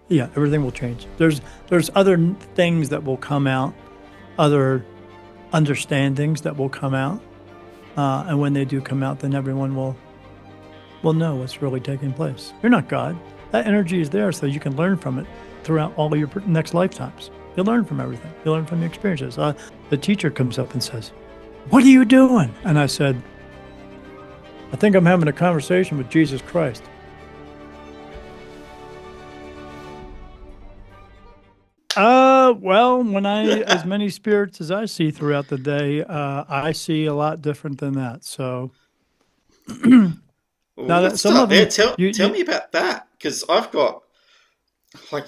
Yeah, everything will change. There's other things that will come out, other understandings that will come out, and when they do come out, then everyone will know what's really taking place. You're not God. That energy is there, so you can learn from it throughout all of your next lifetimes. You'll learn from everything. You'll learn from your experiences. The teacher comes up and says, "What are you doing?" And I said, "I think I'm having a conversation with Jesus Christ." Well, when as many spirits as I see throughout the day, I see a lot different than that. So Well, now that let's some start of there. them, Tell me about that, because I've got like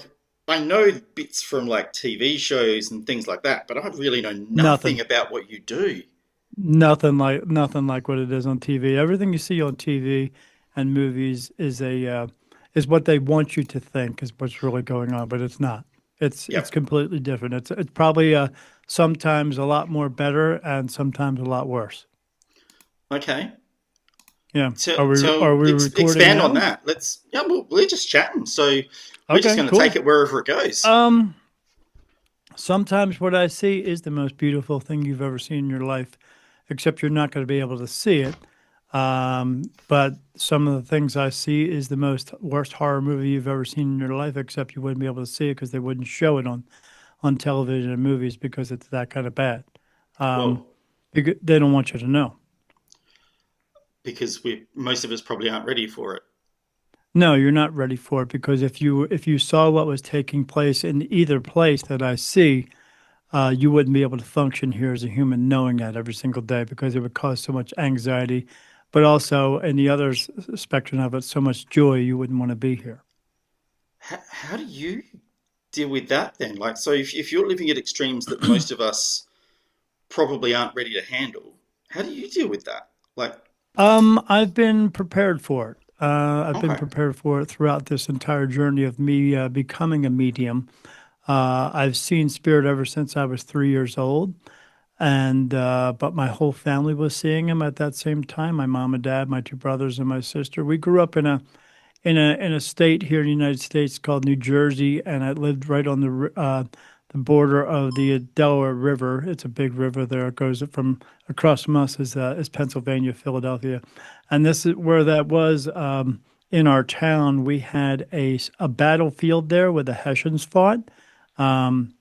I know bits from like TV shows and things like that, but I really know nothing nothing, about what you do. nothing like what it is on TV. Everything you see on TV and movies is what they want you to think is what's really going on, but it's not. It's Yep. completely different. It's probably sometimes a lot more better and sometimes a lot worse. Okay. Yeah. Tell Are we recording expand on now? that. Let's. Yeah. Well, we're just chatting, so we're just Okay, going to take cool. it wherever it goes. Um, Sometimes what I see is the most beautiful thing you've ever seen in your life, except you're not going to be able to see it. But some of the things I see is the most worst horror movie you've ever seen in your life, except you wouldn't be able to see it because they wouldn't show it on television and movies because it's that kind of bad. Um, Whoa. they don't want you to know. Because we most of us probably aren't ready for it. No, you're not ready for it because if you saw what was taking place in either place that I see, you wouldn't be able to function here as a human knowing that every single day because it would cause so much anxiety, but also in the other spectrum of it, so much joy you wouldn't want to be here. How do you deal with that then? Like, so if you're living at extremes that most of us probably aren't ready to handle, how do you deal with that? Like, I've been prepared for it. I've been okay, prepared for it throughout this entire journey of me becoming a medium. I've seen spirit ever since I was 3 years old. And but my whole family was seeing him at that same time. My mom and dad, my two brothers, and my sister. We grew up in a state here in the United States called New Jersey, and I lived right on the border of the Delaware River. It's a big river there. It goes from across from us is Pennsylvania, Philadelphia, and this is where that was. In our town, we had a battlefield there where the Hessians fought. Um,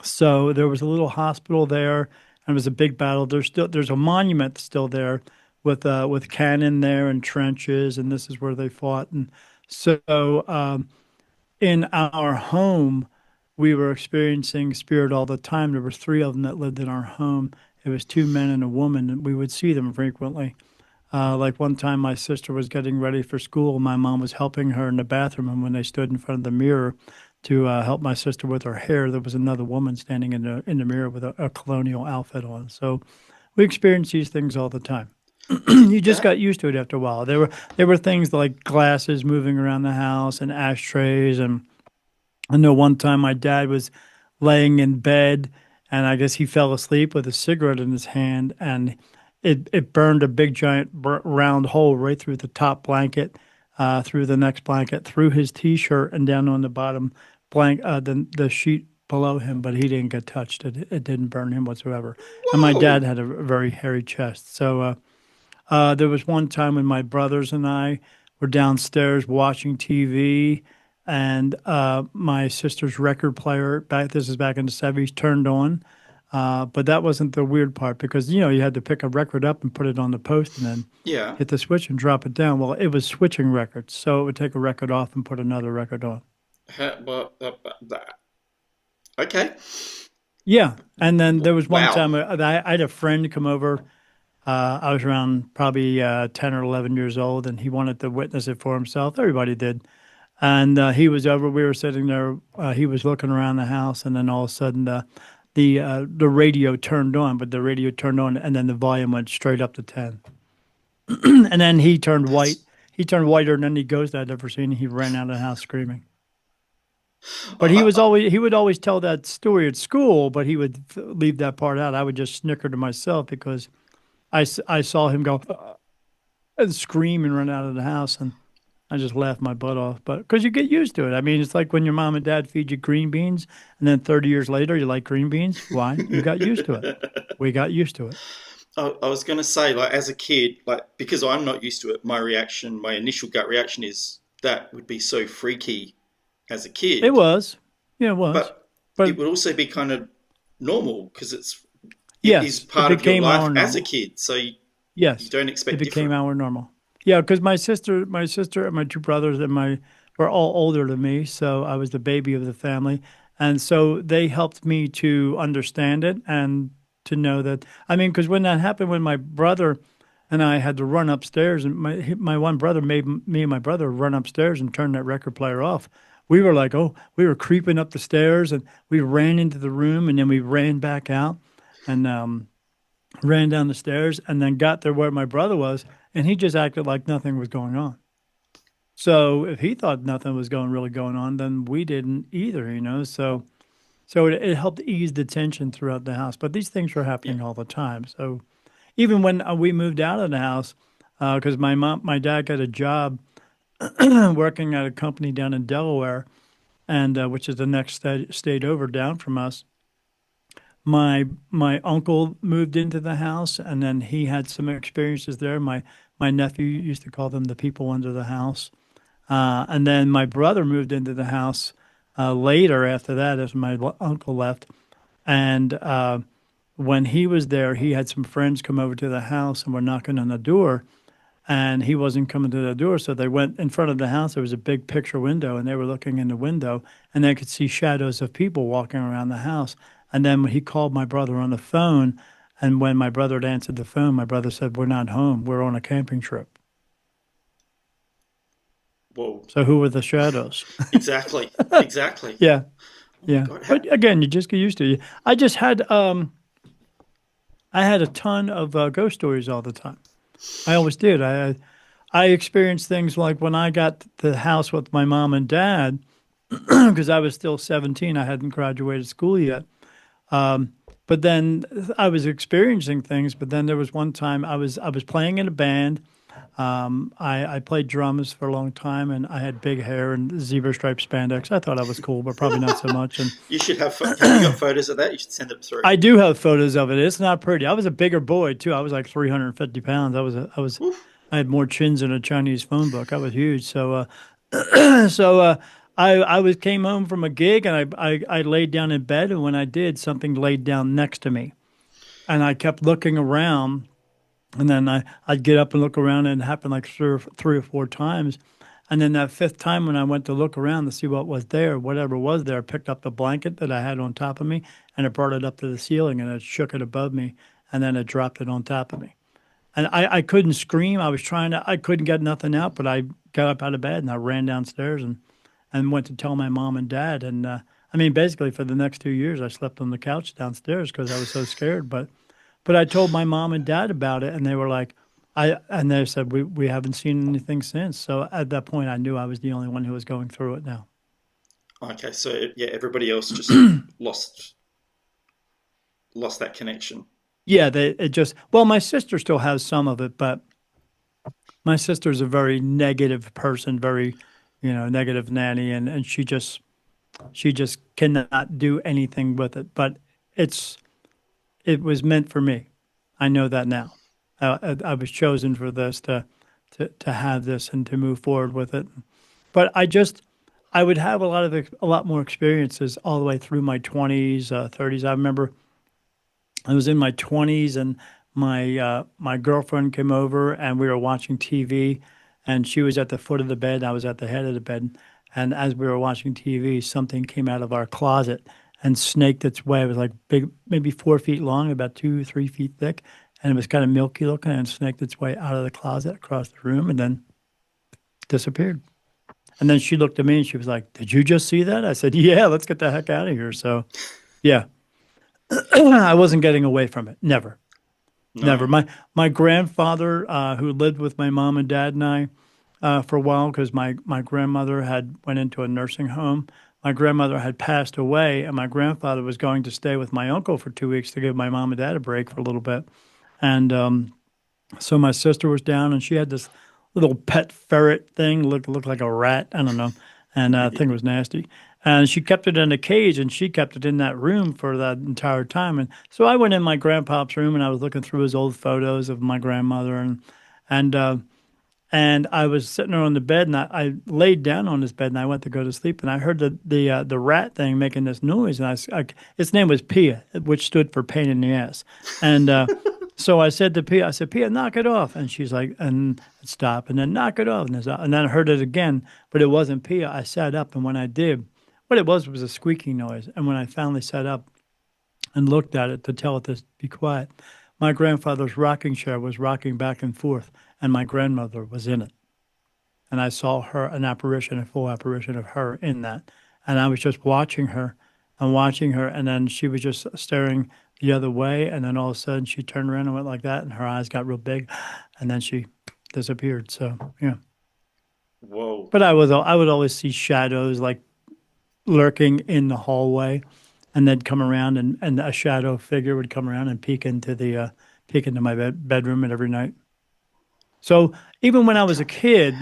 so there was a little hospital there, and it was a big battle. There's a monument still there with cannon there and trenches, and this is where they fought. And so in our home, we were experiencing spirit all the time. There was three of them that lived in our home. It was two men and a woman, and we would see them frequently. Like one time, my sister was getting ready for school. My mom was helping her in the bathroom, and when they stood in front of the mirror to help my sister with her hair, there was another woman standing in the mirror with a colonial outfit on. So we experience these things all the time. You just that got used to it after a while. There were things like glasses moving around the house and ashtrays, and I know one time my dad was laying in bed, and I guess he fell asleep with a cigarette in his hand, and it burned a big giant round hole right through the top blanket, through the next blanket, through his t-shirt, and down on the bottom the sheet below him. But he didn't get touched. It didn't burn him whatsoever. And my dad whoa. had a very hairy chest, so. There was one time when my brothers and I were downstairs watching TV, and my sister's record player this is back in the 70s turned on. But that wasn't the weird part because you had to pick a record up and put it on the post and then Yeah. hit the switch and drop it down. Well, it was switching records, so it would take a record off and put another record on. Well, okay. Yeah, and then there was one Wow. time I had a friend come over. I was around probably 10 or 11 years old, and he wanted to witness it for himself. Everybody did. And he was over. We were sitting there. He was looking around the house, and then all of a sudden, the radio turned on. But the radio turned on, and then the volume went straight up to 10. And then he turned white. That's He turned whiter than any ghost I'd ever seen. He ran out of the house screaming. But I, I, he would always tell that story at school, but he would leave that part out. I would just snicker to myself because I saw him go and scream and run out of the house, and I just laughed my butt off, but because you get used to it. I mean, it's like when your mom and dad feed you green beans, and then 30 years later you like green beans. Why? You got used to it. We got used to it. I was going to say, like, as a kid, like, because I'm not used to it, my initial gut reaction is that would be so freaky as a It kid, was, yeah, it was, but but it would also be kind of normal because it is yes, it part of your became life our as a normal. kid, so you Yes, don't it expect became different. our normal. Yeah, because my sister, and my two brothers and my were all older than me, so I was the baby of the family, and so they helped me to understand it and to know that. I mean, because when that happened, when my brother and I had to run upstairs, and my one brother made me and my brother run upstairs and turn that record player off. We were like, oh, we were creeping up the stairs, and we ran into the room, and then we ran back out, and ran down the stairs and then got there where my brother was, and he just acted like nothing was going on. So if he thought nothing was going on, then we didn't either, you know. So it helped ease the tension throughout the house. But these things were Yeah, happening all the time. So even when we moved out of the house, because my dad got a job working at a company down in Delaware, and which is the next state over down from us. My uncle moved into the house, and then he had some experiences there. My nephew used to call them the people under the house. And then my brother moved into the house later after that, as my uncle left. And when he was there, he had some friends come over to the house and were knocking on the door, and he wasn't coming to the door. So they went in front of the house. There was a big picture window, and they were looking in the window, and they could see shadows of people walking around the house. And then when he called my brother on the phone, and when my brother had answered the phone, my brother said, "We're not home. We're on a camping trip." well, So who were the shadows? exactly, exactly. Yeah, Oh my yeah. God, how? But again, you just get used to it. I had a ton of ghost stories all the time. I always did. I experienced things like when I got the house with my mom and dad, because I was still 17. I hadn't graduated school yet. Um, but then I was experiencing things. But then there was one time I was playing in a band. I played drums for a long time, and I had big hair and zebra striped spandex. I thought I was cool, but probably not so much. And You should have. Have you got photos of that? You should send them through. I do have photos of it. It's not pretty. I was a bigger boy too. I was like 350 pounds. Oof. I had more chins than a Chinese phone book. I was huge. So I was came home from a gig, and I laid down in bed, and when I did, something laid down next to me, and I kept looking around, and then I'd get up and look around, and it happened like three or four times. And then that fifth time when I went to look around to see what was there, whatever was there, picked up the blanket that I had on top of me, and it brought it up to the ceiling, and it shook it above me, and then it dropped it on top of me. And I couldn't scream. I couldn't get nothing out, but I got up out of bed and I ran downstairs and went to tell my mom and dad. And I mean, basically for the next 2 years, I slept on the couch downstairs because I was so scared. But I told my mom and dad about it, and they were like, and they said we haven't seen anything since. So at that point, I knew I was the only one who was going through it now. Okay, so yeah, everybody else just lost lost that connection. Yeah, it just well, my sister still has some of it, but my sister's a very negative person, very, negative nanny, and she just cannot do anything with it. But it's it was meant for me. I know that now. I was chosen for this to have this and to move forward with it. But I would have a lot more experiences all the way through my 20s, 30s. I remember I was in my 20s, and my girlfriend came over, and we were watching TV, and she was at the foot of the bed, I was at the head of the bed, and as we were watching TV, something came out of our closet and snaked its way. It was like big, maybe 4 feet long, about 2, 3 feet thick, and it was kind of milky looking, and snaked its way out of the closet across the room and then disappeared. And then she looked at me and she was like, "Did you just see that?" I said, "Yeah, let's get the heck out of here." So, yeah, I wasn't getting away from it. Never. Never. No. My grandfather, who lived with my mom and dad and I for a while, because my grandmother had went into a nursing home. My grandmother had passed away, and my grandfather was going to stay with my uncle for 2 weeks to give my mom and dad a break for a little bit. And so my sister was down, and she had this little pet ferret thing, looked like a rat. I don't know, and I think it was nasty. And she kept it in a cage, and she kept it in that room for that entire time. And so I went in my grandpa's room, and I was looking through his old photos of my grandmother, and and I was sitting there on the bed, and I laid down on this bed, and I went to go to sleep, and I heard the rat thing making this noise, and its name was Pia, which stood for pain in the ass, and so I said to Pia, I said, Pia, knock it off, and she's like, and it stopped, and then knock it off, and then I heard it again, but it wasn't Pia. I sat up, and when I did, what it was a squeaking noise, and when I finally sat up and looked at it to tell it to be quiet, my grandfather's rocking chair was rocking back and forth, and my grandmother was in it. And I saw her, an apparition, a full apparition of her in that. And I was just watching her and watching her, and then she was just staring the other way, and then all of a sudden she turned around and went like that, and her eyes got real big, and then she disappeared. So yeah. Whoa. But I would always see shadows like lurking in the hallway, and they'd come around, and a shadow figure would come around and peek into my bedroom at every night. So even when I was a kid,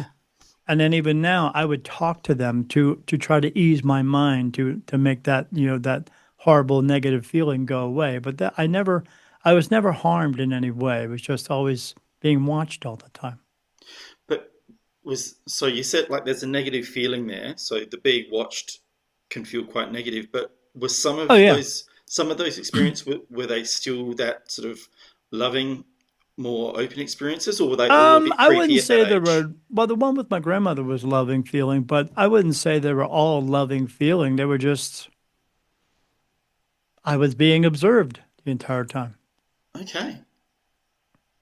and then even now, I would talk to them to try to ease my mind to make that that horrible negative feeling go away. But I was never harmed in any way. It was just always being watched all the time. But was so you said like there's a negative feeling there, so the being watched can feel quite negative, but was Oh yeah. some of those experiences were they still that sort of loving, more open experiences, or were they all a bit I creepy wouldn't at that say there age? were. Well, the one with my grandmother was loving feeling, but I wouldn't say they were all loving feeling. They were just I was being observed the entire time. Okay.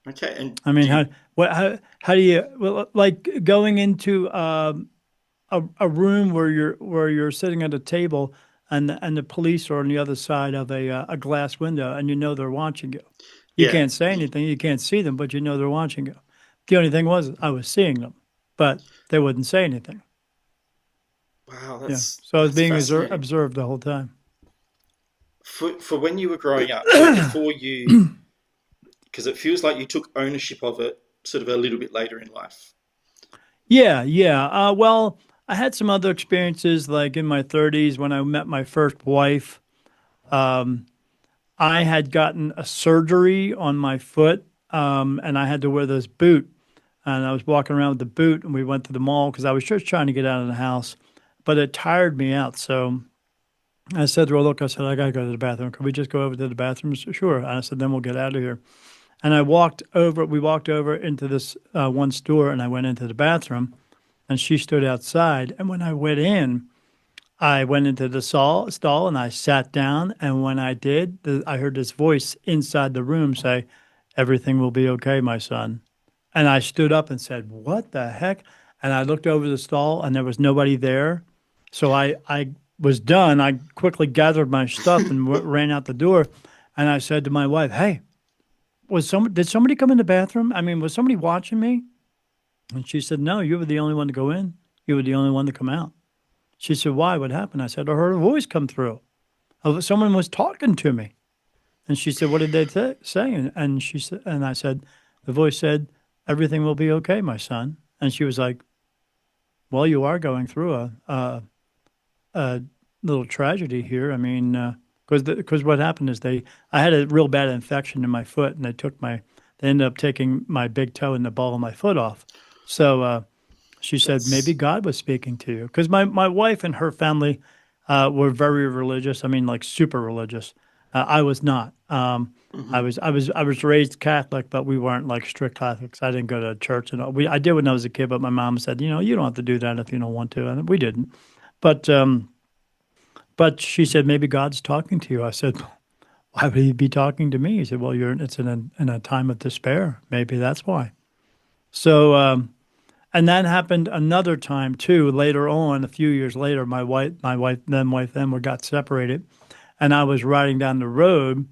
Okay. And I mean, do you, how do you well, like going into a room where you're sitting at a table and the police are on the other side of a glass window and you know they're watching you. You yeah. can't say anything, you can't see them, but you know they're watching you. The only thing was I was seeing them, but they wouldn't say anything. Wow, Yeah, so I was that's being fascinating. observed the whole time. For when you were growing up, so before you, because it feels like you took ownership of it sort of a little bit later in life. Yeah, yeah. Well, I had some other experiences like in my 30s when I met my first wife. Um, I had gotten a surgery on my foot, and I had to wear this boot. And I was walking around with the boot, and we went to the mall because I was just trying to get out of the house, but it tired me out. So I said to her, "Look," I said, "I gotta go to the bathroom. Can we just go over to the bathroom?" She said, "Sure." And I said, "Then we'll get out of here." And we walked over into this one store, and I went into the bathroom, and she stood outside. And when I went in, I went into the stall and I sat down. And when I did, I heard this voice inside the room say, "Everything will be okay, my son." And I stood up and said, "What the heck?" And I looked over the stall and there was nobody there. So I was done. I quickly gathered my stuff and ran out the door. And I said to my wife, "Hey, did somebody come in the bathroom? I mean, was somebody watching me?" And she said, "No, you were the only one to go in. You were the only one to come out." She said, "Why? What happened?" I said, "I heard a voice come through. Someone was talking to me." And she said, "What did they say?" And she said, and I said, the voice said, "Everything will be okay, my son." And she was like, "Well, you are going through a little tragedy here. I mean, because what happened is I had a real bad infection in my foot, and they ended up taking my big toe and the ball of my foot off. So she said, maybe That's God was speaking to you. Because my wife and her family were very religious. I mean, like super religious. I was not. mhm. I was raised Catholic, but we weren't like strict Catholics. I didn't go to church and all. I did when I was a kid, but my mom said, you don't have to do that if you don't want to, and we didn't. But but she said, maybe God's talking to you. I said, why would he be talking to me? He said, well, it's in a time of despair. Maybe that's why. So and that happened another time too. Later on, a few years later, my wife, then we got separated, and I was riding down the road,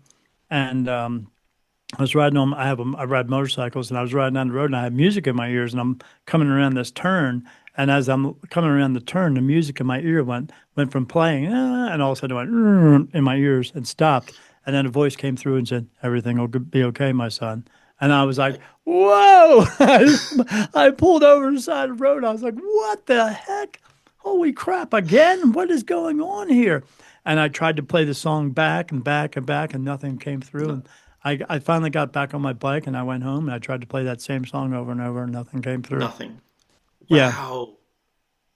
and I was riding on. I ride motorcycles, and I was riding down the road, and I had music in my ears, and I'm coming around this turn, and as I'm coming around the turn, the music in my ear went from playing, and all of a sudden it went in my ears and stopped, and then a voice came through and said, "Everything will be okay, my son." And I was like, Like whoa! I pulled over to the side of the road. I was like, what the heck? Holy crap, again? What is going on here? And I tried to play the song back and back and back, and nothing came through. no, And I finally got back on my bike and I went home and I tried to play that same song over and over, and nothing came through. nothing. Yeah. Wow.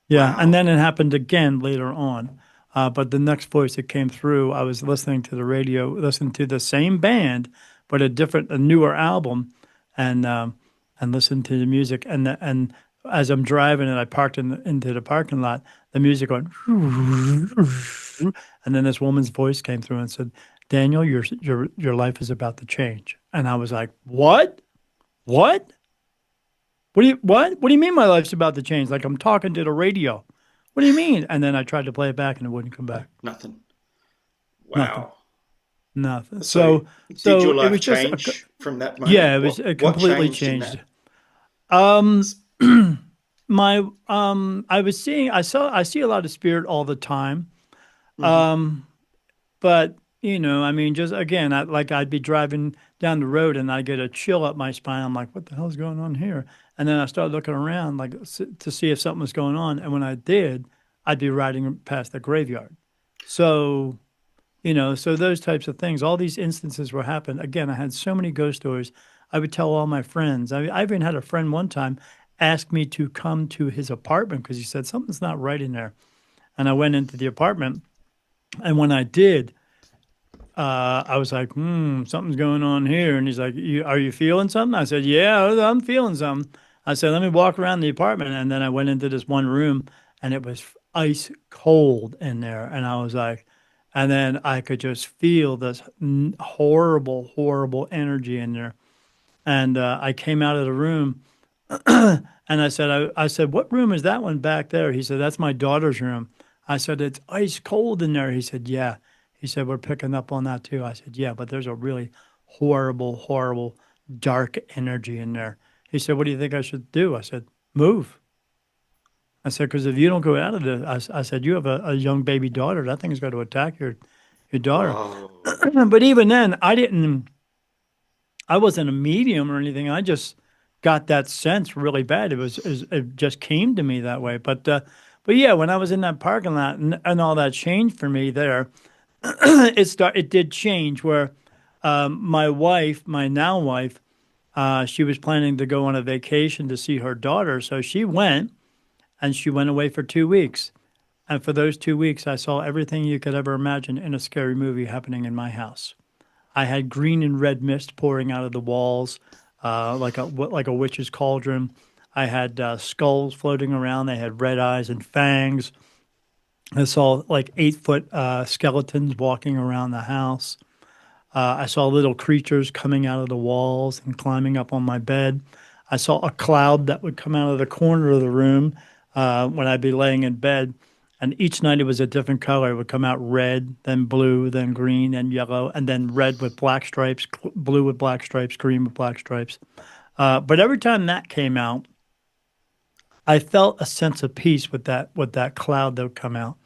Yeah, and Wow. then it happened again later on. But the next voice that came through, I was listening to the radio, listening to the same band, but a newer album, and listened to the music. And as I'm driving and I parked into the parking lot, the music went, and then this woman's voice came through and said, "Daniel, your life is about to change." And I was like, "What? What? What do you mean my life's about to change? Like I'm talking to the radio. What do you mean?" And then I tried to play it back and it wouldn't come back. Nothing. Nothing. Wow. Nothing. So, did your It life was just change from that moment? yeah, it was it What completely changed in changed. that? Um my I see a lot of spirit all the time. Hmm. Um But, I mean, just again, I'd be driving down the road and I get a chill up my spine. I'm like, what the hell's going on here? And then I started looking around to see if something was going on. And when I did, I'd be riding past the graveyard. So, so those types of things, all these instances were happening. Again, I had so many ghost stories. I would tell all my friends. I even had a friend one time ask me to come to his apartment because he said something's not right in there. And I went into the apartment. And when I did, I was like, something's going on here. And he's like, are you feeling something? I said, yeah, I'm feeling something. I said, let me walk around the apartment. And then I went into this one room and it was ice cold in there. And I was like, and then I could just feel this horrible, horrible energy in there. And I came out of the room and I said, what room is that one back there? He said, that's my daughter's room. I said, it's ice cold in there. He said, yeah. He said, we're picking up on that too. I said, yeah, but there's a really horrible, horrible, dark energy in there. He said, what do you think I should do? I said, move. I said, because if you don't go out of it, I said, you have a young baby daughter. That thing's going to attack your daughter. Whoa. But even then, I wasn't a medium or anything. I just got that sense really bad. It just came to me that way. But yeah, when I was in that parking lot and all that changed for me there, it did change where my wife, my now wife, she was planning to go on a vacation to see her daughter. So she went and she went away for 2 weeks. And for those 2 weeks, I saw everything you could ever imagine in a scary movie happening in my house. I had green and red mist pouring out of the walls, like a witch's cauldron. I had skulls floating around. They had red eyes and fangs. I saw like 8 foot skeletons walking around the house. I saw little creatures coming out of the walls and climbing up on my bed. I saw a cloud that would come out of the corner of the room when I'd be laying in bed. And each night it was a different color. It would come out red, then blue, then green, then yellow, and then red with black stripes, blue with black stripes, green with black stripes. But every time that came out, I felt a sense of peace with that cloud that would come out.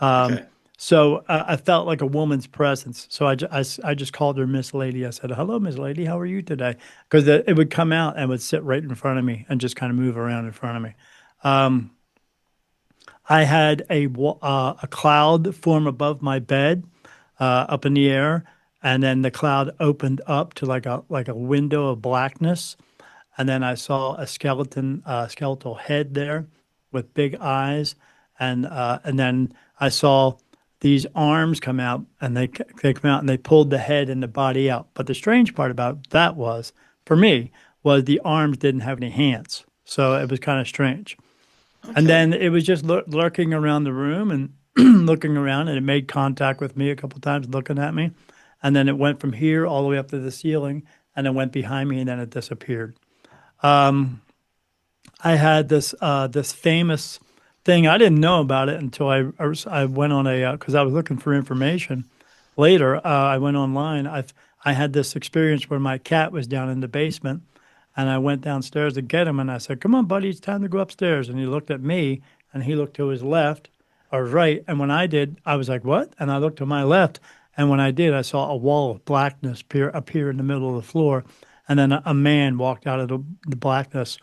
Um, Okay. so I felt like a woman's presence. So I just called her Miss Lady. I said, "Hello, Miss Lady. How are you today?" Because it would come out and would sit right in front of me and just kind of move around in front of me. Um, I had a cloud form above my bed, up in the air, and then the cloud opened up to like a window of blackness, and then I saw a skeletal head there with big eyes, and then I saw these arms come out, and they come out and they pulled the head and the body out. But the strange part about that was, for me, was the arms didn't have any hands, so it was kind of strange. And Okay. then it was just lurking around the room and looking around, and it made contact with me a couple times, looking at me, and then it went from here all the way up to the ceiling, and it went behind me, and then it disappeared. Um, I had this famous thing. I didn't know about it until I went on a because I was looking for information. Later, I went online. I had this experience where my cat was down in the basement, and I went downstairs to get him, and I said, "Come on, buddy, it's time to go upstairs." And he looked at me, and he looked to his left or right, and when I did, I was like, "What?" And I looked to my left, and when I did, I saw a wall of blackness appear in the middle of the floor, and then a man walked out of the blackness,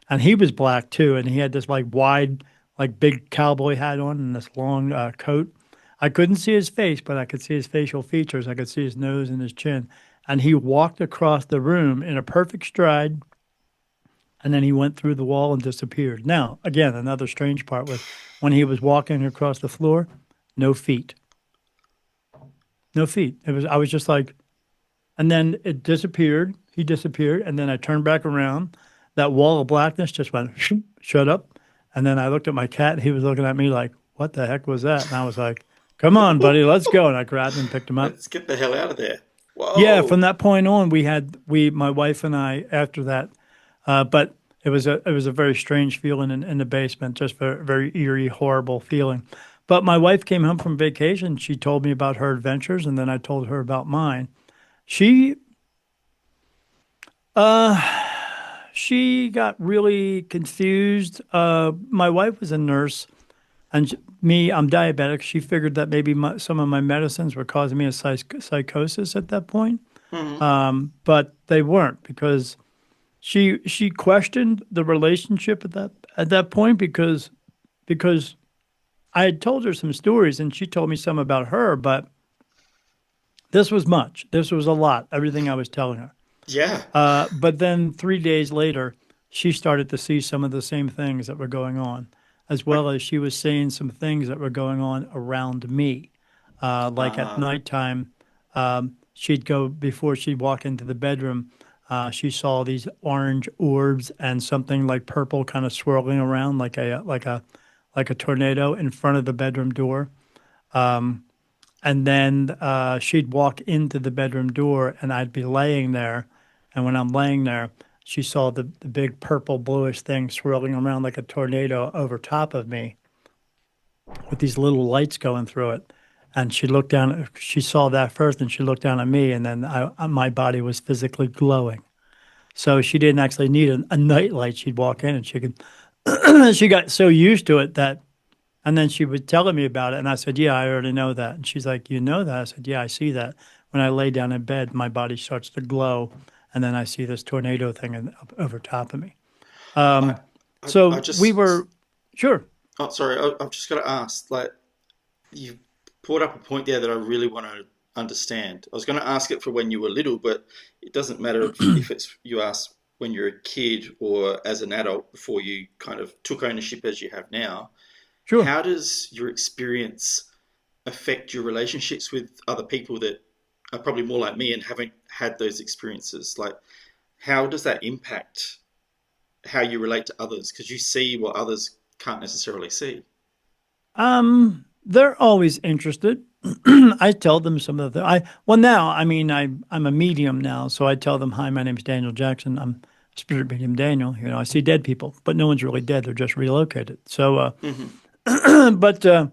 and he was black too, and he had this like wide, like big cowboy hat on and this long coat. I couldn't see his face, but I could see his facial features. I could see his nose and his chin. And he walked across the room in a perfect stride, and then he went through the wall and disappeared. Now, again, another strange part was when he was walking across the floor, no feet, no feet. It was I was just like, and then it disappeared. He disappeared, and then I turned back around. That wall of blackness just went shut up, and then I looked at my cat. And he was looking at me like, "What the heck was that?" And I was like, "Come on, buddy, let's go." And I grabbed him and picked him up. Let's get the hell out of there. Yeah, from Whoa. that point on, my wife and I after that, but it was a very strange feeling in the basement, just very very eerie, horrible feeling. But my wife came home from vacation. She told me about her adventures, and then I told her about mine. She uh she got really confused. My wife was a nurse, and me, I'm diabetic. She figured that maybe some of my medicines were causing me a psychosis at that point. Hmm. But they weren't because she questioned the relationship at that point because I had told her some stories and she told me some about her, but this was much. This was a lot. Everything I was telling her. Yeah. But then 3 days later, she started to see some of the same things that were going on, as Like, well as she was seeing some things that were going on around me. Like at uh, nighttime, she'd go before she'd walk into the bedroom. She saw these orange orbs and something like purple kind of swirling around like a tornado in front of the bedroom door. And then she'd walk into the bedroom door, and I'd be laying there. And when I'm laying there, she saw the big purple bluish thing swirling around like a tornado over top of me with these little lights going through it. And she looked down, she saw that first, and she looked down at me, and then my body was physically glowing. So she didn't actually need a night light. She'd walk in and she could, she got so used to it that and then she was telling me about it, and I said, "Yeah, I already know that." And she's like, "You know that?" I said, "Yeah, I see that. When I lay down in bed, my body starts to glow, and then I see this tornado thing up over top of me." I, Um, I so we just, were sure, oh, sorry, I've just got to ask, like, you brought up a point there that I really want to understand. I was going to ask it for when you were little, but it doesn't matter if it's you ask when you're a kid or as an adult before you kind of took ownership as you have now. sure. How does your experience affect your relationships with other people that are probably more like me and haven't had those experiences? Like, how does that impact how you relate to others? Because you see what others can't necessarily see. They're always interested. I tell them some of the I well now, I mean, I'm a medium now, so I tell them, "Hi, my name's Daniel Jackson. I'm spirit medium Daniel. I see dead people, but no one's really dead. They're just relocated." So, Hmm. but and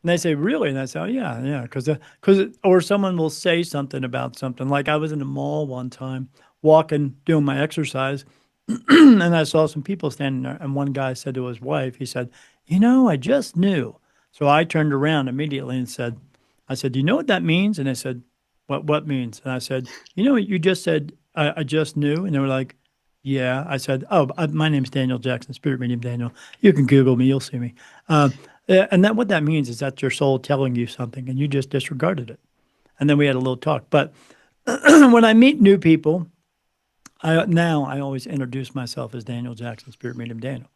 they say, "Really?" And I say, "Oh, yeah, yeah," or someone will say something about something. Like I was in a mall one time, walking, doing my exercise, and I saw some people standing there. And one guy said to his wife, he said, "I just knew." So I turned around immediately and said, "I said, do you know what that means?" And they said, "What means?" And I said, "You know what you just said? I just knew." And they were like, "Yeah." I said, "Oh, my name's Daniel Jackson, Spirit Medium Daniel. You can Google me, you'll see me." Uh, and that what that means is that's your soul telling you something, and you just disregarded it. And then we had a little talk. But when I meet new people, I always introduce myself as Daniel Jackson, Spirit Medium Daniel.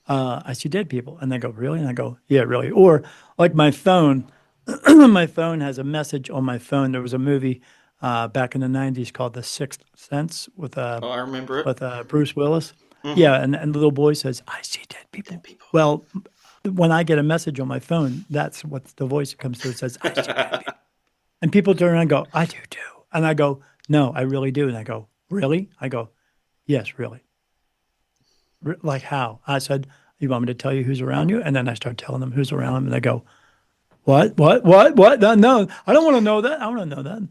I see dead people, and they go, "Really?" And I go, "Yeah, really." Or like my phone, my phone has a message on my phone. There was a movie back in the '90s called The Sixth Sense Oh, I remember it. with Bruce Willis. Hmm. Yeah, and the little boy says, "I see dead Dead people." people. Well, when I get a message on my phone, that's what the voice that comes through. It says, "I see dead people," and people turn around and go, "I do too," and I go, "No, I really do," and I go, "Really?" I go, "Yes, really." Like how? I said, "You want me to tell you who's around you?" And then I start telling them who's around them, and they go, "What? What? What? What? No, no, I don't want to know that. I want to know that."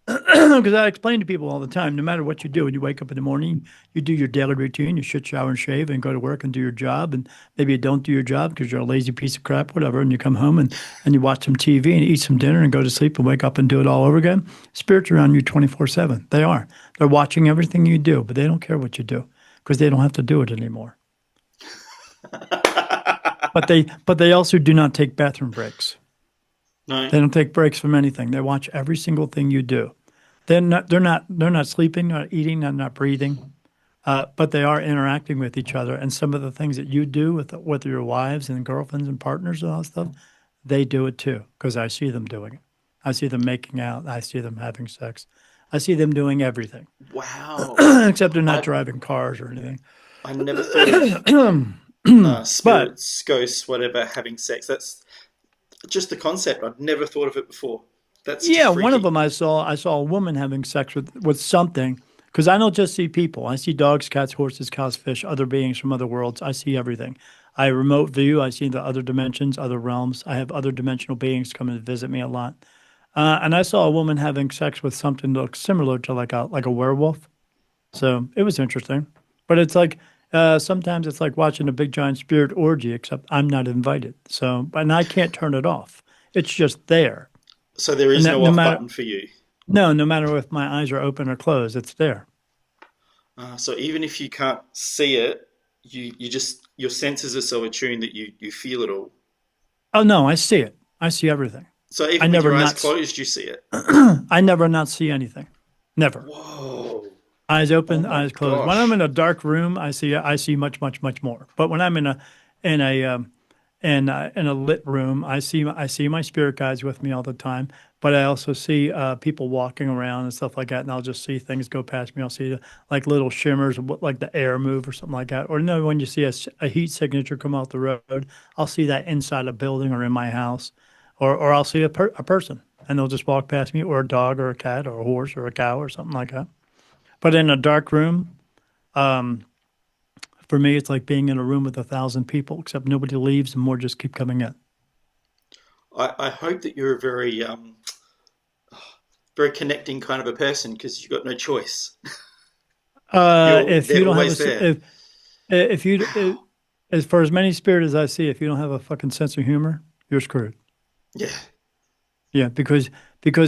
Because I explain to people all the time, no matter what you do, when you wake up in the morning, you do your daily routine, you shit, shower, and shave, and go to work and do your job. And maybe you don't do your job because you're a lazy piece of crap, whatever. And you come home and you watch some TV and eat some dinner and go to sleep and wake up and do it all over again. Spirits around you 24/7. They are. They're watching everything you do, but they don't care what you do because they don't have to do it anymore. But they also do not take bathroom breaks. No. They don't take breaks from anything. They watch every single thing you do. They're not sleeping, not eating, not breathing, but they are interacting with each other. And some of the things that you do with your wives and girlfriends and partners and all that stuff, they do it too because I see them doing it. I see them making out. I see them having sex. I see them doing everything, Wow. except they're not I driving cars or anything. I never thought of But spirits, ghosts, whatever, having sex. That's just the concept. I'd never thought of it before. That's just yeah, one of freaky. them I saw a woman having sex with something because I don't just see people. I see dogs, cats, horses, cows, fish, other beings from other worlds. I see everything. I remote view. I see the other dimensions, other realms. I have other dimensional beings come and visit me a lot. And I saw a woman having sex with something that looks similar to like a werewolf. So it was interesting. But it's like sometimes it's like watching a big giant spirit orgy, except I'm not invited. So and I can't turn it off. It's just there. So there And is that no no off matter button for you. no, no matter if my eyes are open or closed, it's there. So even if you can't see it, you just your senses are so attuned that you feel it all. Oh no, I see it. I see everything. So I even with never your eyes not closed, you see it. I never not see anything. Never. Whoa. Eyes Oh open, my eyes closed. When I'm in gosh. a dark room, I see much much more. But when I'm in a in a lit room, I see my spirit guides with me all the time. But I also see people walking around and stuff like that, and I'll just see things go past me. I'll see like little shimmers, like the air move or something like that. Or no, when you see a heat signature come off the road, I'll see that inside a building or in my house, or I'll see a person, and they'll just walk past me, or a dog, or a cat, or a horse, or a cow, or something like that. But in a dark room, for me, it's like being in a room with 1,000 people, except nobody leaves and more just keep coming in. I hope that you're a very connecting kind of a person because you've got no choice. You're If you they're don't have a, always s- there. if you, Wow. as far as many spirit as I see, if you don't have a fucking sense of humor, you're screwed. Yeah. Yeah, because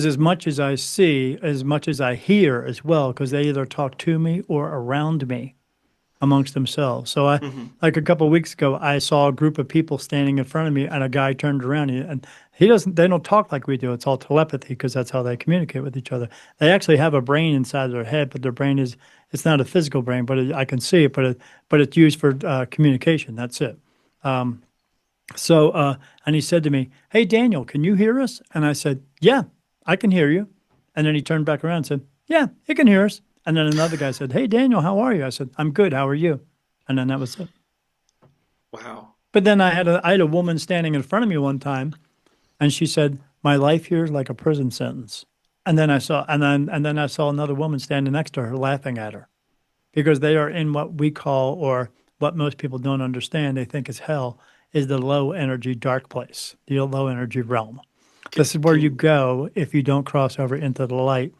as much as I see, as much as I hear as well, because they either talk to me or around me amongst themselves. So Hmm. like a couple of weeks ago, I saw a group of people standing in front of me, and a guy turned around, and he doesn't. They don't talk like we do. It's all telepathy because that's how they communicate with each other. They actually have a brain inside their head, but their brain is it's not a physical brain, but I can see it, but it's used for communication. That's it. So and he said to me, "Hey Daniel, can you hear us?" And I said, "Yeah, I can hear you." And then he turned back around and said, "Yeah, he can hear us." And then another guy said, "Hey Daniel, how are you?" I said, "I'm good. How are you?" And then that was it. Wow. But then I had a woman standing in front of me one time, and she said, "My life here is like a prison sentence." And then I saw another woman standing next to her, laughing at her because they are in what we call, or what most people don't understand, they think is hell, is the low energy dark place, the low energy realm. Can This is where you can go if you don't cross over into the light,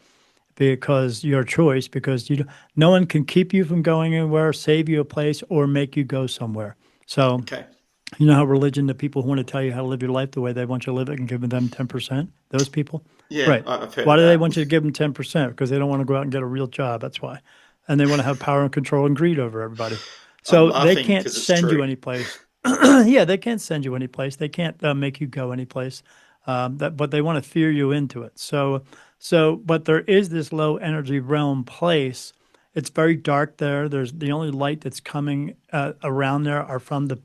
because your choice, because no one can keep you from going anywhere, save you a place, or make you go somewhere. So okay. you know how religion, the people who want to tell you how to live your life the way they want you to live it and giving them 10%, those people, Yeah, right? I've heard Why of do they that. want you to give them 10%? Because they don't want to go out and get a real job. That's why. And they want to have power and control and greed over everybody. I'm So they laughing can't because it's send you true. anyplace. Yeah, they can't send you anyplace. They can't make you go anyplace. But they want to fear you into it. But there is this low energy realm place. It's very dark there. There's the only light that's coming around there are from the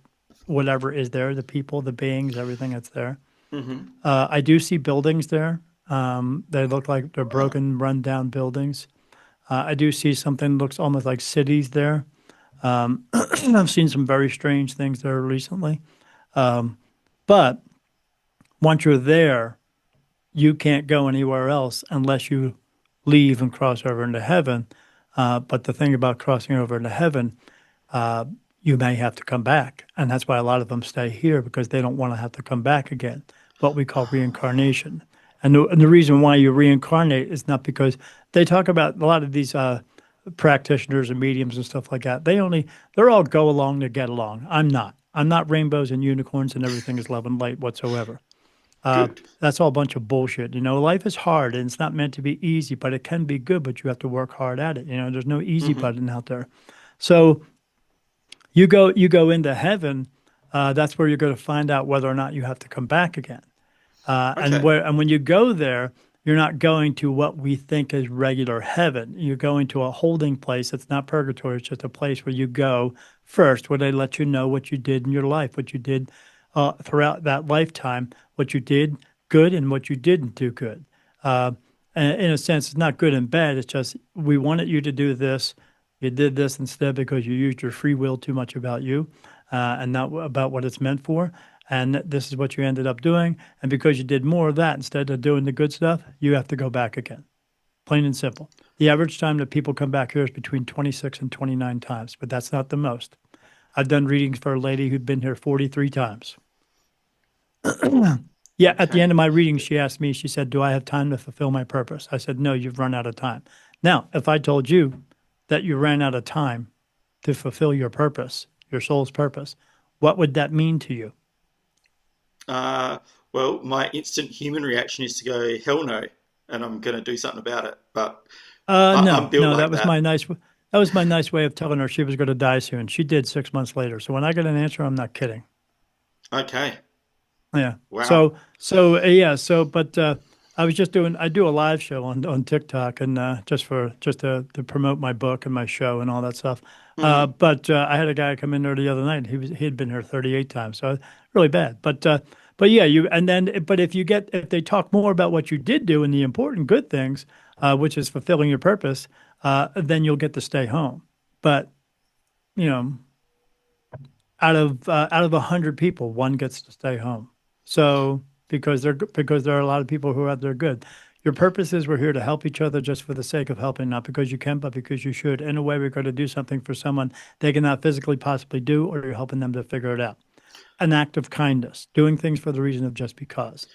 whatever is there, the people, the beings, everything that's there. Hmm. I do see buildings there. They look like they're Wow. broken, run down buildings. I do see something that looks almost like cities there. I've seen some very strange things there recently. But once you're there, you can't go anywhere else unless you leave and cross over into heaven. But the thing about crossing over into heaven, uh, you may have to come back. And that's why a lot of them stay here because they don't want to have to come back again, what we call reincarnation. And the reason why you reincarnate is not because they talk about a lot of these practitioners and mediums and stuff like that. They're all go along to get along. I'm not. I'm not rainbows and unicorns and everything is love and light whatsoever. Good. That's all a bunch of bullshit. Life is hard and it's not meant to be easy, but it can be good, but you have to work hard at it. There's no easy Hmm. button out there. So you go into heaven, that's where you're going to find out whether or not you have to come back again. And Okay. when you go there, you're not going to what we think is regular heaven. You're going to a holding place. It's not purgatory. It's just a place where you go first, where they let you know what you did in your life, what you did throughout that lifetime, what you did good and what you didn't do good. Uh, and in a sense, it's not good and bad. It's just we wanted you to do this. You did this instead because you used your free will too much about you and not about what it's meant for. And this is what you ended up doing. And because you did more of that instead of doing the good stuff, you have to go back again. Plain and simple. The average time that people come back here is between 26 and 29 times, but that's not the most. I've done readings for a lady who'd been here 43 times. Yeah, at the Okay. end of my reading, she asked me, she said, "Do I have time to fulfill my purpose?" I said, "No, you've run out of time." Now, if I told you that you ran out of time to fulfill your purpose, your soul's purpose, what would that mean to you? Uh, well, my instant human reaction is to go, hell no, and I'm going to do something about it. But I'm No, built no, like that. that was my nice way of telling her she was going to die soon. She did 6 months later. So when I get an answer, I'm not kidding. Okay. Yeah. Wow. Yeah. But I do a live show on TikTok and just to promote my book and my show and all that stuff. Hmm. But I had a guy come in there the other night. He had been here 38 times, so really bad. But yeah, but if they talk more about what you did do and the important good things, which is fulfilling your purpose, then you'll get to stay home. But you know, out of 100 people, one gets to stay home. So because there are a lot of people who are out there good. Your purpose is we're here to help each other just for the sake of helping, not because you can, but because you should. In a way, we're going to do something for someone they cannot physically possibly do, or you're helping them to figure it out. An act of kindness, doing things for the reason of just because,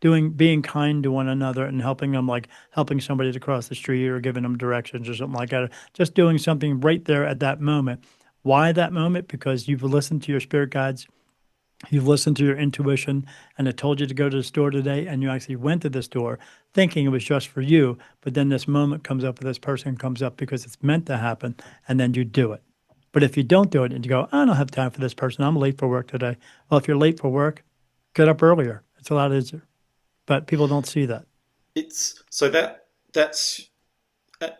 being kind to one another and helping them, like helping somebody to cross the street or giving them directions or something like that. Just doing something right there at that moment. Why that moment? Because you've listened to your spirit guides, you've listened to your intuition, and it told you to go to the store today, and you actually went to the store thinking it was just for you. But then this moment comes up, or this person comes up because it's meant to happen, and then you do it. But if you don't do it and you go, I don't have time for this person, I'm late for work today. Well, if you're late for work, get up earlier. It's a lot easier. But people don't see that. It's so that's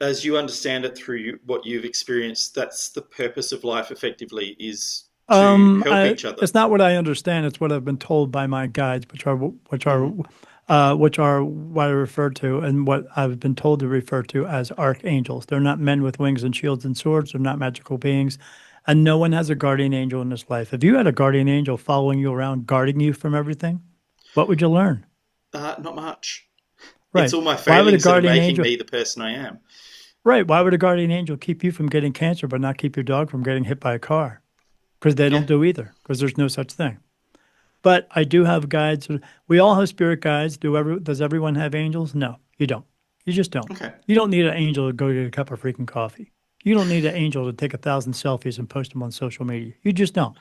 as you understand it through what you've experienced. That's the purpose of life. Effectively, is to help each other. It's not what I understand. It's what I've been told by my guides, Hmm. which are what I refer to and what I've been told to refer to as archangels. They're not men with wings and shields and swords. They're not magical beings, and no one has a guardian angel in this life. If you had a guardian angel following you around, guarding you from everything, what would you learn? Not much. It's Right? all my Why would a failings that are guardian making angel? me the person I am. Right? Why would a guardian angel keep you from getting cancer, but not keep your dog from getting hit by a car? Because they Yeah. don't do either. Because there's no such thing. But I do have guides. We all have spirit guides. Does everyone have angels? No, you don't. You just don't. Okay. You don't need an angel to go get a cup of freaking coffee. You don't need an angel to take 1,000 selfies and post them on social media. You just don't.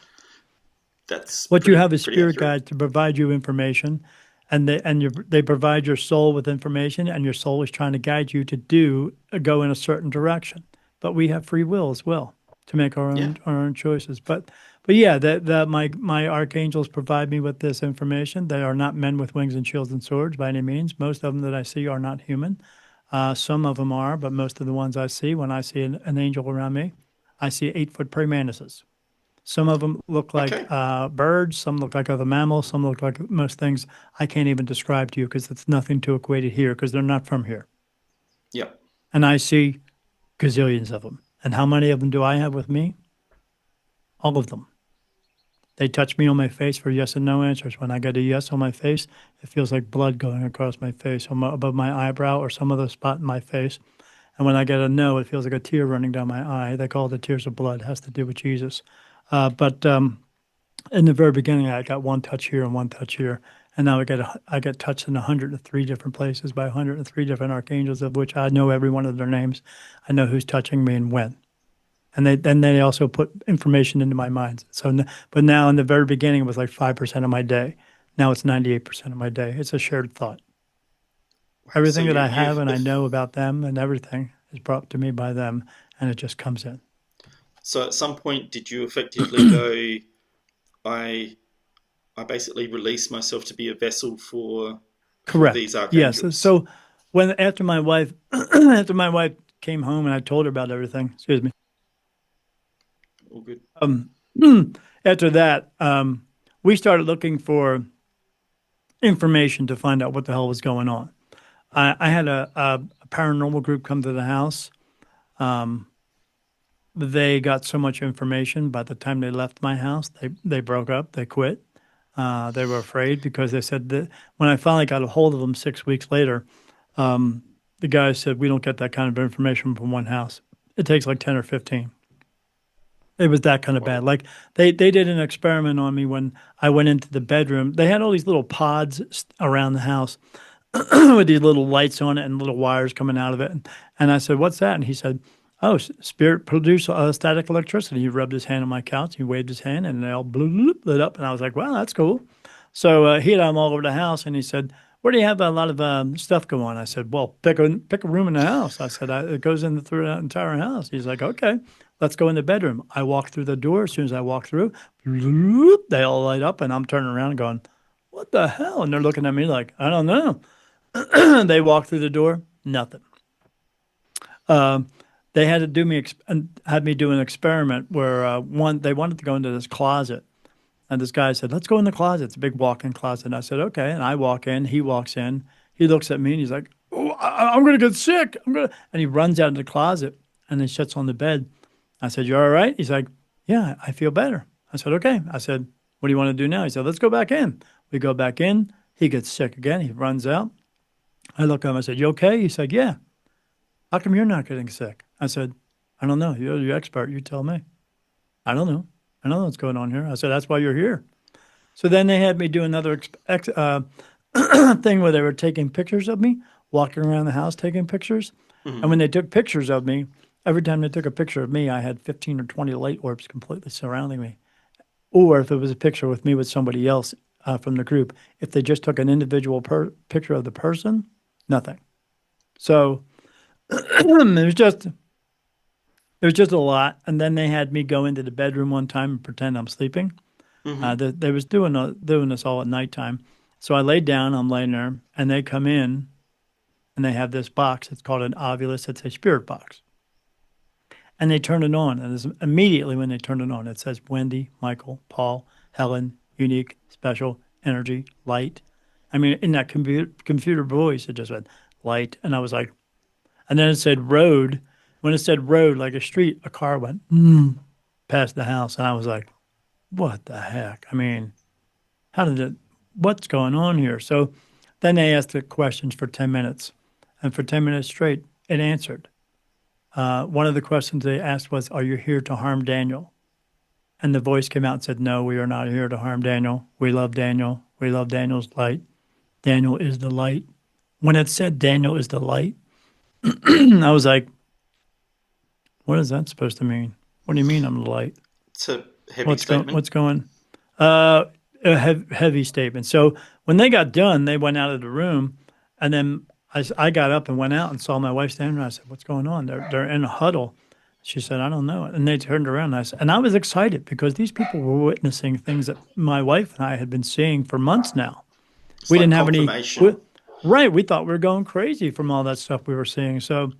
That's What you have is pretty spirit accurate. guides to provide you information, and they provide your soul with information, and your soul is trying to guide you to go in a certain direction. But we have free will as well to make Yeah. our own choices. But yeah, that my archangels provide me with this information. They are not men with wings and shields and swords by any means. Most of them that I see are not human. Some of them are, but most of the ones I see, when I see an angel around me, I see 8 foot praying mantises. Some of them look like Okay. birds, some look like other mammals, some look like most things I can't even describe to you because it's nothing to equate it here because they're not from here. Yep. And I see gazillions of them. And how many of them do I have with me? All of them. They touch me on my face for yes and no answers. When I get a yes on my face, it feels like blood going across my face or above my eyebrow or some other spot in my face. And when I get a no, it feels like a tear running down my eye. They call it the tears of blood. It has to do with Jesus. But in the very beginning, I got one touch here and one touch here. And now I get touched in 103 different places by 103 different archangels, of which I know every one of their names. I know who's touching me and when. And they also put information into my mind. But now in the very beginning, it was like 5% of my day. Now it's 98% of my day. It's a shared thought. Wow. So Everything that I have you've and I if know about them and everything is brought to me by them, and it just comes in. so at some point did you effectively go, I I basically release myself to be a vessel for Correct. these Yes. archangels. So when after my wife after my wife came home and I told her about everything, excuse me. All good. Um, after that, we started looking for information to find out what the hell was going on. I had a paranormal group come to the house. Um, they got so much information. By the time they left my house, they broke up. They quit. They were afraid because they said that when I finally got a hold of them 6 weeks later, um, the guy said, "We don't get that kind of information from one house. It takes like 10 or 15." It was that kind of bad. Wow. Like they did an experiment on me when I went into the bedroom. They had all these little pods around the house with these little lights on it and little wires coming out of it. And I said, "What's that?" And he said, "Oh, spirit produce static electricity." He rubbed his hand on my couch. He waved his hand, and they all blew lit up. And I was like, "Wow, that's cool." So he had them all over the house, and he said, "Where do you have a lot of stuff go on?" I said, "Well, pick a room in the house." I said, "It goes in through the entire house." He's like, "Okay, let's go in the bedroom." I walked through the door. As soon as I walked through, they all light up, and I'm turning around and going, "What the hell?" And they're looking at me like, "I don't know." They walked through the door, nothing. Um, they had to do me had me do an experiment where one they wanted to go into this closet. And this guy said, "Let's go in the closet." It's a big walk-in closet. And I said, "Okay." And I walk in. He walks in. He looks at me and he's like, "Oh, I'm going to get sick. I'm going to." And he runs out of the closet and he sits on the bed. I said, "You all right?" He's like, "Yeah, I feel better." I said, "Okay." I said, "What do you want to do now?" He said, "Let's go back in." We go back in. He gets sick again. He runs out. I look at him. I said, "You okay?" He said, "Yeah." "How come you're not getting sick?" I said, "I don't know. You're the expert. You tell me." "I don't know. I don't know what's going on here." I said, "That's why you're here." So then they had me do another thing where they were taking pictures of me, walking around the house taking pictures. And Hmm. when they took pictures of me, every time they took a picture of me, I had 15 or 20 light orbs completely surrounding me. Or if it was a picture with me with somebody else from the group, if they just took an individual picture of the person, nothing. So it was just a lot. And then they had me go into the bedroom one time and pretend I'm sleeping. Hmm. They was doing this all at nighttime. So I laid down, I'm laying there, and they come in and they have this box. It's called an ovulus. It's a spirit box. And they turn it on. And immediately when they turn it on, it says Wendy, Michael, Paul, Helen, unique, special, energy, light. I mean, in that computer voice, it just said light. And I was like, and then it said road. When it said road, like a street, a car went past the house. And I was like, what the heck? I mean, how did it, what's going on here? So then they asked the questions for 10 minutes. And for 10 minutes straight, it answered. One of the questions they asked was, "Are you here to harm Daniel?" And the voice came out and said, "No, we are not here to harm Daniel. We love Daniel. We love Daniel's light. Daniel is the light." When it said Daniel is the light, I was like, what is that supposed to mean? What do you mean I'm the light? It's a heavy statement. What's going? Uh, a heavy statement. So when they got done, they went out of the room, and then I got up and went out and saw my wife standing there. I said, "What's going on?" They're in a huddle. She said, "I don't know." And they turned around. And I was excited because these people were witnessing things that my wife and I had been seeing for months now. It's We like didn't have any. confirmation. Right. We thought we were going crazy from all that stuff we were seeing. So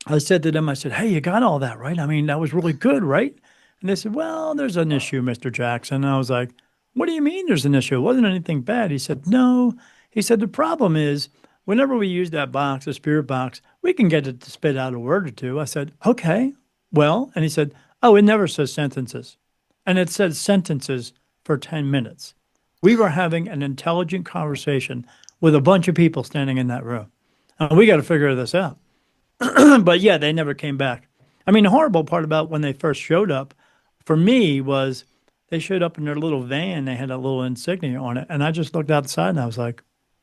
I said to them, I said, "Hey, you got all that, right? I mean, that was really good, right?" And they said, "Well, there's an issue, Mr. Jackson." And I was like, "What do you mean there's an issue? It wasn't anything bad." He said, "No." He said, "The problem is whenever we use that box, the spirit box, we can get it to spit out a word or two." I said, "Okay, well," and he said, "Oh, it never says sentences." And it said sentences for 10 minutes. We were having an intelligent conversation with a bunch of people standing in that room. We got to figure this out. But yeah, they never came back. I mean, the horrible part about when they first showed up for me was they showed up in their little van. They had a little insignia on it. And I just looked outside and I was like,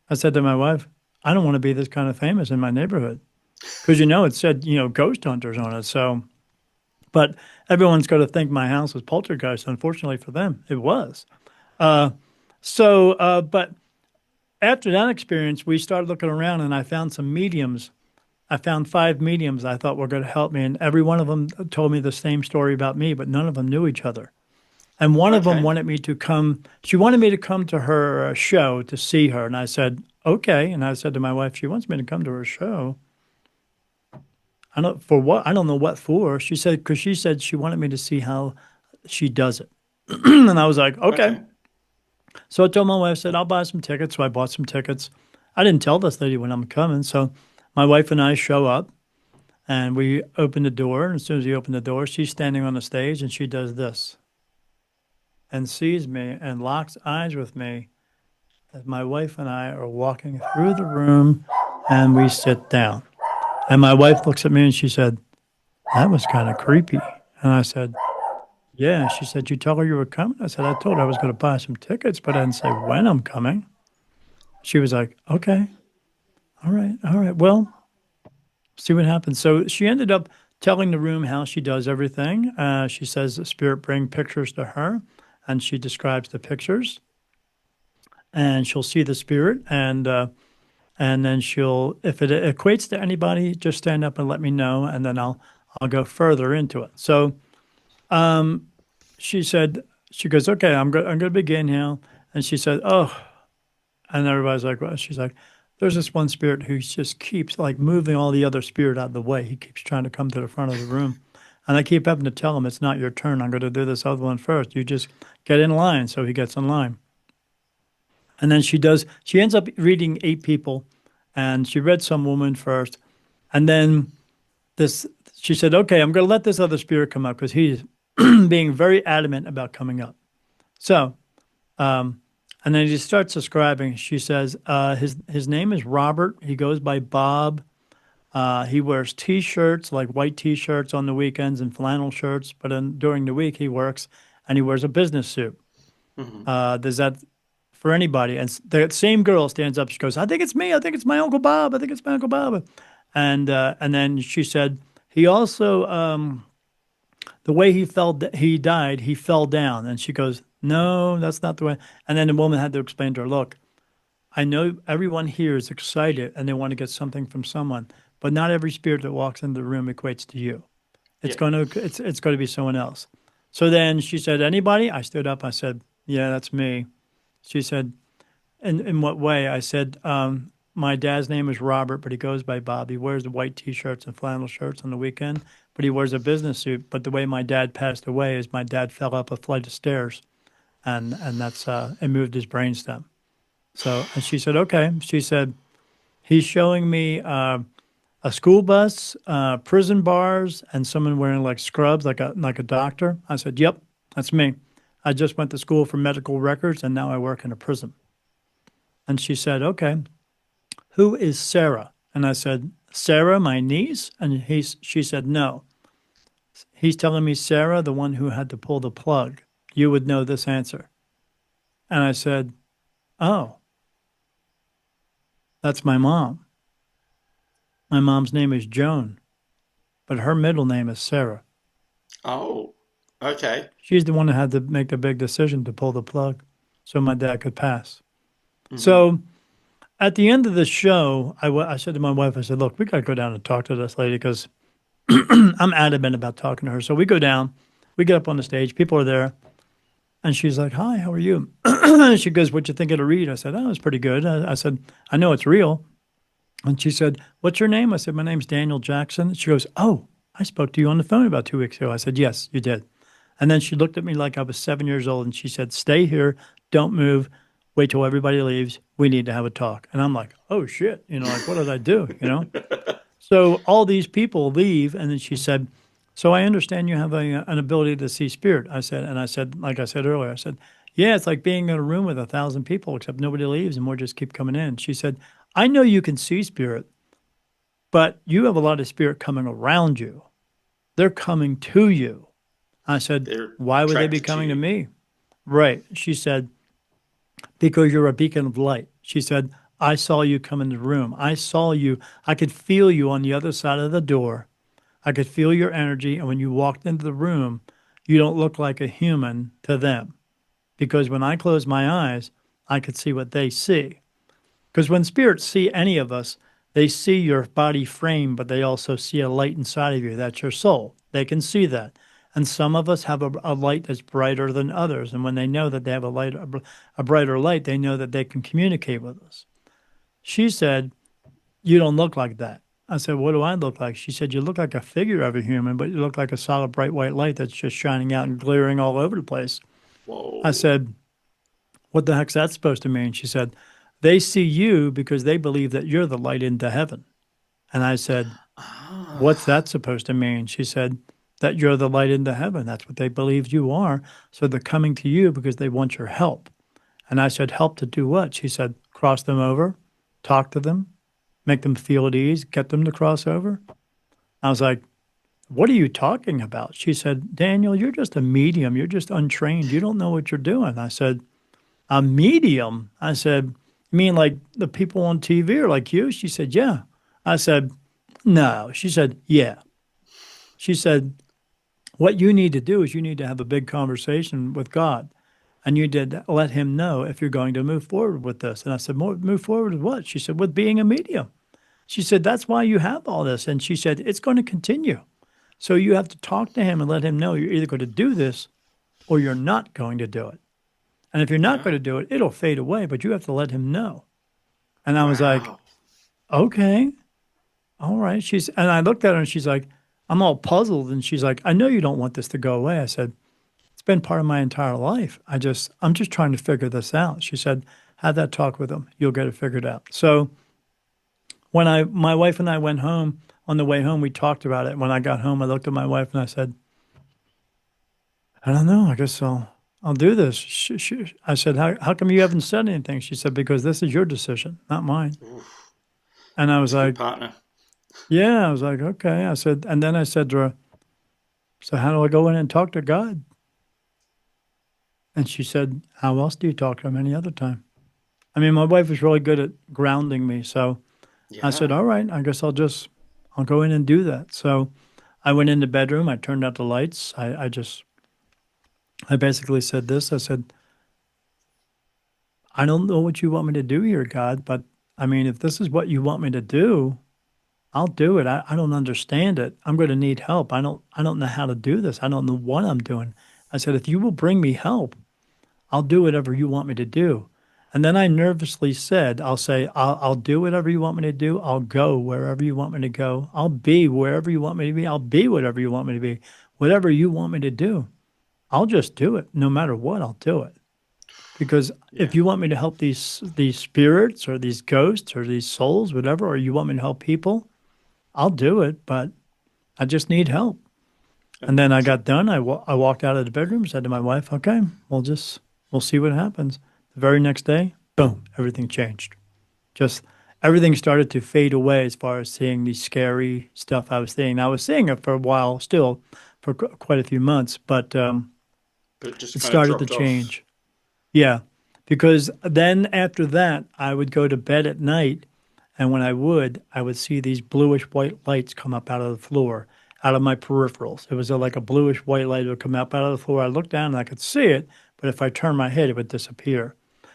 I said to my wife, I don't want to be this kind of famous in my neighborhood. Because, it said, ghost hunters on it. So, but everyone's got to think my house was poltergeist. Unfortunately for them, it was. Uh, but after that experience, we started looking around and I found some mediums. I found 5 mediums I thought were going to help me. And every one of them told me the same story about me, but none of them knew each other. And one of them Okay. wanted me to come, she wanted me to come to her show to see her. And I said, okay. And I said to my wife, she wants me to come to her show. I don't, for what? I don't know what for. She said, because she said she wanted me to see how she does it. And I was like, okay. Okay. So I told my wife, I said, I'll buy some tickets. So I bought some tickets. I didn't tell this lady when I'm coming. So my wife and I show up and we open the door. And as soon as we open the door, she's standing on the stage and she does this and sees me and locks eyes with me as my wife and I are walking through the room and we sit down. And my wife looks at me and she said, that was kind of creepy. And I said, yeah. She said, you told her you were coming? I said, I told her I was going to buy some tickets, but I didn't say when I'm coming. She was like, okay, all right, all right. Well, see what happens. So she ended up telling the room how she does everything. She says the spirit bring pictures to her and she describes the pictures and she'll see the spirit and then she'll, if it equates to anybody, just stand up and let me know, and then I'll go further into it. So she said, she goes, okay, I'm going to begin now, and she said, oh, and everybody's like, well, she's like, there's this one spirit who just keeps like moving all the other spirit out of the way. He keeps trying to come to the front of the room, and I keep having to tell him it's not your turn. I'm going to do this other one first. You just get in line. So he gets in line. And then she ends up reading 8 people and she read some woman first. And then this, she said, okay, I'm going to let this other spirit come up because he's being very adamant about coming up. So, um, and then he starts describing, she says, his name is Robert. He goes by Bob. He wears t-shirts, like white t-shirts on the weekends and flannel shirts, but during the week he works and he wears a business suit. Hmm. Does that for anybody? And the same girl stands up. She goes, "I think it's me. I think it's my Uncle Bob. I think it's my Uncle Bob." And then she said he also the way he died. He fell down. And she goes, "No, that's not the way." And then the woman had to explain to her, "Look, I know everyone here is excited and they want to get something from someone, but not every spirit that walks into the room equates to you. Yeah. It's going to be someone else." So then she said, "Anybody?" I stood up. I said, "Yeah, that's me." She said, in what way? I said, my dad's name is Robert, but he goes by Bob. He wears the white t-shirts and flannel shirts on the weekend, but he wears a business suit. But the way my dad passed away is my dad fell up a flight of stairs and that's it moved his brainstem. So, and she said, okay. She said, he's showing me a school bus, prison bars, and someone wearing like scrubs, like a doctor. I said, yep, that's me. I just went to school for medical records and now I work in a prison. And she said, okay, who is Sarah? And I said, Sarah, my niece? And she said, no. He's telling me Sarah, the one who had to pull the plug. You would know this answer. And I said, oh, that's my mom. My mom's name is Joan, but her middle name is Sarah. Oh, okay. She's the one that had to make the big decision to pull the plug so my dad could pass. Hmm. So at the end of the show, I said to my wife, I said, look, we got to go down and talk to this lady because I'm adamant about talking to her. So we go down, we get up on the stage, people are there, and she's like, hi, how are you? She goes, what'd you think of the read? I said, oh, it's pretty good. I said, I know it's real. And she said, what's your name? I said, my name's Daniel Jackson. She goes, oh, I spoke to you on the phone about 2 weeks ago. I said, yes, you did. And then she looked at me like I was 7 years old and she said, stay here, don't move, wait till everybody leaves. We need to have a talk. And I'm like, oh shit, like what did I do? So all these people leave, and then she said, so I understand you have an ability to see spirit. I said, like I said earlier, I said, yeah, it's like being in a room with 1,000 people, except nobody leaves and more just keep coming in. She said, I know you can see spirit, but you have a lot of spirit coming around you. They're coming to you. I said, They're why would they be attracted to coming to you. me? Right. She said, because you're a beacon of light. She said, I saw you come in the room. I saw you. I could feel you on the other side of the door. I could feel your energy. And when you walked into the room, you don't look like a human to them. Because when I close my eyes, I could see what they see. Because when spirits see any of us, they see your body frame, but they also see a light inside of you. That's your soul. They can see that. And some of us have a light that's brighter than others. And when they know that they have a brighter light, they know that they can communicate with us. She said, you don't look like that. I said, what do I look like? She said, you look like a figure of a human, but you look like a solid, bright white light that's just shining out and glaring all over the place. I Whoa. said, what the heck's that supposed to mean? She said, they see you because they believe that you're the light into heaven. And I said, what's Ah, that supposed to mean? She said, that you're the light into heaven. That's what they believe you are. So they're coming to you because they want your help. And I said, help to do what? She said, cross them over, talk to them, make them feel at ease, get them to cross over. I was like, what are you talking about? She said, Daniel, you're just a medium. You're just untrained. You don't know what you're doing. I said, a medium? I said, you mean like the people on TV are like you? She said, yeah. I said, no. She said, yeah. She said, what you need to do is you need to have a big conversation with God. And you did let him know if you're going to move forward with this. And I said, move forward with what? She said, with being a medium. She said, that's why you have all this. And she said, it's going to continue. So you have to talk to him and let him know you're either going to do this or you're not going to do it. And if you're not yeah. going to do it, it'll fade away, but you have to let him know. And I was like, Wow. okay, all right. And I looked at her and she's like, I'm all puzzled. And she's like, I know you don't want this to go away. I said, it's been part of my entire life. I'm just trying to figure this out. She said, have that talk with him. You'll get it figured out. So my wife and I went home, on the way home, we talked about it. When I got home, I looked at my wife and I said, I don't know. I guess I'll do this. I said, how come you haven't said anything? She said, because this is your decision, not mine. Oof. And I That's was a good like, partner. yeah, I was like, okay. I said, and then I said to her, so how do I go in and talk to God? And she said, how else do you talk to him any other time? I mean, my wife was really good at grounding me. So I said, Yeah. all right, I guess I'll go in and do that. So I went in the bedroom. I turned out the lights. I basically said this. I said, I don't know what you want me to do here, God, but I mean, if this is what you want me to do, I'll do it. I don't understand it. I'm going to need help. I don't know how to do this. I don't know what I'm doing. I said, if you will bring me help, I'll do whatever you want me to do. And then I nervously said, I'll do whatever you want me to do. I'll go wherever you want me to go. I'll be wherever you want me to be. I'll be whatever you want me to be. Whatever you want me to do, I'll just do it. No matter what, I'll do it. Because Yeah. if you want me to help these spirits or these ghosts or these souls, whatever, or you want me to help people, I'll do it. But I just need help. And And then I so, got done. I walked out of the bedroom, said to my wife, okay, we'll see what happens. The very next day, boom, everything changed. Just everything started to fade away as far as seeing the scary stuff I was seeing. I was seeing it for a while still, for quite a few months, but but it just it kind of started to dropped off. change. Yeah, because then after that, I would go to bed at night, and when I would see these bluish white lights come up out of the floor, out of my peripherals. It was like a bluish white light would come up out of the floor. I looked down and I could see it, but if I turned my head, it would disappear.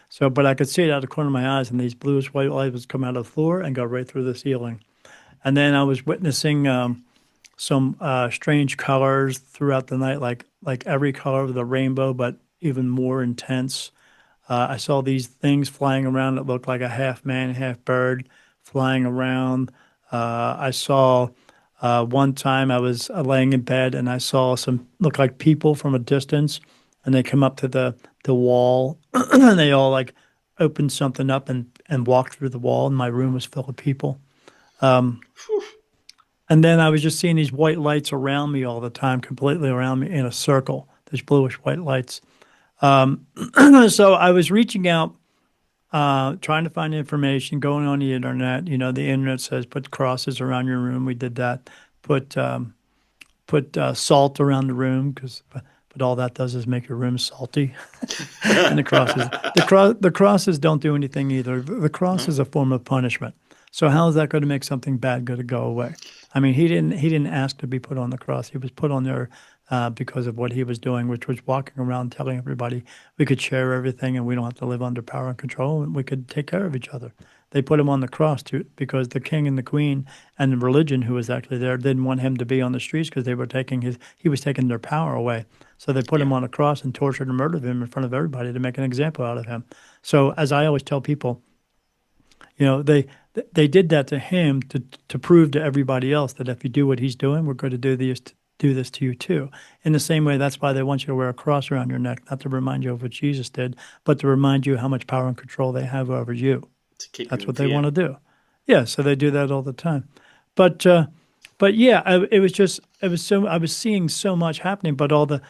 So, but I could see it out of the corner of my eyes, and these bluish white lights would come out of the floor and go right through the ceiling. And then I was witnessing some strange colors throughout the night, like every color of the rainbow, but even more intense. I saw these things flying around that looked like a half man, half bird flying around. I saw one time I was laying in bed and I saw some look like people from a distance, and they come up to the wall and they all like opened something up and walked through the wall, and my room was full of people. Um, Phew. and then I was just seeing these white lights around me all the time, completely around me in a circle. These bluish white lights. Um, so I was reaching out, trying to find information, going on the internet. You know, the internet says put crosses around your room. We did that. Put salt around the room because but all that does is make your room salty. And the crosses don't do anything either. The cross No? is a form of punishment. So how is that going to make something bad going to go away? I mean, he didn't ask to be put on the cross. He was put on there because of what he was doing, which was walking around telling everybody we could share everything and we don't have to live under power and control and we could take care of each other. They put him on the cross because the king and the queen and the religion who was actually there didn't want him to be on the streets because he was taking their power away. So they put Yeah. him on a cross and tortured and murdered him in front of everybody to make an example out of him. So as I always tell people, you know, they did that to him to prove to everybody else that if you do what he's doing, we're going to do this to you too. In the same way, that's why they want you to wear a cross around your neck, not to remind you of what Jesus did, but to remind you how much power and control they have over you. To keep you That's in what they fear. want to do. Yeah, so they do that all the time. But yeah, I was seeing so much happening, but all the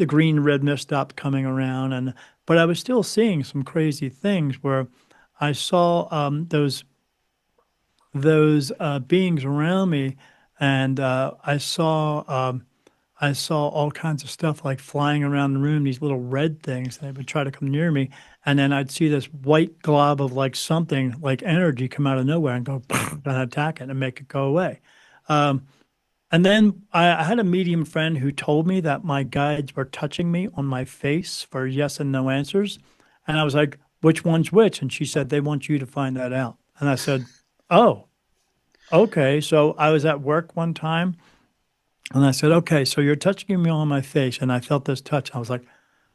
green red mist stopped coming around, and but I was still seeing some crazy things where I saw those beings around me, and I saw all kinds of stuff like flying around the room, these little red things. They would try to come near me, and then I'd see this white glob of like something like energy come out of nowhere and go and attack it and make it go away. And then I had a medium friend who told me that my guides were touching me on my face for yes and no answers. And I was like, which one's which? And she said, they want you to find that out. And I said, oh, okay. So I was at work one time and I said, okay, so you're touching me on my face. And I felt this touch. I was like,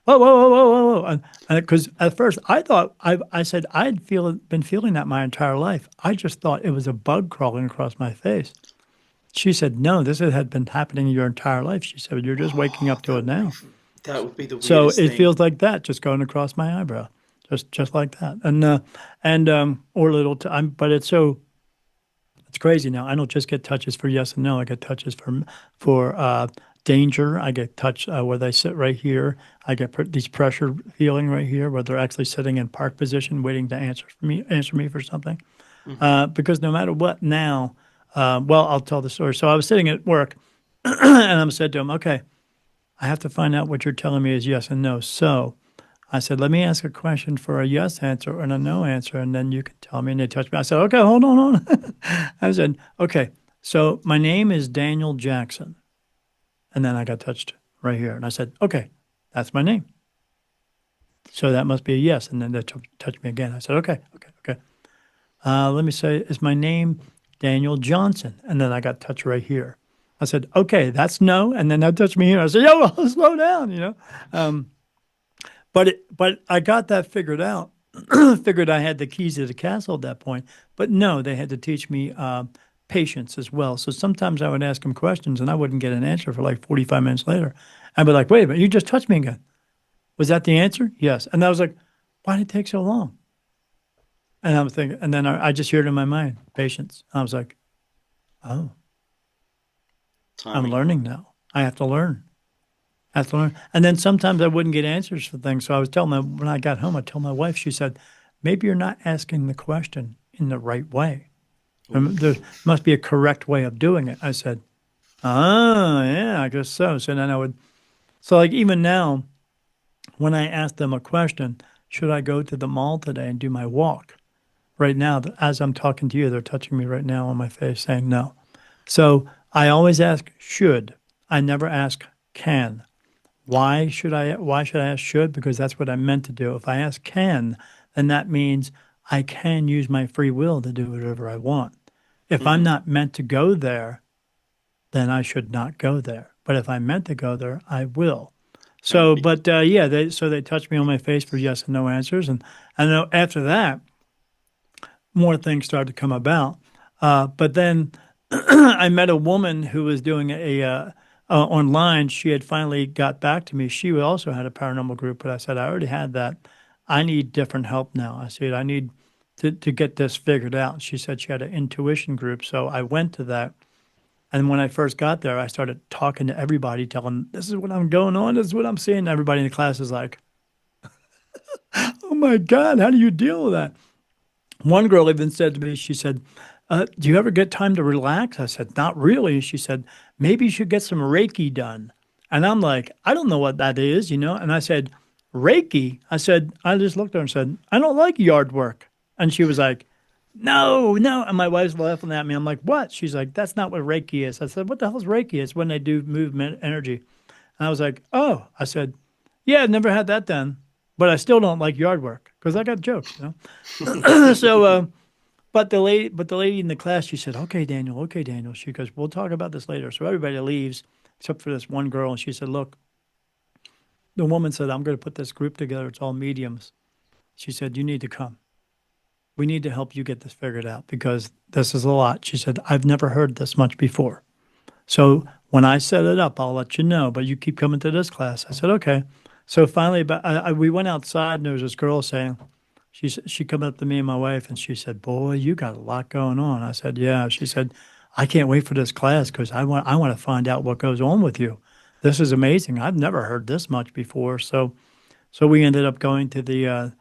whoa, whoa, whoa, whoa, whoa, whoa. And because at first I thought, I said, been feeling that my entire life. I just thought it was a bug crawling across my face. She said, no, had been happening your entire life. She said, you're just waking Oh, up to it now. that would be the So weirdest it thing. feels like that, just going across my eyebrow, just like that. Or little, but it's crazy now. I don't just get touches for yes and no. I get touches for danger. I get touch where they sit right here. I get these pressure feeling right here where they're actually sitting in park position, waiting to answer me for something. Hmm. Because no matter what now, well, I'll tell the story. So I was sitting at work and I said to him, okay, I have to find out what you're telling me is yes and no. So I said, let me ask a question for a yes answer and a no answer, and then you can tell me. And they touched me. I said, okay, hold on, hold on. I said, okay, so my name is Daniel Jackson. And then I got touched right here. And I said, okay, that's my name. So that must be a yes. And then they touched me again. I said, okay, okay, okay. Let me say, is my name Daniel Johnson? And then I got touched right here. I said, okay, that's no. And then that touched me here. I said, yo, slow down. Um, but I got that figured out. Figured I had the keys to the castle at that point. But no, they had to teach me patience as well. So sometimes I would ask them questions and I wouldn't get an answer for like 45 minutes later. I'd be like, wait a minute, you just touched me again. Was that the answer? Yes. And I was like, why did it take so long? And I was thinking, and then I just heard it in my mind, patience. I was like, oh, I'm Timing. learning now. I have to learn. I have to learn. And then sometimes I wouldn't get answers for things. So I was telling my, when I got home, I told my wife, she said, maybe you're not asking the question in the right way. There Oof. must be a correct way of doing it. I said, oh, yeah, I guess so. So then so like even now, when I ask them a question, should I go to the mall today and do my walk? Right now, as I'm talking to you, they're touching me right now on my face saying no. So I always ask should. I never ask can. Why should I ask should? Because that's what I meant to do. If I ask can, then that means I can use my free will to do whatever I want. If I'm Hmm. not meant to go there, then I should not go there. But if I'm meant to go there, I will. And So, but yeah, they touched me on my face for yes and no answers, and I know after that, more things started to come about. But then I met a woman who was doing online. She had finally got back to me. She also had a paranormal group, but I said, I already had that. I need different help now. I said, I need to get this figured out. She said she had an intuition group. So I went to that. And when I first got there, I started talking to everybody, telling, this is what I'm going on. This is what I'm seeing. Everybody in the class is like, oh my God, how do you deal with that? One girl even said to me, she said, do you ever get time to relax? I said, not really. She said, maybe you should get some Reiki done. And I'm like, I don't know what that is, you know? And I said, Reiki. I said, I just looked at her and said, I don't like yard work. And she was like, no, no. And my wife's laughing at me. I'm like, what? She's like, that's not what Reiki is. I said, what the hell is Reiki? It's when they do movement energy. And I was like, oh, I said, yeah, I've never had that done, but I still don't like yard work because I got jokes, you know? So, but the lady in the class, she said, okay, Daniel, okay, Daniel. She goes, we'll talk about this later. So everybody leaves except for this one girl. And she said, look, the woman said, I'm going to put this group together. It's all mediums. She said, you need to come. We need to help you get this figured out because this is a lot. She said, I've never heard this much before. So when I set it up, I'll let you know, but you keep coming to this class. I said, okay. So finally, but we went outside and there was this girl saying, she come up to me and my wife and she said, boy, you got a lot going on. I said, yeah. She said, I can't wait for this class because I want to find out what goes on with you. This is amazing. I've never heard this much before. So we ended up going to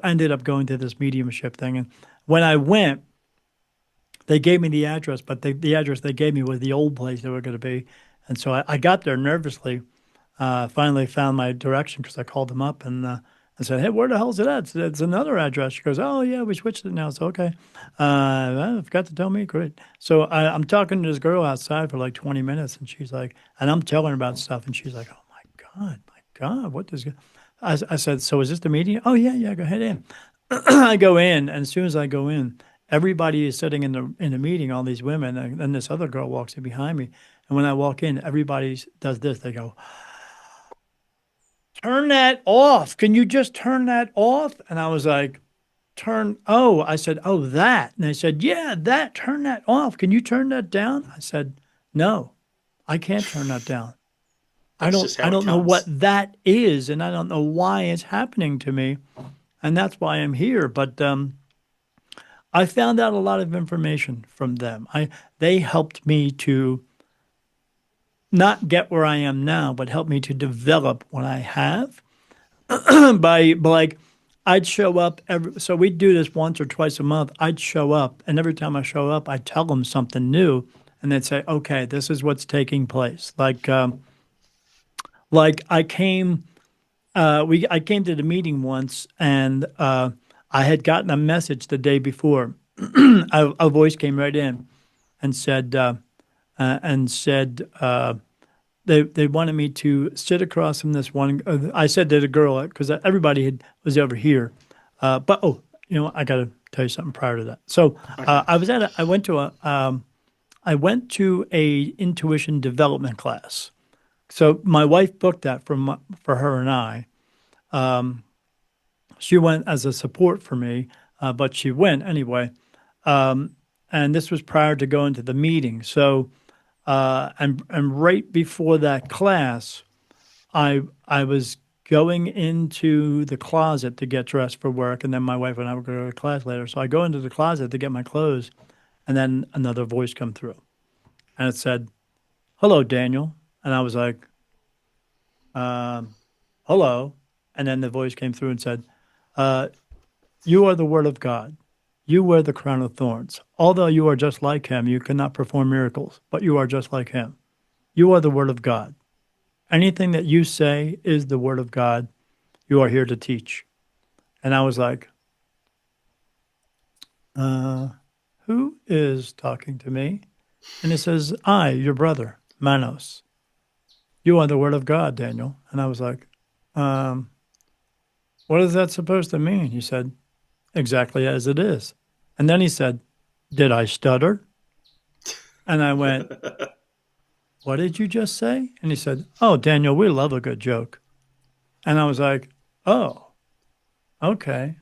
ended up going to this mediumship thing. And when I went, they gave me the address, but the address they gave me was the old place they were going to be. And so I got there nervously. Finally found my direction because I called them up and I said, "Hey, where the hell is it at?" It's another address. She goes, "Oh yeah, we switched it now." So okay, I forgot to tell me. Great. So I'm talking to this girl outside for like 20 minutes, and she's like, and I'm telling her about stuff, and she's like, "Oh my God, what does?" I said, "So is this the meeting?" "Oh yeah, yeah, go ahead in." I go in, and as soon as I go in, everybody is sitting in the meeting, all these women, and then this other girl walks in behind me. And when I walk in, everybody does this. They go, turn that off. Can you just turn that off? And I was like, I said, oh, that. And they said, yeah, that, turn that off. Can you turn that down? I said, no, I can't turn that down. I That's don't, just I how it don't know what comes. that is. And I don't know why it's happening to me. And that's why I'm here. But, I found out a lot of information from them. They helped me to not get where I am now, but help me to develop what I have by like I'd show up so we'd do this once or twice a month. I'd show up and every time I show up, I'd tell them something new and they'd say, okay, this is what's taking place. Like I came to the meeting once and I had gotten a message the day before. A voice came right in and said they wanted me to sit across from this one. I said to the girl because everybody was over here, but oh, I got to tell you something prior to that. So Okay. I went to a intuition development class. So my wife booked that for her and I. She went as a support for me, but she went anyway. And this was prior to going to the meeting. So and right before that class, I was going into the closet to get dressed for work, and then my wife and I were going to go to class later. So I go into the closet to get my clothes, and then another voice come through, and it said, "Hello, Daniel," and I was like, "Hello," and then the voice came through and said, uh, "You are the Word of God. You wear the crown of thorns. Although you are just like Him, you cannot perform miracles, but you are just like Him. You are the Word of God. Anything that you say is the Word of God. You are here to teach." And I was like, uh, who is talking to me? And it says, I, your brother, Manos. You are the Word of God, Daniel. And I was like, um, what is that supposed to mean? He said, exactly as it is. And then he said, did I stutter? And I went, what did you just say? And he said, oh, Daniel, we love a good joke. And I was like, oh, okay.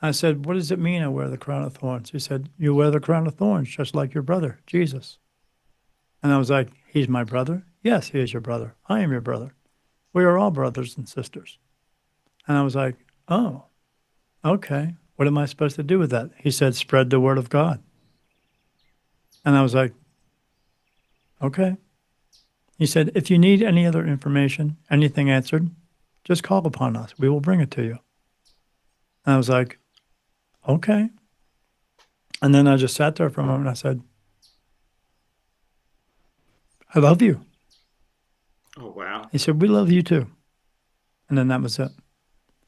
I said, what does it mean I wear the crown of thorns? He said, you wear the crown of thorns just like your brother, Jesus. And I was like, he's my brother? Yes, he is your brother. I am your brother. We are all brothers and sisters. And I was like, oh, okay. What am I supposed to do with that? He said, spread the word of God. And I was like, okay. He said, if you need any other information, anything answered, just call upon us. We will bring it to you. And I was like, okay. And then I just sat there for a moment. I said, I love you. Oh, wow. He said, "We love you too." And then that was it.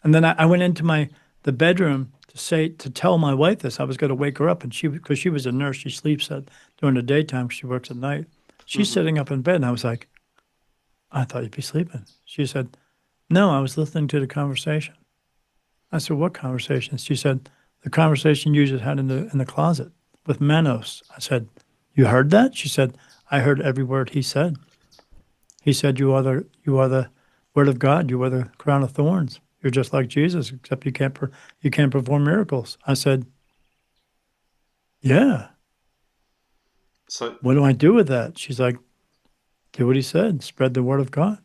And then I went into the bedroom to tell my wife this. I was going to wake her up, and because she was a nurse, she sleeps during the daytime. She works at night. She's Hmm. sitting up in bed, and I was like, "I thought you'd be sleeping." She said, "No, I was listening to the conversation." I said, "What conversation?" She said, "The conversation you just had in the closet with Manos." I said, "You heard that?" She said, "I heard every word he said. He said you are the word of God. You are the crown of thorns. You're just like Jesus, except you can't perform miracles." I said, "Yeah. So What do I do with that?" She's like, "Do what he said. Spread the word of God."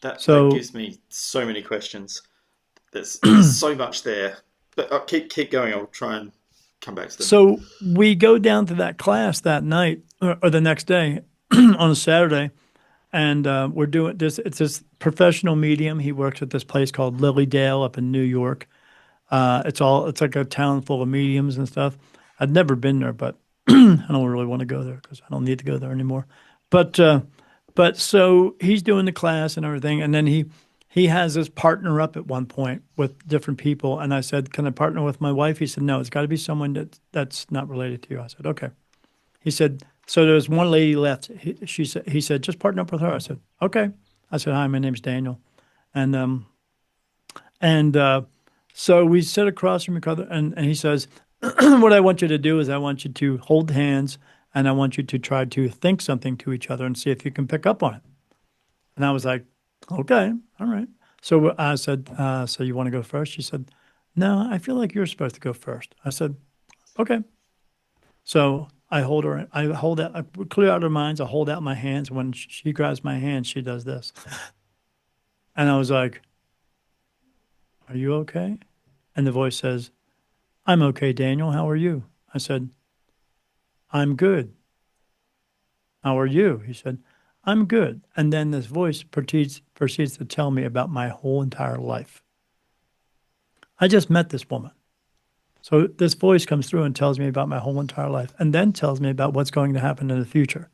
that So gives me so many questions. There's so much there, but keep going. I'll try and come back to them. so we go down to that class that night or the next day on a Saturday, and we're doing this. It's this professional medium. He works at this place called Lily Dale up in New York. It's like a town full of mediums and stuff. I'd never been there, but I don't really want to go there because I don't need to go there anymore. But so he's doing the class and everything, and then he has his partner up at one point with different people, and I said, "Can I partner with my wife?" He said, "No, it's got to be someone that's not related to you." I said, "Okay." He said, "So there's one lady left." He said, "Just partner up with her." I said, "Okay." I said, "Hi, my name's Daniel," and and so we sit across from each other, and he says, "What I want you to do is I want you to hold hands, and I want you to try to think something to each other and see if you can pick up on it." And I was like, "Okay, all right." So I said, "So you want to go first?" She said, "No, I feel like you're supposed to go first." I said, "Okay." So I hold out, I clear out her minds. I hold out my hands. When she grabs my hand, she does this. And I was like, "Are you okay?" And the voice says, "I'm okay, Daniel. How are you?" I said, "I'm good. How are you?" He said, "I'm good." And then this voice proceeds to tell me about my whole entire life. I just met this woman. So this voice comes through and tells me about my whole entire life and then tells me about what's going to happen in the future.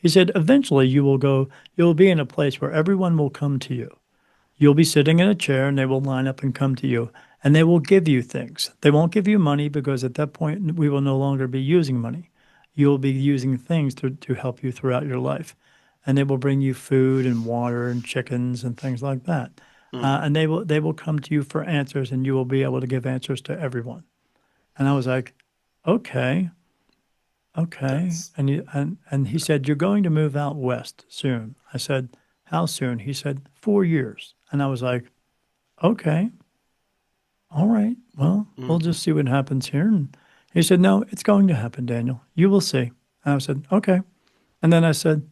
He said, "Eventually you will be in a place where everyone will come to you. You'll be sitting in a chair and they will line up and come to you and they will give you things. They won't give you money because at that point we will no longer be using money. You'll be using things to help you throughout your life. And they will bring you food and water and chickens and things like that. Mm, And they will come to you for answers and you will be able to give answers to everyone." And I was like, "Okay, okay." that's And he said, "You're going to move out west soon." I said, "How soon?" He said, "4 years." And I was like, "Okay, all right. Well, we'll mm, just see what happens here." And he said, "No, it's going to happen, Daniel. You will see." And I said, "Okay." And then I said,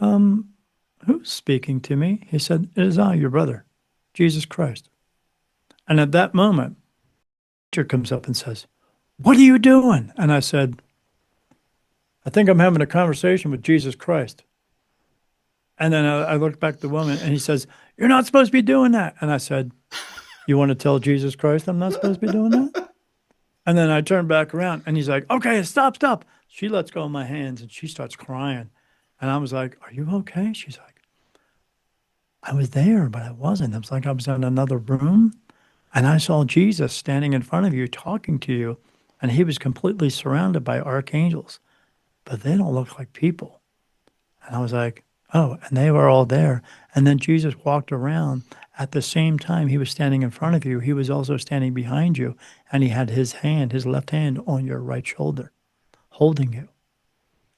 "Who's speaking to me?" He said, "It is I, your brother, Jesus Christ." And at that moment, teacher comes up and says, "What are you doing?" And I said, "I think I'm having a conversation with Jesus Christ." And then I looked back at the woman and he says, "You're not supposed to be doing that." And I said, "You want to tell Jesus Christ I'm not supposed to be doing that?" And then I turned back around and he's like, "Okay, stop, stop." She lets go of my hands and she starts crying. And I was like, "Are you okay?" She's like, "I was there, but I wasn't. It was like I was in another room and I saw Jesus standing in front of you talking to you. And he was completely surrounded by archangels, but they don't look like people." And I was like, "Oh," and they were all there. And then Jesus walked around at the same time he was standing in front of you. He was also standing behind you, and he had his left hand on your right shoulder, holding you.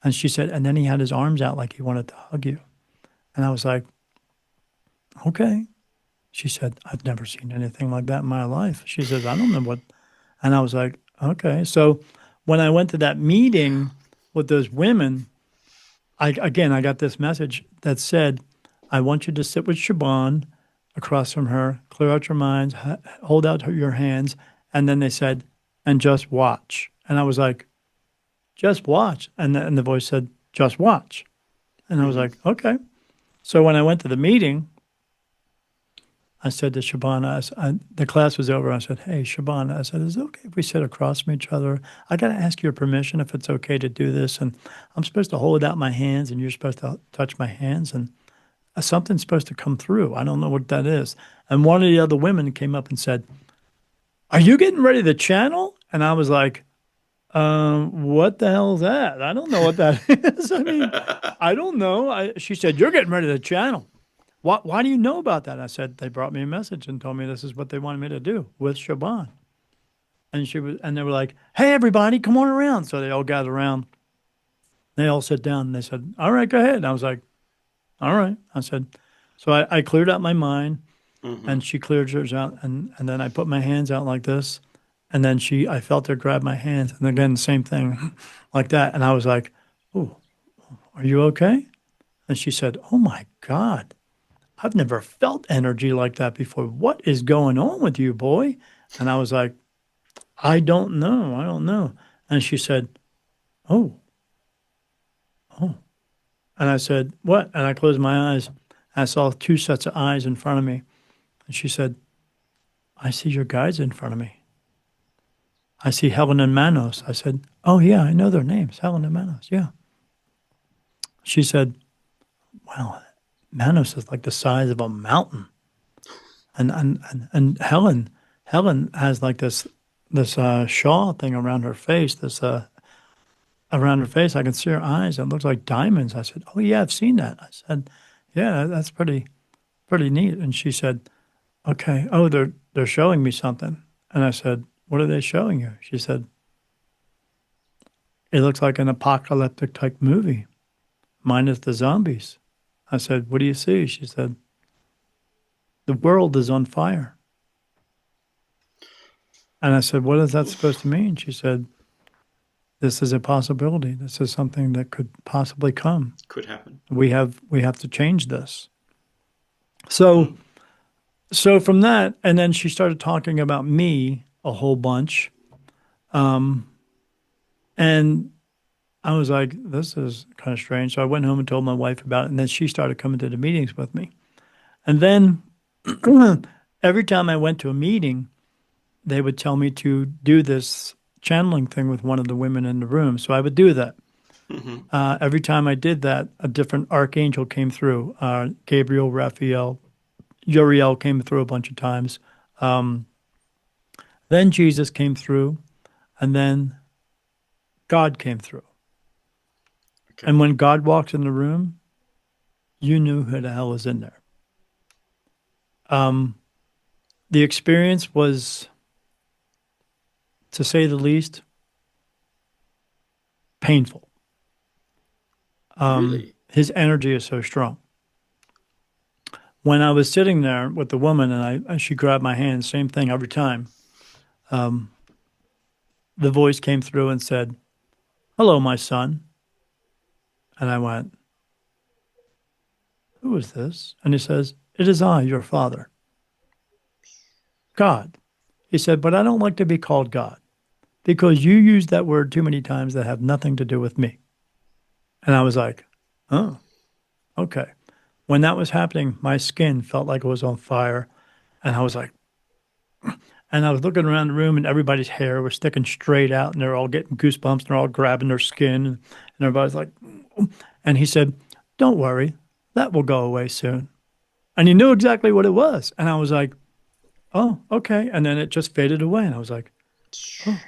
And she said, and then he had his arms out like he wanted to hug you. And I was like, "Okay." She said, "I've never seen anything like that in my life." She says, "I don't know what." And I was like, "Okay." So when I went to that meeting with those women, I got this message that said, "I want you to sit with Shaban across from her, clear out your minds, hold out your hands." And then they said, "And just watch." And I was like, "Just watch." And the voice said, "Just watch." And I was mm-hmm, like, "Okay." So when I went to the meeting, I said to Shabana, the class was over. I said, hey, Shabana, I said, is it okay if we sit across from each other? I got to ask your permission if it's okay to do this. And I'm supposed to hold out my hands and you're supposed to touch my hands. And something's supposed to come through. I don't know what that is. And one of the other women came up and said, are you getting ready to channel? And I was like, what the hell is that? I don't know what that is. I mean, I don't know. She said, you're getting ready to channel. Why do you know about that? I said, they brought me a message and told me this is what they wanted me to do with Shaban. And they were like, hey, everybody, come on around. So they all gathered around. They all sit down and they said, all right, go ahead. And I was like, all right. I said, so I cleared out my mind Hmm. and she cleared hers out. And then I put my hands out like this. And then I felt her grab my hands. And again, same thing like that. And I was like, oh, are you okay? And she said, oh my God, I've never felt energy like that before. What is going on with you, boy? And I was like, I don't know. I don't know. And she said, oh, oh. And I said, what? And I closed my eyes. I saw two sets of eyes in front of me. And she said, I see your guides in front of me. I see Helen and Manos. I said, oh, yeah, I know their names, Helen and Manos. Yeah. She said, wow, Manos is like the size of a mountain. And Helen has like this shawl thing around her face, this around her face. I can see her eyes. It looks like diamonds. I said, oh, yeah, I've seen that. I said, yeah, that's pretty neat. And she said, okay, oh, they're showing me something. And I said, what are they showing you? She said, it looks like an apocalyptic type movie, minus the zombies. I said, what do you see? She said, the world is on fire. And I said, what is that supposed to mean? She said, this is a possibility. This is something that could possibly come. Could happen. We have to change this. So Mm. so from that, and then she started talking about me a whole bunch. And I was like, this is kind of strange. So I went home and told my wife about it. And then she started coming to the meetings with me. And then every time I went to a meeting, they would tell me to do this channeling thing with one of the women in the room. So I would do that. Hmm. Every time I did that, a different archangel came through. Gabriel, Raphael, Uriel came through a bunch of times. Um, then Jesus came through, and then God came through. Okay. And when God walked in the room, you knew who the hell was in there. Um, the experience was, to say the least, painful. Really? His energy is so strong. When I was sitting there with the woman and she grabbed my hand, same thing every time. The voice came through and said, hello, my son. And I went, who is this? And he says, it is I, your father, God. He said, but I don't like to be called God because you use that word too many times that have nothing to do with me. And I was like, oh, okay. When that was happening, my skin felt like it was on fire. And I was like, and I was looking around the room and everybody's hair was sticking straight out and they're all getting goosebumps and they're all grabbing their skin. And everybody's like, and he said, don't worry, that will go away soon. And he knew exactly what it was. And I was like, oh, okay. And then it just faded away. And I was like, oh,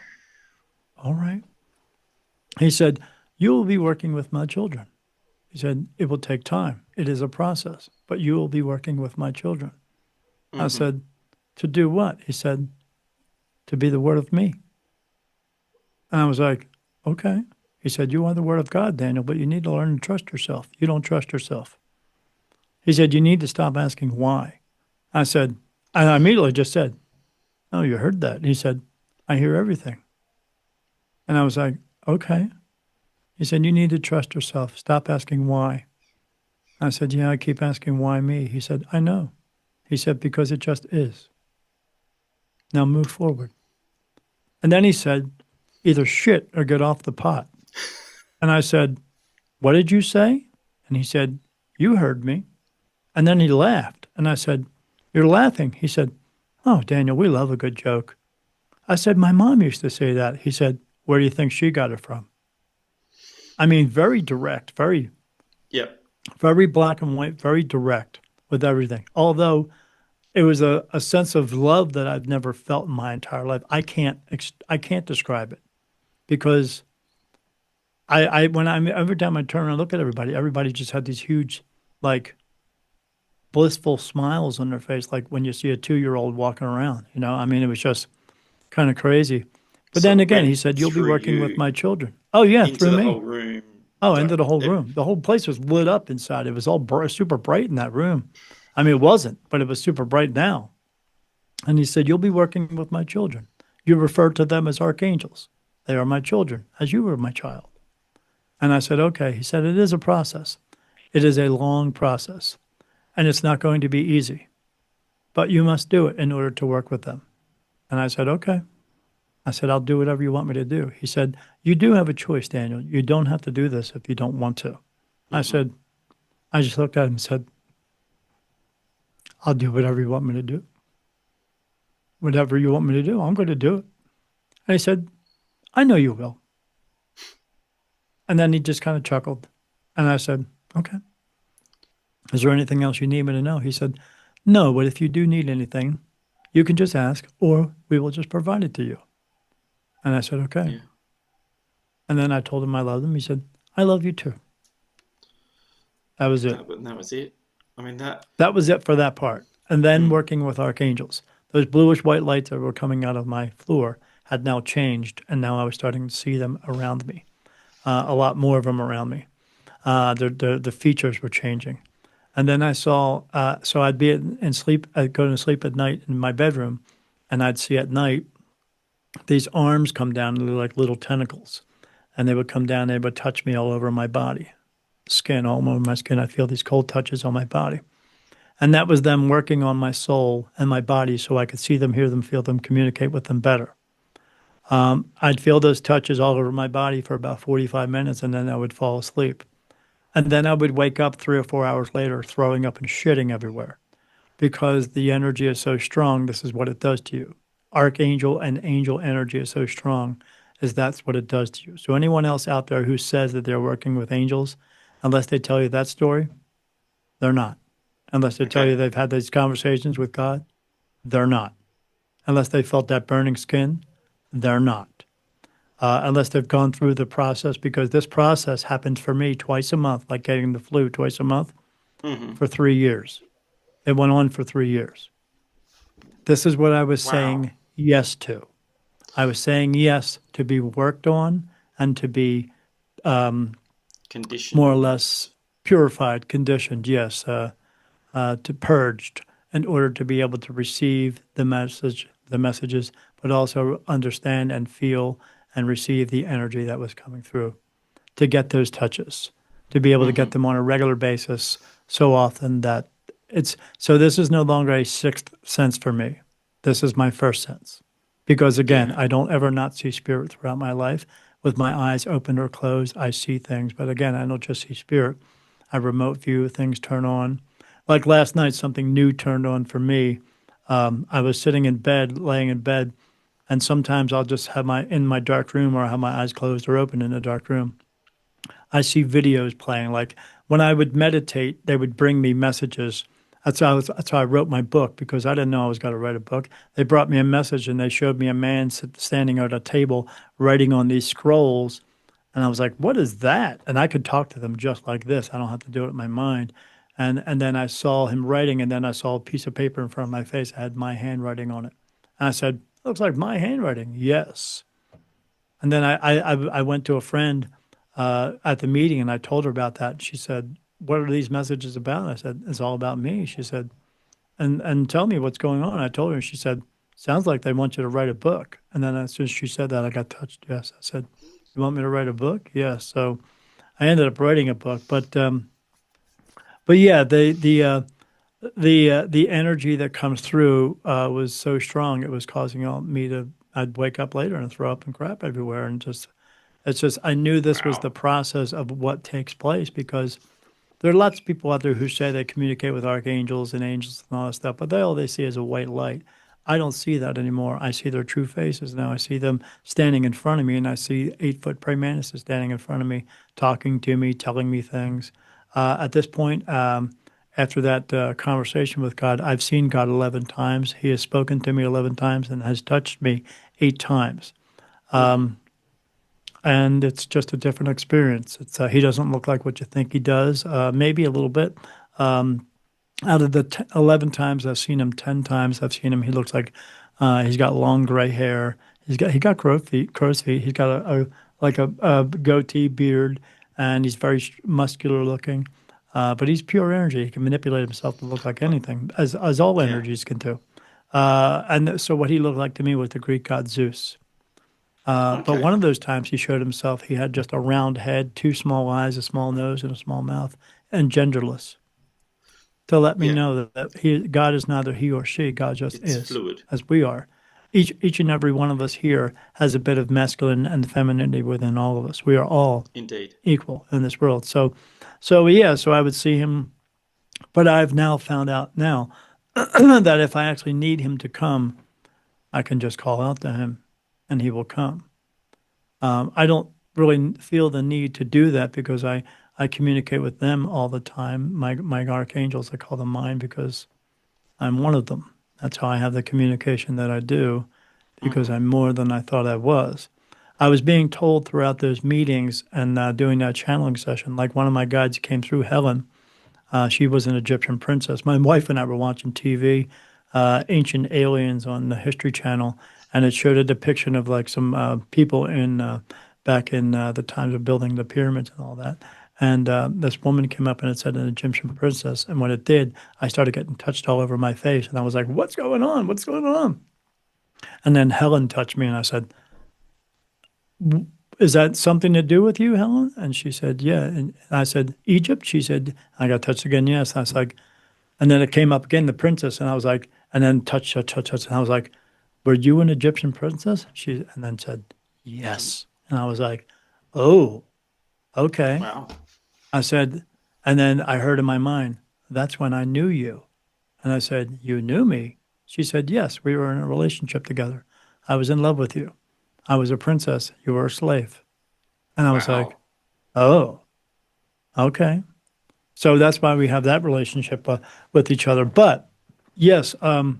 all right. He said, you will be working with my children. He said, it will take time. It is a process, but you will be working with my children. I Hmm. said, to do what? He said, to be the word of me. And I was like, okay. He said, you are the word of God, Daniel, but you need to learn to trust yourself. You don't trust yourself. He said, you need to stop asking why. I said, and I immediately just said, oh, you heard that. He said, I hear everything. And I was like, okay. He said, you need to trust yourself. Stop asking why. I said, yeah, I keep asking why me. He said, I know. He said, because it just is. Now move forward. And then he said, either shit or get off the pot. And I said, what did you say? And he said, you heard me. And then he laughed. And I said, You're laughing. He said, "Oh, Daniel, we love a good joke." I said, "My mom used to say that." He said, "Where do you think she got it from?" I mean, very direct, Yep. very black and white, very direct with everything. Although it was a sense of love that I've never felt in my entire life. I can't describe it because every time I turn around and look at everybody, everybody just had these huge, like blissful smiles on their face, like when you see a 2-year-old walking around. I mean, it was just kind of crazy. But So then it again, went he said, "You'll be through working with you my children." Oh yeah, into through the me. whole room. Oh, Like, into the whole room. The whole place was lit up inside. It was all super bright in that room. I mean, it wasn't, but it was super bright now. And he said, "You'll be working with my children. You refer to them as archangels. They are my children, as you were my child." And I said, "Okay." He said, "It is a process. It is a long process, and it's not going to be easy, but you must do it in order to work with them." And I said, "Okay." I said, "I'll do whatever you want me to do." He said, "You do have a choice, Daniel. You don't have to do this if you don't want to." I hmm said, I just looked at him and said, "I'll do whatever you want me to do. Whatever you want me to do, I'm going to do it." And he said, "I know you will." And then he just kind of chuckled. And I said, "Okay. Is there anything else you need me to know?" He said, "No, but if you do need anything, you can just ask, or we will just provide it to you." And I said, "Okay." Yeah. And then I told him I loved him. He said, "I love you too." That was it. That was it. I mean, that. That was it for that part. And then Mm, working with archangels. Those bluish white lights that were coming out of my floor had now changed, and now I was starting to see them around me, a lot more of them around me. The features were changing. And then I saw, so I'd be in sleep, I'd go to sleep at night in my bedroom, and I'd see at night these arms come down, and they're like little tentacles, and they would come down, they would touch me all over my body, skin, all over my skin. I'd feel these cold touches on my body. And that was them working on my soul and my body so I could see them, hear them, feel them, communicate with them better. I'd feel those touches all over my body for about 45 minutes, and then I would fall asleep. And then I would wake up 3 or 4 hours later, throwing up and shitting everywhere because the energy is so strong. This is what it does to you. Archangel and angel energy is so strong, is that's what it does to you. So anyone else out there who says that they're working with angels, unless they tell you that story, they're not. Unless they tell okay. you they've had these conversations with God, they're not. Unless they felt that burning skin, they're not. Unless they've gone through the process, because this process happens for me twice a month, like getting the flu twice a month hmm for 3 years. It went on for 3 years. This is what I was Wow. saying yes to. I was saying yes to be worked on and to be more Conditioned or or. less purified, conditioned, yes, to purged in order to be able to receive the messages, but also understand and feel and receive the energy that was coming through to get those touches, to be able to hmm get them on a regular basis so often that it's so this is no longer a sixth sense for me. This is my first sense. Because again, Yeah. I don't ever not see spirit throughout my life. With my eyes open or closed, I see things. But again, I don't just see spirit. I remote view, things turn on. Like last night, something new turned on for me. I was sitting in bed, laying in bed, and sometimes I'll just have my in my dark room or have my eyes closed or open in a dark room. I see videos playing. Like when I would meditate, they would bring me messages. That's how I wrote my book because I didn't know I was going to write a book. They brought me a message and they showed me a man standing at a table writing on these scrolls. And I was like, "What is that?" And I could talk to them just like this. I don't have to do it in my mind. And then I saw him writing, and then I saw a piece of paper in front of my face. I had my handwriting on it. And I said, "Looks like my handwriting." Yes. And then I went to a friend at the meeting and I told her about that. She said, "What are these messages about?" I said, "It's all about me." She said, and tell me what's going on." I told her, she said, "Sounds like they want you to write a book." And then as soon as she said that, I got touched. Yes. I said, "You want me to write a book?" Yes. So I ended up writing a book. But yeah, the energy that comes through was so strong. It was causing all me to, I'd wake up later and throw up and crap everywhere and just it's just I knew this was the Wow. process of what takes place because There are lots of people out there who say they communicate with archangels and angels and all that stuff, but all they see is a white light. I don't see that anymore. I see their true faces now. I see them standing in front of me, and I see 8 foot praying mantises standing in front of me, talking to me, telling me things. At this point, after that conversation with God, I've seen God 11 times. He has spoken to me 11 times and has touched me 8 times. Mm-hmm. And it's just a different experience. He doesn't look like what you think he does, maybe a little bit. Out of the 11 times I've seen him, 10 times I've seen him, he looks like he's got long gray hair. He got crow's feet. He's got a goatee beard, and he's very muscular looking. But he's pure energy. He can manipulate himself to look like anything, as all Yeah. energies can do. And so what he looked like to me was the Greek god Zeus. But Okay. one of those times he showed himself, he had just a round head, 2 small eyes, a small nose, and a small mouth, and genderless, to let me Yeah. know that God is neither he or she. God just It's is, fluid. as we are. Each and every one of us here has a bit of masculine and femininity within all of us. We are all Indeed. equal in this world. So yeah. So I would see him, but I've now found out now that if I actually need him to come, I can just call out to him, and he will come. I don't really feel the need to do that because I communicate with them all the time. My archangels, I call them mine because I'm one of them. That's how I have the communication that I do, because Mm-hmm. I'm more than I thought I was. I was being told throughout those meetings and doing that channeling session, like one of my guides came through, Helen. She was an Egyptian princess. My wife and I were watching TV, Ancient Aliens on the History Channel, and it showed a depiction of like some people in back in the times of building the pyramids and all that. And this woman came up and it said an Egyptian princess. And when it did, I started getting touched all over my face. And I was like, what's going on? What's going on? And then Helen touched me and I said, is that something to do with you, Helen? And she said, yeah. And I said, Egypt? She said, I got touched again. Yes. And I was like, and then it came up again, the princess. And I was like, and then touch, touch, touch, touch. And I was like, were you an Egyptian princess? And then said, yes. And I was like, oh, okay. Wow. I said, and then I heard in my mind, that's when I knew you. And I said, you knew me? She said, yes, we were in a relationship together. I was in love with you. I was a princess. You were a slave. And I was like, Wow. oh, okay. So that's why we have that relationship with each other. But yes, I've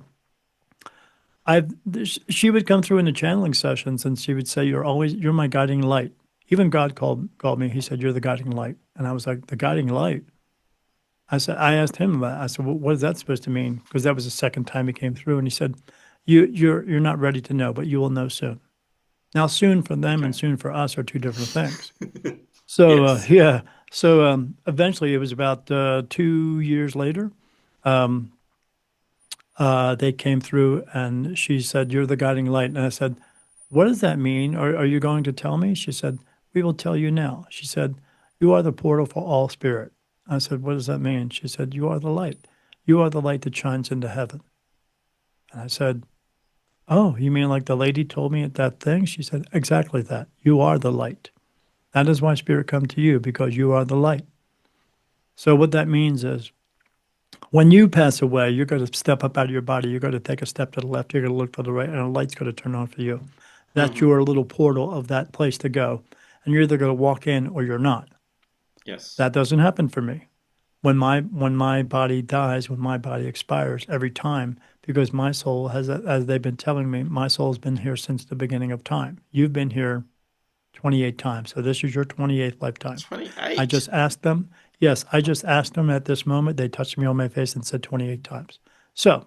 she would come through in the channeling sessions and she would say, you're my guiding light. Even God called me. He said, you're the guiding light. And I was like, the guiding light. I asked him about it. I said, well, what is that supposed to mean? Because that was the second time he came through. And he said, you're not ready to know, but you will know soon. Now, soon for them Okay. and soon for us are two different things. So, Yes. yeah. So eventually it was about 2 years later. Um, they came through and she said, you're the guiding light. And I said, what does that mean? Are you going to tell me? She said, we will tell you now. She said, you are the portal for all spirit. I said, what does that mean? She said, you are the light. You are the light that shines into heaven. And I said, oh, you mean like the lady told me at that thing? She said, exactly that. You are the light. That is why spirit come to you, because you are the light. So what that means is when you pass away, you're going to step up out of your body. You're going to take a step to the left. You're going to look to the right, and a light's going to turn on for you. That's Mm-hmm. your little portal of that place to go. And you're either going to walk in or you're not. Yes. That doesn't happen for me. When my body dies, when my body expires every time, because my soul has, as they've been telling me, my soul's been here since the beginning of time. You've been here 28 times. So this is your 28th lifetime. I 28. just asked them. Yes, I just asked them at this moment. They touched me on my face and said 28 times. So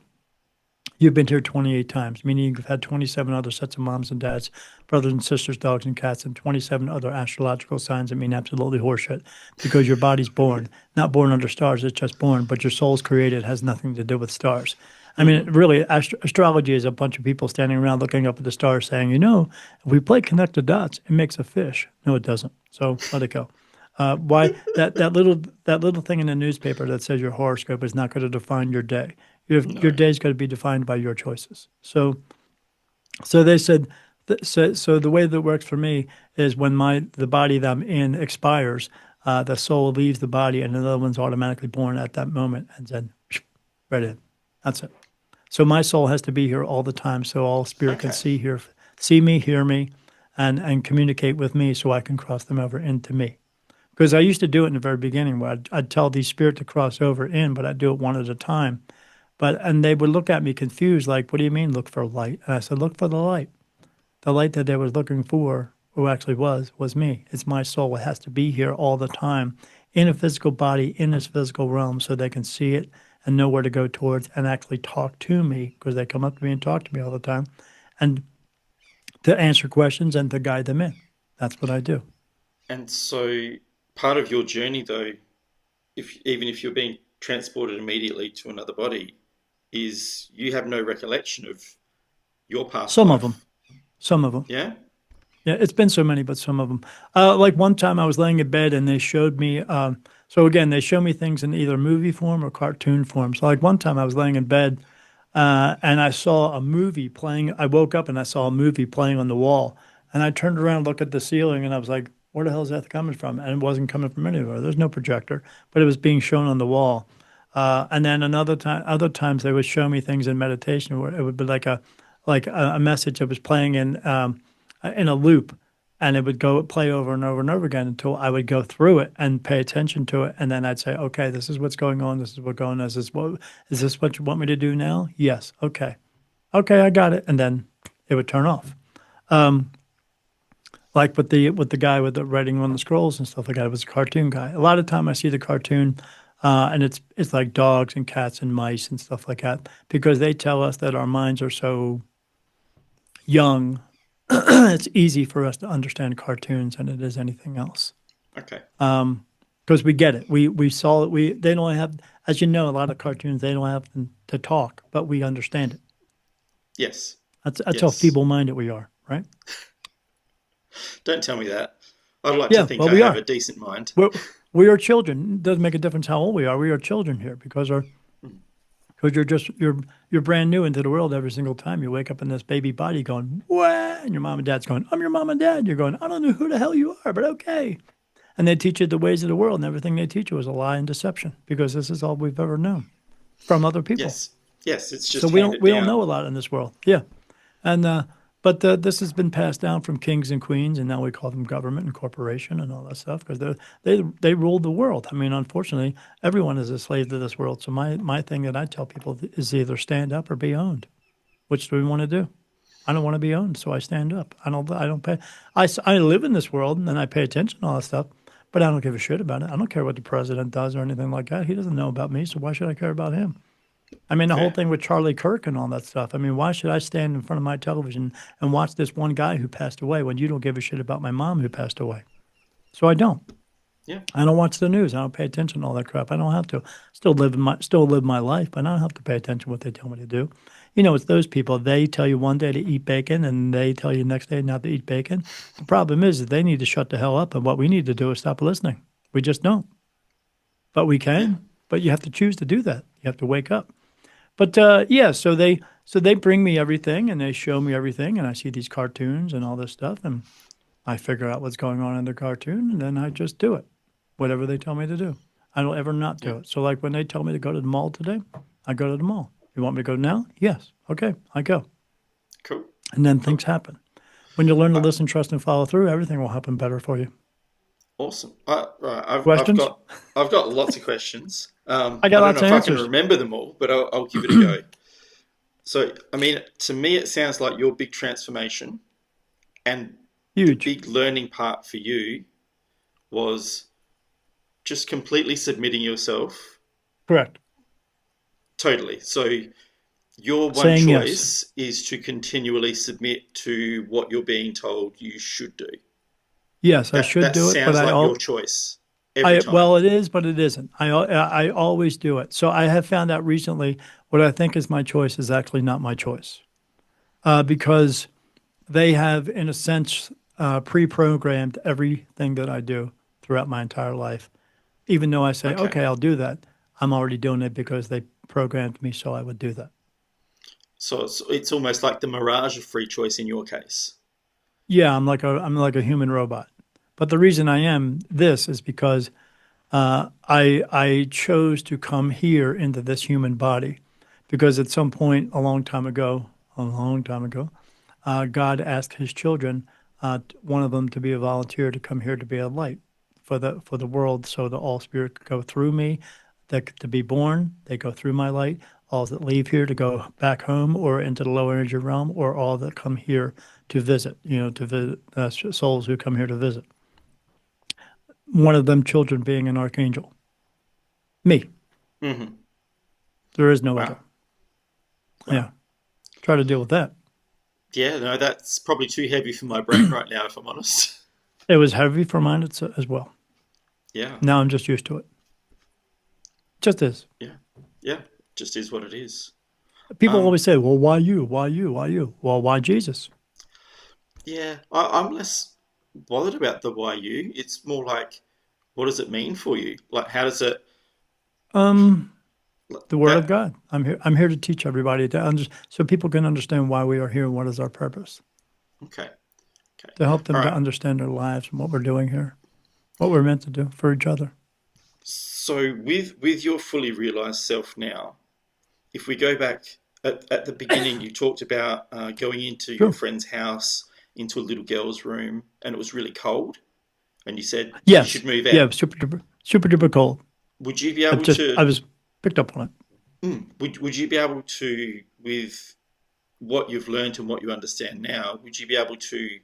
you've been here 28 times, meaning you've had 27 other sets of moms and dads, brothers and sisters, dogs and cats, and 27 other astrological signs that mean absolutely horseshit because your body's born, not born under stars, it's just born, but your soul's created, has nothing to do with stars. I mean, Mm-hmm. really, astrology is a bunch of people standing around looking up at the stars saying, if we play connect the dots, it makes a fish. No, it doesn't. So let it go. Why that little thing in the newspaper that says your horoscope is not going to define your day. Your No. day's going to be defined by your choices. So they said, so the way that works for me is when the body that I'm in expires, the soul leaves the body and another one's automatically born at that moment and then right in. That's it. So my soul has to be here all the time so all spirit can Okay. see me, hear me, and communicate with me so I can cross them over into me. Because I used to do it in the very beginning where I'd tell the spirit to cross over in, but I'd do it one at a time. And they would look at me confused, like, what do you mean look for light? And I said, look for the light. The light that they was looking for, who actually was me. It's my soul. It has to be here all the time in a physical body, in this physical realm, so they can see it and know where to go towards and actually talk to me because they come up to me and talk to me all the time and to answer questions and to guide them in. That's what I do. And so part of your journey, though, if even if you're being transported immediately to another body, is you have no recollection of your past Some of them, life. some of them. Yeah? Yeah, it's been so many, but some of them. Like one time I was laying in bed and they showed me, so again, they show me things in either movie form or cartoon form. So like one time I was laying in bed and I saw a movie playing. I woke up and I saw a movie playing on the wall. And I turned around, looked at the ceiling, and I was like, where the hell is that coming from? And it wasn't coming from anywhere. There's no projector, but it was being shown on the wall. And then another time, other times they would show me things in meditation where it would be like a message that was playing in a loop, and it would go play over and over and over again until I would go through it and pay attention to it, and then I'd say, okay, this is what's going on. This is what's going on. Is this what you want me to do now? Yes. Okay. Okay, I got it, and then it would turn off. Um, like with the guy with the writing on the scrolls and stuff like that. It was a cartoon guy. A lot of time I see the cartoon, and it's like dogs and cats and mice and stuff like that because they tell us that our minds are so young. It's easy for us to understand cartoons than it is anything else Okay. because we get it. We saw it. We they don't have, as you know, a lot of cartoons they don't have to talk, but we understand it. Yes. That's how Yes. feeble-minded we are, right? Don't tell me that. I'd like to Yeah, think well, I we have a are. decent mind. We're, we are children. It doesn't make a difference how old we are. We are children here because you're brand new into the world every single time you wake up in this baby body going, what? And your mom and dad's going, I'm your mom and dad. You're going, I don't know who the hell you are, but okay. And they teach you the ways of the world, and everything they teach you is a lie and deception because this is all we've ever known from other people. Yes. Yes, it's So just handed we don't down. know a lot in this world. Yeah. And but this has been passed down from kings and queens, and now we call them government and corporation and all that stuff because they ruled the world. I mean, unfortunately, everyone is a slave to this world. So my thing that I tell people is either stand up or be owned. Which do we want to do? I don't want to be owned, so I stand up. I don't pay. I live in this world and I pay attention to all that stuff, but I don't give a shit about it. I don't care what the president does or anything like that. He doesn't know about me, so why should I care about him? I mean, the whole Fair. thing with Charlie Kirk and all that stuff. I mean, why should I stand in front of my television and watch this one guy who passed away when you don't give a shit about my mom who passed away? So I don't. Yeah. I don't watch the news. I don't pay attention to all that crap. I don't have to. Still live my life, but I don't have to pay attention to what they tell me to do. You know, it's those people. They tell you one day to eat bacon, and they tell you the next day not to eat bacon. The problem is that they need to shut the hell up, and what we need to do is stop listening. We just don't. But we Yeah. can. But you have to choose to do that. You have to wake up. But yeah, so they bring me everything and they show me everything, and I see these cartoons and all this stuff, and I figure out what's going on in the cartoon, and then I just do it, whatever they tell me to do. I don't ever not Yeah. do it. So like when they tell me to go to the mall today, I go to the mall. You want me to go now? Yes. Okay, I go, Cool. and then things Cool. happen. When you learn to Uh, listen, trust, and follow through, everything will happen better for you. awesome. Right. Questions? I've got lots of questions. I I got don't know lots of if I can answers. remember them all, but I'll give it a go. So, I mean, to me, it sounds like your big transformation and the Huge. big learning part for you was just completely submitting yourself Correct. totally. So, your one Saying yes. choice is to continually submit to what you're being told you should do. Yes, I That should that do it, but sounds like your choice every I time. well, it is, but it isn't. I always do it. So I have found out recently what I think is my choice is actually not my choice, because they have, in a sense, pre-programmed everything that I do throughout my entire life. Even though I say, Okay. okay, I'll do that, I'm already doing it because they programmed me so I would do that. So it's almost like the mirage of free choice in your case. Yeah, I'm like a human robot. But the reason I am this is because I chose to come here into this human body because at some point a long time ago, God asked His children, one of them to be a volunteer to come here to be a light for the world, so that all spirit could go through me, that to be born, they go through my light. All that leave here to go back home or into the lower energy realm, or all that come here to visit, to visit souls who come here to visit. One of them children being an archangel. Me. Hmm. There is no other. Wow. Yeah. Wow. Try to deal with that. Yeah, no, that's probably too heavy for my brain right now, if I'm honest. It was heavy for mine as well. Yeah, Now I'm just used to it. Just is. yeah, yeah. Just is what it is. People Um, always say, well, why you? Why you? Why you? Well, why Jesus? yeah, I'm less bothered about the why you. It's more like, what does it mean for you? Like, how does it Um, the Word of that? God. I'm here to teach everybody so people can understand why we are here and what is our purpose. Okay, okay, To help all them to right. understand their lives and what we're doing here, what we're meant to do for each other. So with your fully realized self now, if we go back at the beginning, you talked about going into your Sure. friend's house, into a little girl's room, and it was really cold, and you said you Yes. should move Yeah. out. Super duper cold. Would you be able to? I was picked up on it. Would you be able to, with what you've learned and what you understand now, would you be able to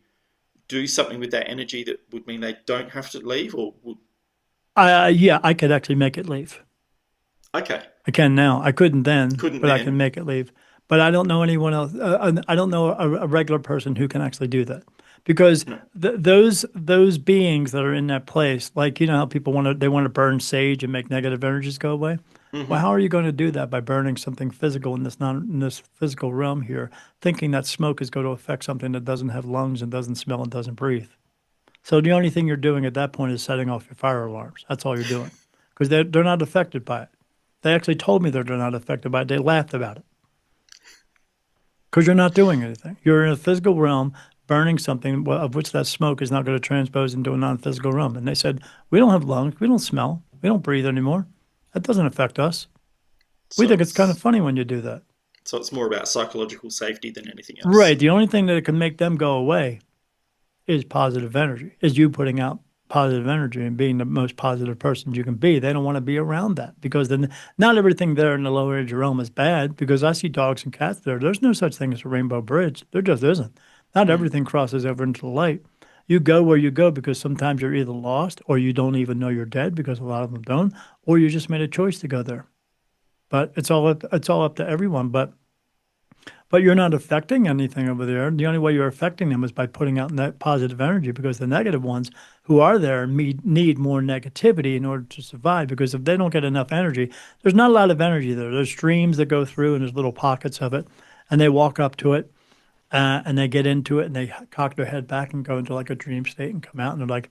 do something with that energy that would mean they don't have to leave, or would? Yeah, I could actually make it leave. Okay, I can now. I couldn't then, couldn't but I can then. make it leave. But I don't know anyone else. I don't know a regular person who can actually do that, because No. those beings that are in that place, like how people they want to burn sage and make negative energies go away. Well, Hmm. how are you going to do that by burning something physical in this physical realm here, thinking that smoke is going to affect something that doesn't have lungs and doesn't smell and doesn't breathe? So the only thing you're doing at that point is setting off your fire alarms. That's all you're doing, because they're not affected by it. They actually told me they're not affected by it. They laughed about it because you're not doing anything. You're in a physical realm burning something of which that smoke is not going to transpose into a non-physical realm. And they said, we don't have lungs. We don't smell. We don't breathe anymore. That doesn't affect us. We So think it's kind of it's funny when you do that. so it's more about psychological safety than anything else. Right. The only thing that can make them go away is positive energy, is you putting out positive energy and being the most positive person you can be. They don't want to be around that because then not everything there in the lower energy realm is bad, because I see dogs and cats there. There's no such thing as a rainbow bridge. There just isn't. Not Mm. everything crosses over into the light. You go where you go because sometimes you're either lost or you don't even know you're dead, because a lot of them don't, or you just made a choice to go there. But it's all up to everyone. But you're not affecting anything over there. The only way you're affecting them is by putting out net positive energy, because the negative ones who are there need more negativity in order to survive. Because if they don't get enough energy, there's not a lot of energy there. There's streams that go through and there's little pockets of it, and they walk up to it and they get into it and they cock their head back and go into like a dream state and come out and they're like,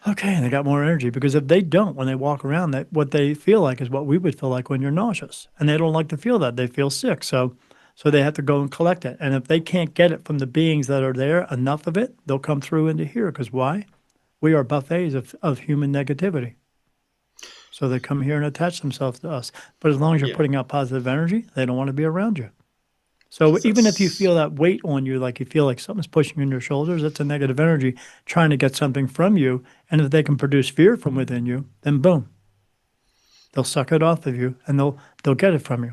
okay, and they got more energy. Because if they don't, when they walk around, that what they feel like is what we would feel like when you're nauseous, and they don't like to feel that. They feel sick, so they have to go and collect it. And if they can't get it from the beings that are there, enough of it, they'll come through into here. Because why? We are buffets of human negativity. So they come here and attach themselves to us. But as long as you're Yeah, putting out positive energy, they don't want to be around you. So because even if you that's feel that weight on you, like you feel like something's pushing you in your shoulders, that's a negative energy trying to get something from you. And if they can produce fear from within you, then boom, they'll suck it off of you and they'll get it from you.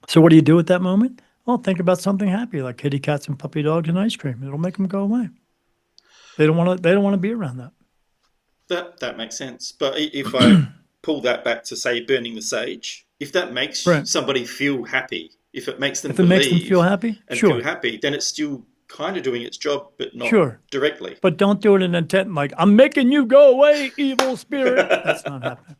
So what do you do at that moment? Well, think about something happy like kitty cats and puppy dogs and ice cream. It'll make them go away. They don't want to be around that. that makes sense. But if I pull that back to say burning the sage, if that makes Right. somebody feel happy, if it makes them If it makes them feel believe happy, and feel sure. happy, then it's still kind of doing its job, but not Sure. directly. But don't do it in intent like, I'm making you go away, evil spirit. That's not happening.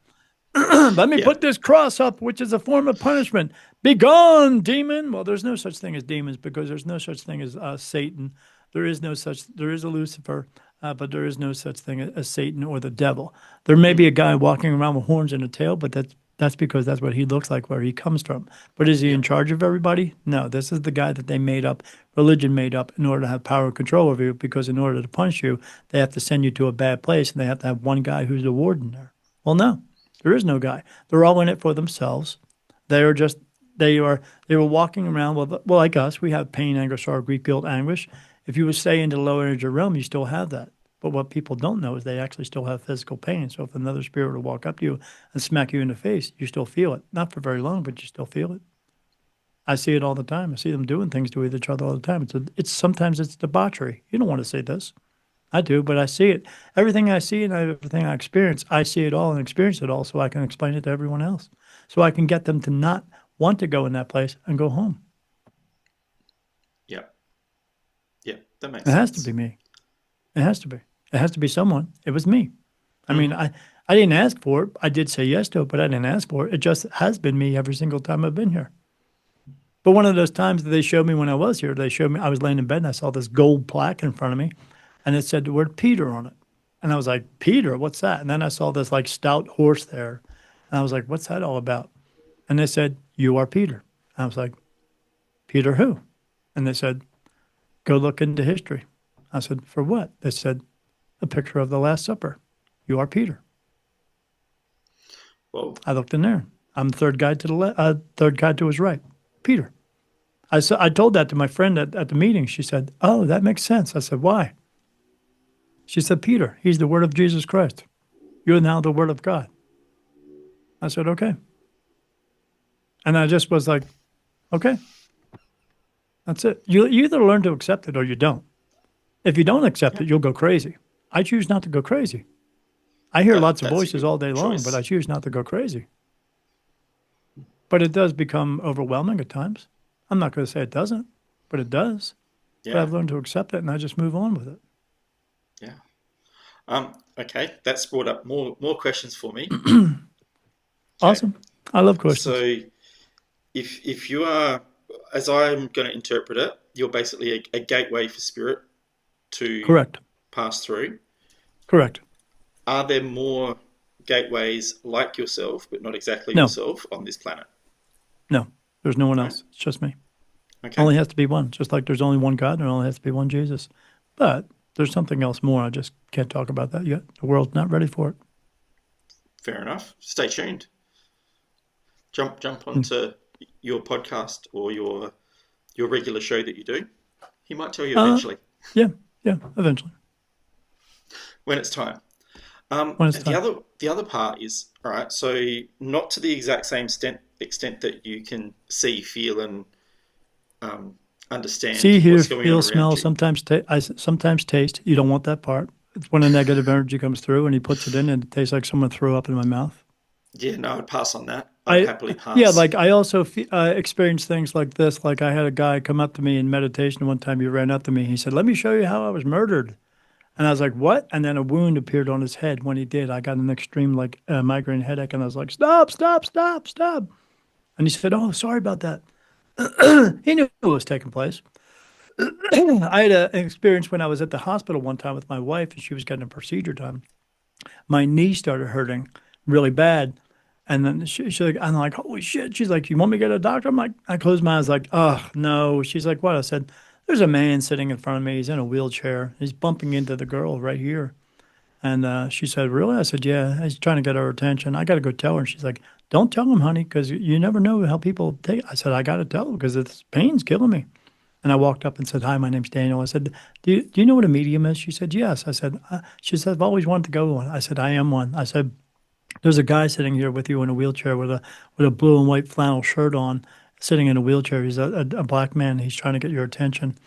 Let me Yeah, put this cross up, which is a form of punishment. Be gone, demon. Well, there's no such thing as demons, because there's no such thing as Satan. There is a Lucifer, but there is no such thing as Satan or the devil. There may be a mm, guy walking around with horns and a tail, but that's That's because that's what he looks like where he comes from. But is he in Yep. charge of everybody? No, this is the guy that they made up, religion made up in order to have power and control over you because in order to punish you, they have to send you to a bad place and they have to have one guy who's the warden there. Well, no, there is no guy. They're all in it for themselves. They are just they were walking around well like us, we have pain, anger, sorrow, grief, guilt, anguish. If you would stay into the low energy realm, you still have that. But what people don't know is they actually still have physical pain. So if another spirit were to walk up to you and smack you in the face, you still feel it. Not for very long, but you still feel it. I see it all the time. I see them doing things to each other all the time. It's sometimes it's debauchery. You don't want to say this. I do, but I see it. Everything I see and everything I experience, I see it all and experience it all so I can explain it to everyone else. So I can get them to not want to go in that place and go home. Yep. Yep. That makes It has to be sense. me. It has to be. It has to be someone. It was me. I mean, Hmm. I didn't ask for it. I did say yes to it, but I didn't ask for it. It just has been me every single time I've been here. But one of those times that they showed me when I was here, they showed me I was laying in bed and I saw this gold plaque in front of me and it said the word Peter on it. And I was like, Peter, what's that? And then I saw this like stout horse there. And I was like, what's that all about? And they said, you are Peter. And I was like, Peter who? And they said, go look into history. I said, for what? They said, a picture of the Last Supper. You are Peter. Well, I looked in there. I'm third guy to the third guy to his right. Peter. I told that to my friend at the meeting. She said, oh, that makes sense. I said, why? She said, Peter, he's the word of Jesus Christ. You're now the word of God. I said, okay. And I just was like, okay, that's it. You either learn to accept it or you don't. If you don't accept yeah, it, you'll go crazy. I choose not to go crazy. I hear lots of that's a voices good all day long, but I choice. choose not to go crazy. But it does become overwhelming at times. I'm not going to say it doesn't, but it does. But Yeah. I've learned to accept it and I just move on with it. Yeah. Okay. That's brought up more questions for me. Okay. Awesome. I love questions. So if you are, as I'm going to interpret it, you're basically a gateway for spirit to Correct. pass through. Correct. Are there more gateways like yourself, but not exactly No, yourself, on this planet? no, there's no one No? else. It's just me. Okay. Only has to be one, just like there's only one God, there only has to be one Jesus. But there's something else more. I just can't talk about that yet. The world's not ready for it. Fair enough. Stay tuned. Jump Hmm. onto your podcast or your regular show that you do. He might tell you Uh, eventually yeah, yeah, eventually, when it's time. when it's And time. the other part is all right. So not to the exact same extent that you can see, feel, and um, See, understand hear, what's going on feel, around smell, you. sometimes taste. You don't want that part. It's when a negative energy comes through and he puts it in and it tastes like someone threw up in my mouth. Yeah, no, I'd pass on that. I'd I, happily yeah, pass. like I also experienced things like this. Like I had a guy come up to me in meditation one time. He ran up to me. He said, "Let me show you how I was murdered." And I was like, "What?" And then a wound appeared on his head. When he did, I got an extreme like migraine headache, and I was like, "Stop! Stop! Stop! Stop!" And he said, "Oh, sorry about that." He knew what was taking place. I had an experience when I was at the hospital one time with my wife, and she was getting a procedure done. My knee started hurting really bad. And then she's like, I'm like, holy shit. She's like, you want me to get a doctor? I'm like, I closed my eyes, like, oh, no. She's like, what? I said, there's a man sitting in front of me. He's in a wheelchair. He's bumping into the girl right here. And she said, really? I said, yeah. He's trying to get her attention. I got to go tell her. And she's like, don't tell him, honey, because you never know how people take it. I said, I got to tell him because it's pain's killing me. And I walked up and said, hi, my name's Daniel. I said, do you know what a medium is? She said, yes. I said, she said, I've always wanted to go one. I said, I am one. I said, there's a guy sitting here with you in a wheelchair with a blue and white flannel shirt on, sitting in a wheelchair. He's a black man. He's trying to get your attention.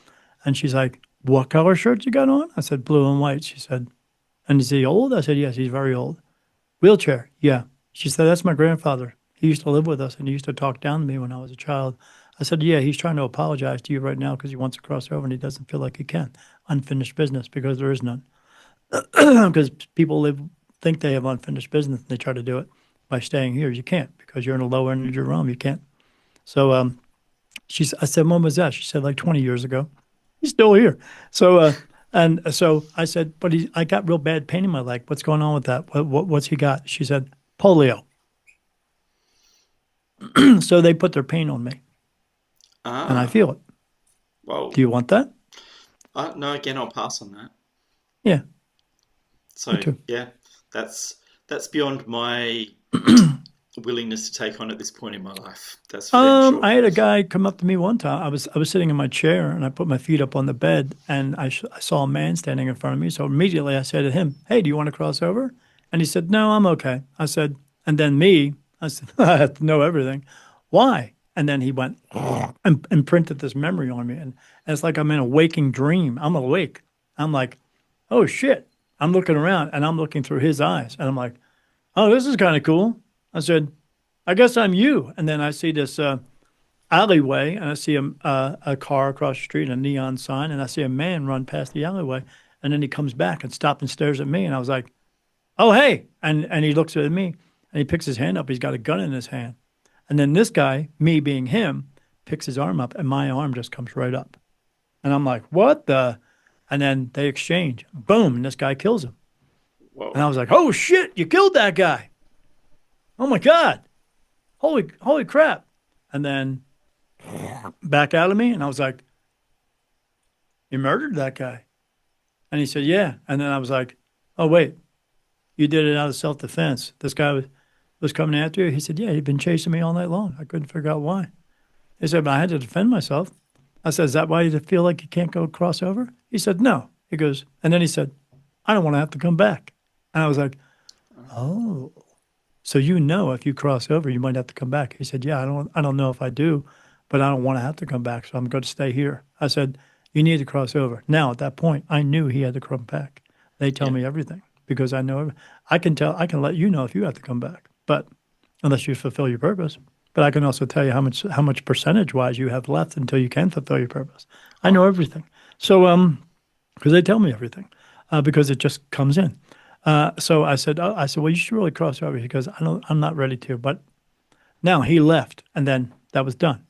And she's like, what color shirt you got on? I said, blue and white. She said, and is he old? I said, yes, he's very old. Wheelchair, yeah. She said, that's my grandfather. He used to live with us and he used to talk down to me when I was a child. I said, yeah, he's trying to apologize to you right now because he wants to cross over and he doesn't feel like he can. Unfinished business because there is none. Because people think they have unfinished business and they try to do it by staying here. You can't because you're in a low energy realm. You can't. So I said, when was that? She said, like 20 years ago. He's still here. So so I said, but I got real bad pain in my leg. What's going on with that? What's he got? She said, polio. So they put their pain on me and I Ah, feel it. well, Do you want that? no, again, I'll pass on that. Yeah, me So too. yeah, that's that's beyond my willingness to take on at this point in my life. That's for damn sure. I had a guy come up to me one time. I was sitting in my chair and I put my feet up on the bed and I saw a man standing in front of me. So immediately I said to him, "Hey, do you want to cross over?" And he said, "No, I'm okay." I said, and then me, I said, "I have to know everything. Why?" And then he went and imprinted this memory on me, and it's like I'm in a waking dream. I'm awake. I'm like, "Oh shit!" I'm looking around and I'm looking through his eyes, and I'm like, "Oh, this is kind of cool." I said, I guess I'm you. And then I see this alleyway, and I see a car across the street, a neon sign, and I see a man run past the alleyway, and then he comes back and stops and stares at me, and I was like, "Oh, hey!" And he looks at me, and he picks his hand up. He's got a gun in his hand, and then this guy, me being him, picks his arm up, and my arm just comes right up, and I'm like, "What the?" And then they exchange, boom, and this guy kills him, and Whoa. I was like, "Oh shit! You killed that guy! Oh my god! Holy crap!" And then back out of me, and I was like, "You murdered that guy." And he said, "Yeah." And then I was like, "Oh, wait, you did it out of self-defense. This guy was coming after you." He said, "Yeah, he'd been chasing me all night long. I couldn't figure out why." He said, "But I had to defend myself." I said, "Is that why you feel like you can't go cross over?" He said, "No." He goes, and then he said, "I don't want to have to come back." And I was like, "Oh, so you know if you cross over, you might have to come back." He said, "Yeah, I don't know if I do, but I don't want to have to come back, so I'm going to stay here." I said, "You need to cross over." Now, at that point, I knew he had to come back. They tell Yeah. me everything because I know I can let you know if you have to come back, but unless you fulfill your purpose. But I can also tell you how much percentage wise you have left until you can fulfill your purpose. I know Oh, everything. So because they tell me everything, because it just comes in. So I said, well, you should really cross over. He goes, I'm not ready to. But now he left, and then that was done.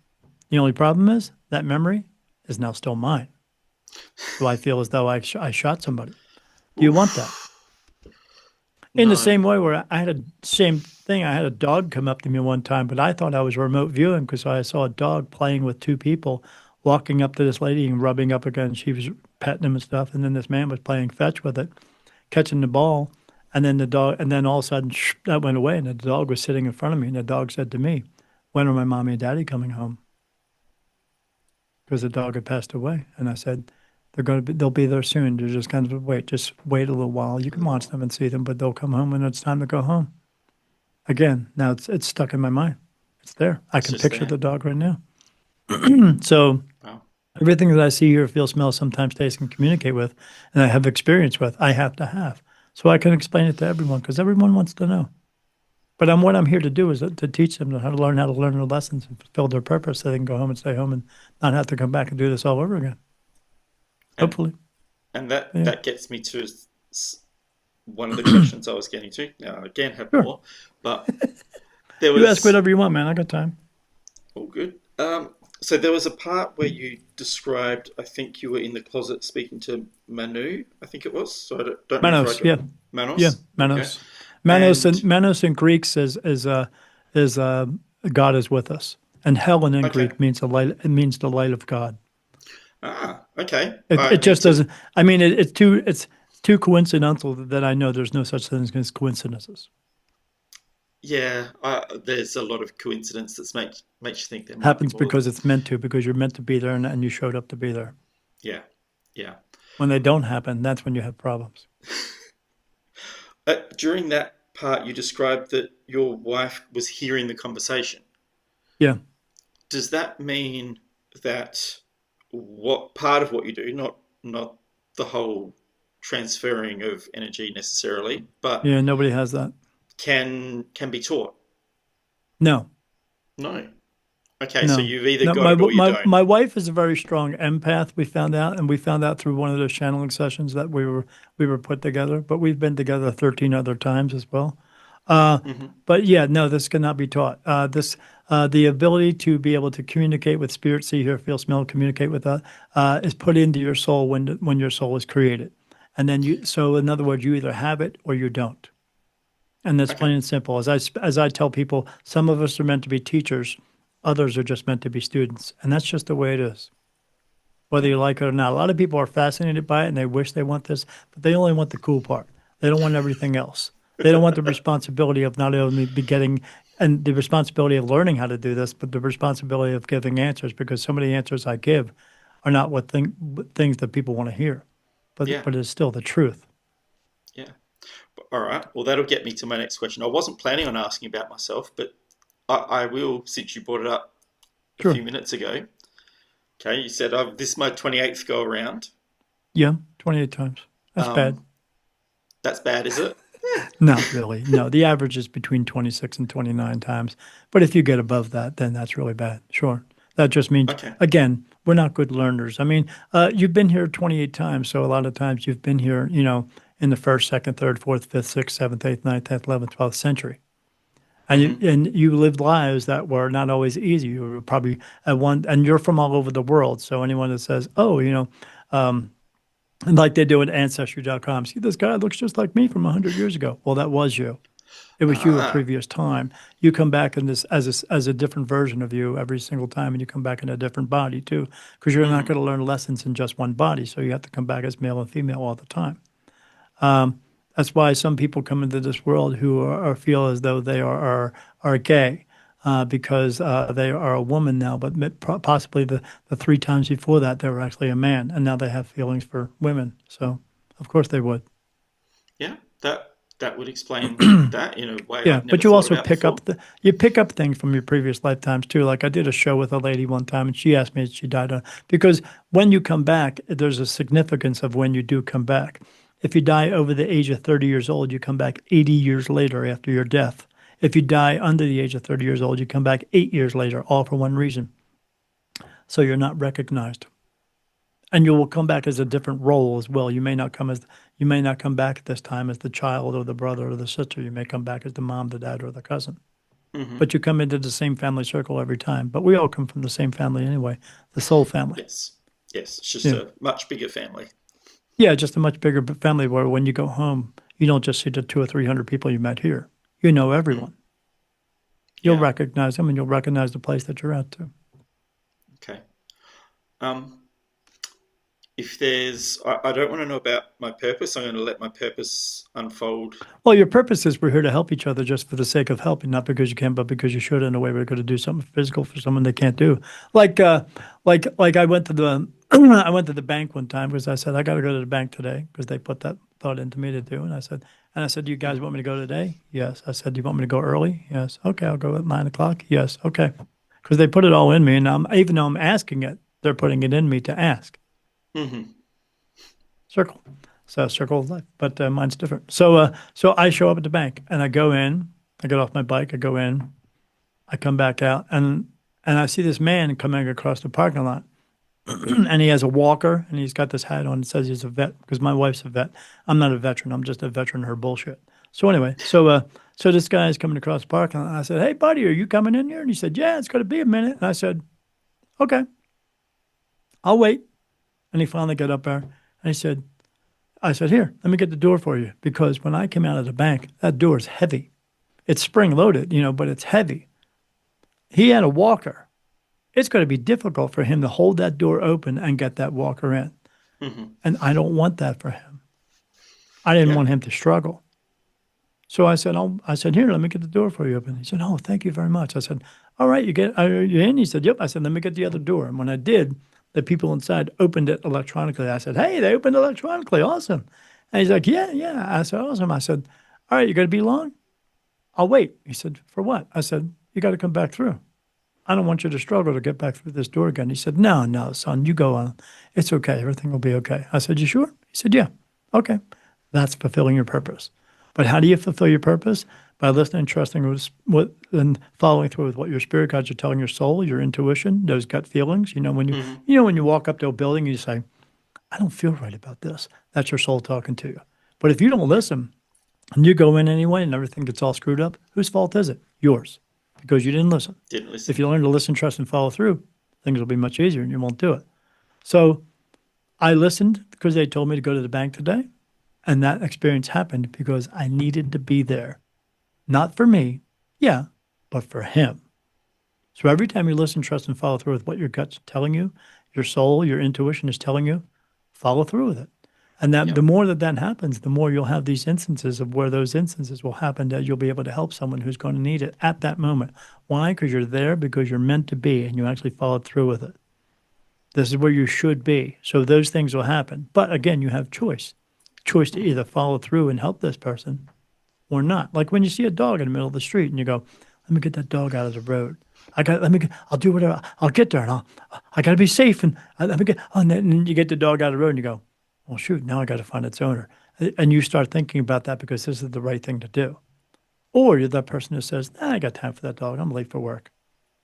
The only problem is that memory is now still mine. So I feel as though I shot somebody. Do you want that? oof. In the No. same way, where I had a same thing, I had a dog come up to me one time, but I thought I was remote viewing because I saw a dog playing with two people, walking up to this lady and rubbing up against. She was petting him and stuff, and then this man was playing fetch with it, catching the ball, and then the dog, and then all of a sudden that went away, and the dog was sitting in front of me, and the dog said to me, "When are my mommy and daddy coming home?" Because the dog had passed away, and I said, they'll be there soon. They're just kind of just wait a little while. You can watch them and see them, but they'll come home when it's time to go home. Again, now it's stuck in my mind. It's there. I It's can just picture there. the dog right now. So Wow. everything that I see, hear, feel, smell, sometimes taste, and communicate with, and I have experience with, I have to have. So I can explain it to everyone because everyone wants to know. But what I'm here to do is to teach them how to learn their lessons and fulfill their purpose so they can go home and stay home and not have to come back and do this all over again. And Hopefully. and that Yeah. that gets me to one of the questions I was getting to. Now, I again have Sure. more, but there You ask was whatever you want, man. I got time. all good. So there was a part where you described, I think you were in the closet speaking to Manu, I think it was. So I don't know if I Manos, got yeah. Yeah, Manos. Okay. Manos. And Manos in Greeks is God is with us. And Helen in okay. Greek means the light, it means the light of God. Okay. It I need just to. doesn't. I mean, it's too coincidental that I know there's no such thing as coincidences. Yeah, there's a lot of coincidence that makes you think there might be Happens more. because it's meant to, because you're meant to be there and you showed up to be there. Yeah, yeah. When they don't happen, that's when you have problems. During that part, you described that your wife was hearing the conversation. Yeah. Does that mean that what part of what you do, not the whole transferring of energy necessarily, but Yeah. Nobody has that. can be taught? No. No. Okay, so No, you've either no. got it or you don't. My wife is a very strong empath. We found out, and we found out through one of those channeling sessions that we were put together. But we've been together 13 other times as well. Uh, Hmm. but yeah, no, this cannot be taught. The ability to be able to communicate with spirit, see, hear, feel, smell, communicate with that, is put into your soul when your soul is created, and then you. So in other words, you either have it or you don't. And that's Okay. plain and simple. As I tell people, some of us are meant to be teachers, others are just meant to be students, and that's just the way it is, whether Yeah. you like it or not. A lot of people are fascinated by it and they wish they want this, but they only want the cool part. They don't want everything else. They don't want the responsibility of not only be getting and the responsibility of learning how to do this, but the responsibility of giving answers because some of the answers I give are not things that people want to hear, Yeah. but it's still the truth. Yeah. All right. Well, that'll get me to my next question. I wasn't planning on asking about myself, but I will since you brought it up a Sure. few minutes ago. Okay. You said this is my 28th go around. Yeah, 28 times. That's bad. Um, that's bad, is it? Not really. No, the average is between 26 and 29 times. But if you get above that, then that's really bad. Sure. That just means, Okay. again, we're not good learners. I mean, you've been here 28 times. So a lot of times you've been here, in the first, second, third, fourth, fifth, sixth, seventh, eighth, ninth, 10th, 11th, 12th century. Mm-hmm. And you lived lives that were not always easy. You were probably at one, and you're from all over the world. So anyone that says, oh, and like they do at ancestry.com, see, this guy looks just like me from 100 years ago. Well, that was you. It was you a Ah. previous time. You come back in this as a different version of you every single time, and you come back in a different body too, because you're not Mm-hmm. going to learn lessons in just one body. So you have to come back as male and female all the time. That's why some people come into this world who feel as though they are gay. Because they are a woman now, but possibly the three times before that they were actually a man, and now they have feelings for women. So, of course, they would. Yeah. That would explain that in a way Yeah, I'd never but you thought also about before. you pick up things from your previous lifetimes too. Like I did a show with a lady one time, and she asked me if she died on because when you come back, there's a significance of when you do come back. If you die over the age of 30 years old, you come back 80 years later after your death. If you die under the age of 30 years old, you come back 8 years later, all for one reason. So you're not recognized. And you will come back as a different role as well. You may not come back this time as the child or the brother or the sister. You may come back as the mom, the dad, or the cousin. Mm-hmm. But you come into the same family circle every time. But we all come from the same family anyway, the soul family. Yes. Yes. It's just Yeah. a much bigger family. Yeah, just a much bigger family where when you go home, you don't just see the two or 300 people you met here. You know Mm. everyone. You'll Yeah. recognize them and you'll recognize the place that you're at too. Okay. Um, if I don't want to know about my purpose. I'm going to let my purpose unfold. Well, your purpose is we're here to help each other just for the sake of helping, not because you can, but because you should. In a way, we're going to do something physical for someone they can't do. Like, like I went to the, I went to the bank one time because I said I got to go to the bank today because they put that thought into me to do. And I said, do you guys Mm. want me to go today? Yes. I said, do you want me to go early? Yes. Okay, I'll go at 9 o'clock. Yes. Okay. Because they put it all in me, and even though I'm asking it, they're putting it in me to ask. Mm-hmm. Circle. So circle of life, but mine's different. So I show up at the bank and I go in. I get off my bike. I go in. I come back out and I see this man coming across the parking lot, and he has a walker and he's got this hat on. It says he's a vet because my wife's a vet. I'm not a veteran. I'm just a veteran of her bullshit. So anyway, so this guy is coming across the parking lot. And I said, "Hey, buddy, are you coming in here?" And he said, "Yeah, it's going to be a minute." And I said, "Okay, I'll wait." And he finally got up there and he said, I said, "Here, let me get the door for you." Because when I came out of the bank, that door is heavy. It's spring loaded, but it's heavy. He had a walker. It's going to be difficult for him to hold that door open and get that walker in. Mm-hmm. And I don't want that for him. I didn't Yeah. want him to struggle. So I said, "Here, let me get the door for you open." He said, "Oh, thank you very much." I said, "All right, are you in?" He said, "Yep." I said, "Let me get the other door." And when I did, the people inside opened it electronically. I said, "Hey, they opened electronically. Awesome." And he's like, "Yeah, yeah." I said, "Awesome." I said, "All right, you going to be long?" "I'll wait." He said, "For what?" I said, "You got to come back through. I don't want you to struggle to get back through this door again." He said, "No, no, son, you go on. It's okay. Everything will be okay." I said, "You sure?" He said, "Yeah." "Okay." That's fulfilling your purpose. But how do you fulfill your purpose? By listening, trusting and following through with what your spirit guides are telling your soul, your intuition, those gut feelings. Mm-hmm. When you walk up to a building, you say, "I don't feel right about this." That's your soul talking to you. But if you don't Yeah. listen and you go in anyway and everything gets all screwed up, whose fault is it? Yours, because you didn't listen. Didn't If listen. you learn to listen, trust, and follow through, things will be much easier and you won't do it. So I listened because they told me to go to the bank today. And that experience happened because I needed to be there. Not for me, yeah, but for him. So every time you listen, trust, and follow through with what your gut's telling you, your soul, your intuition is telling you, follow through with it. And that the Yep. more that that happens, the more you'll have these instances of where those instances will happen that you'll be able to help someone who's going to need it at that moment. Why? Because you're there because you're meant to be and you actually followed through with it. This is where you should be. So those things will happen. But again, you have choice. Choice to Hmm. either follow through and help this person or not. Like when you see a dog in the middle of the street and you go, let me get that dog out of the road. I'll do whatever. I'll get there and I got to be safe. And let me get, oh, and then you get the dog out of the road and you go, well, shoot, now I got to find its owner. And you start thinking about that because this is the right thing to do. Or you're that person who says, nah, I got time for that dog. I'm late for work.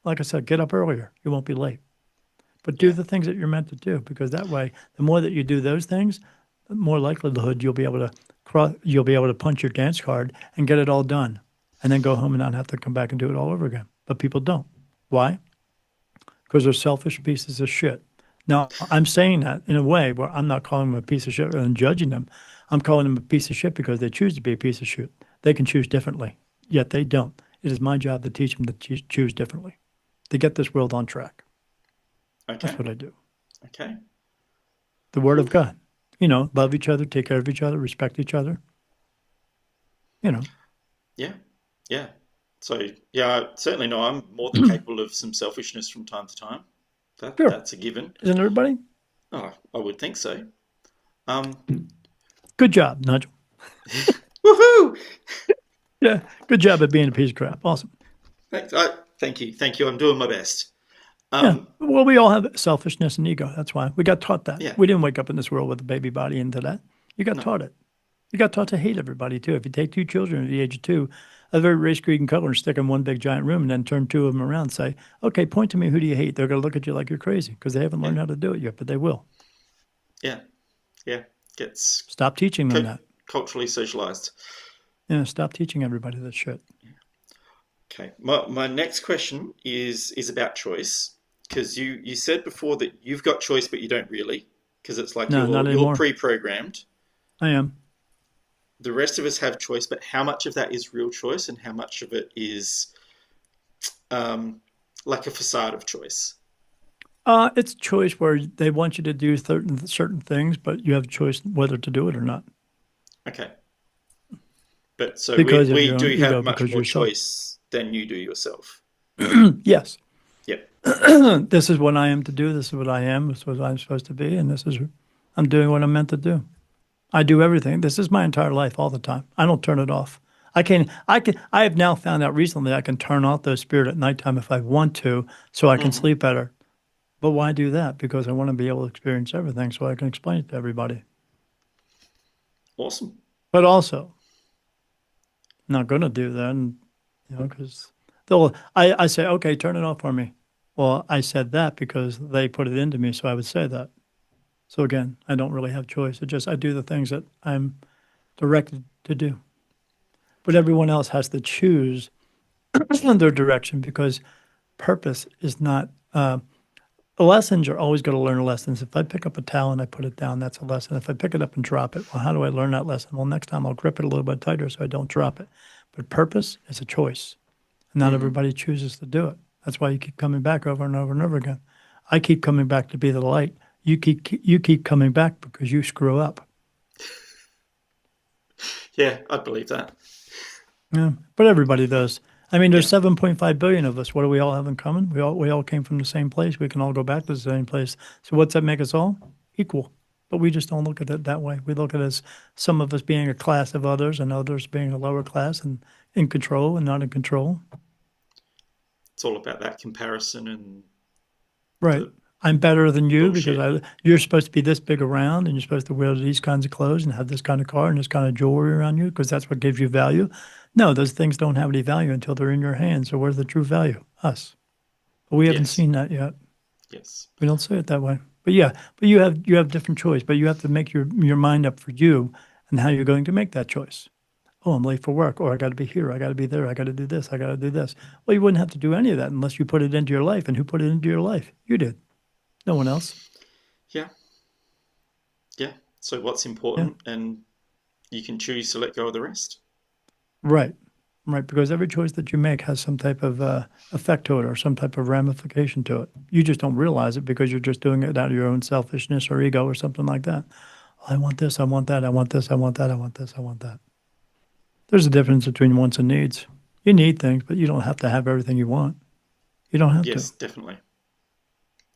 Like I said, get up earlier. You won't be late. But do Yeah. the things that you're meant to do because that way, the more that you do those things, the more likelihood you'll be able to punch your dance card and get it all done, and then go home and not have to come back and do it all over again. But people don't. Why? Because they're selfish pieces of shit. Now, I'm saying that in a way where I'm not calling them a piece of shit and judging them. I'm calling them a piece of shit because they choose to be a piece of shit. They can choose differently, yet they don't. It is my job to teach them to choose differently, to get this world on track. That's Okay. what I do. Okay. The word Whew. of God. Love each other, take care of each other, respect each other. You know, Yeah. Yeah. So yeah, I certainly know I'm more than capable of some selfishness from time to time. sure. That's a given. Isn't everybody? Oh, I would think so. Um, Good job, Nigel. woohoo! Yeah, good job at being a piece of crap. Awesome. Thanks. Thank you. Thank you. I'm doing my best. Yeah. Um, Well, we all have selfishness and ego. That's why we got taught that. yeah. We didn't wake up in this world with a baby body into that. You got No. taught it. You got taught to hate everybody too. If you take two children at the age of two, of every race, creed, and color, and stick them in one big giant room, and then turn two of them around and say, "Okay, point to me. Who do you hate?" They're going to look at you like you're crazy because they haven't Yeah. learned how to do it yet, but they will. Yeah. Yeah. Gets Stop teaching them cu- that. culturally socialized. Yeah, stop teaching everybody that shit. Okay. My next question is about choice because you said before that you've got choice but you don't really because it's like No, not you're anymore. pre-programmed. I am. The rest of us have choice, but how much of that is real choice and how much of it is um, like a facade of choice? It's a choice where they want you to do certain things, but you have a choice whether to do it or not Okay. But so because of we your own do have ego, much because more you're self. choice than you do yourself. Yes, Yep. this is what I am to do. This is what I am. This is what I'm supposed to be, and I'm doing what I'm meant to do. I do everything. This is my entire life, all the time. I don't turn it off. I have now found out recently I can turn off those spirit at nighttime if I want to, so I can Hmm. sleep better. But why do that? Because I want to be able to experience everything, so I can explain it to everybody. Awesome. But also, not going to do that, and, because I say, okay, turn it off for me. Well, I said that because they put it into me, so I would say that. So again, I don't really have choice. I do the things that I'm directed to do. But Okay. everyone else has to choose their direction because purpose is not. Lessons are always going to learn lessons. If I pick up a towel and I put it down, that's a lesson. If I pick it up and drop it, well, how do I learn that lesson? Well, next time I'll grip it a little bit tighter so I don't drop it. But purpose is a choice. Not Hmm. everybody chooses to do it. That's why you keep coming back over and over and over again. I keep coming back to be the light. You keep coming back because you screw up. Yeah, I believe that. Yeah, but everybody does. I mean, there's Yeah. 7.5 billion of us. What do we all have in common? We all came from the same place. We can all go back to the same place. So what's that make us all? Equal. But we just don't look at it that way. We look at it as some of us being a class of others and others being a lower class and in control and not in control. It's all about that comparison and Right. the I'm better than you because bullshit. you're supposed to be this big around and you're supposed to wear these kinds of clothes and have this kind of car and this kind of jewelry around you because that's what gives you value. No, those things don't have any value until they're in your hands. So where's the true value? Us. But we haven't Yes. seen that yet. Yes. We don't see it that way. But yeah, but you have different choice, but you have to make your mind up for you and how you're going to make that choice. Oh, I'm late for work, or I got to be here, I got to be there, I got to do this, I got to do this. Well, you wouldn't have to do any of that unless you put it into your life. And who put it into your life? You did. No one else. Yeah. Yeah. So what's Yeah. important, and you can choose to let go of the rest. Right. right? Because every choice that you make has some type of effect to it or some type of ramification to it. You just don't realize it because you're just doing it out of your own selfishness or ego or something like that. I want this, I want that, I want this, I want that, I want this, I want that. There's a difference between wants and needs. You need things, but you don't have to have everything you want. You don't have to, Yes, definitely,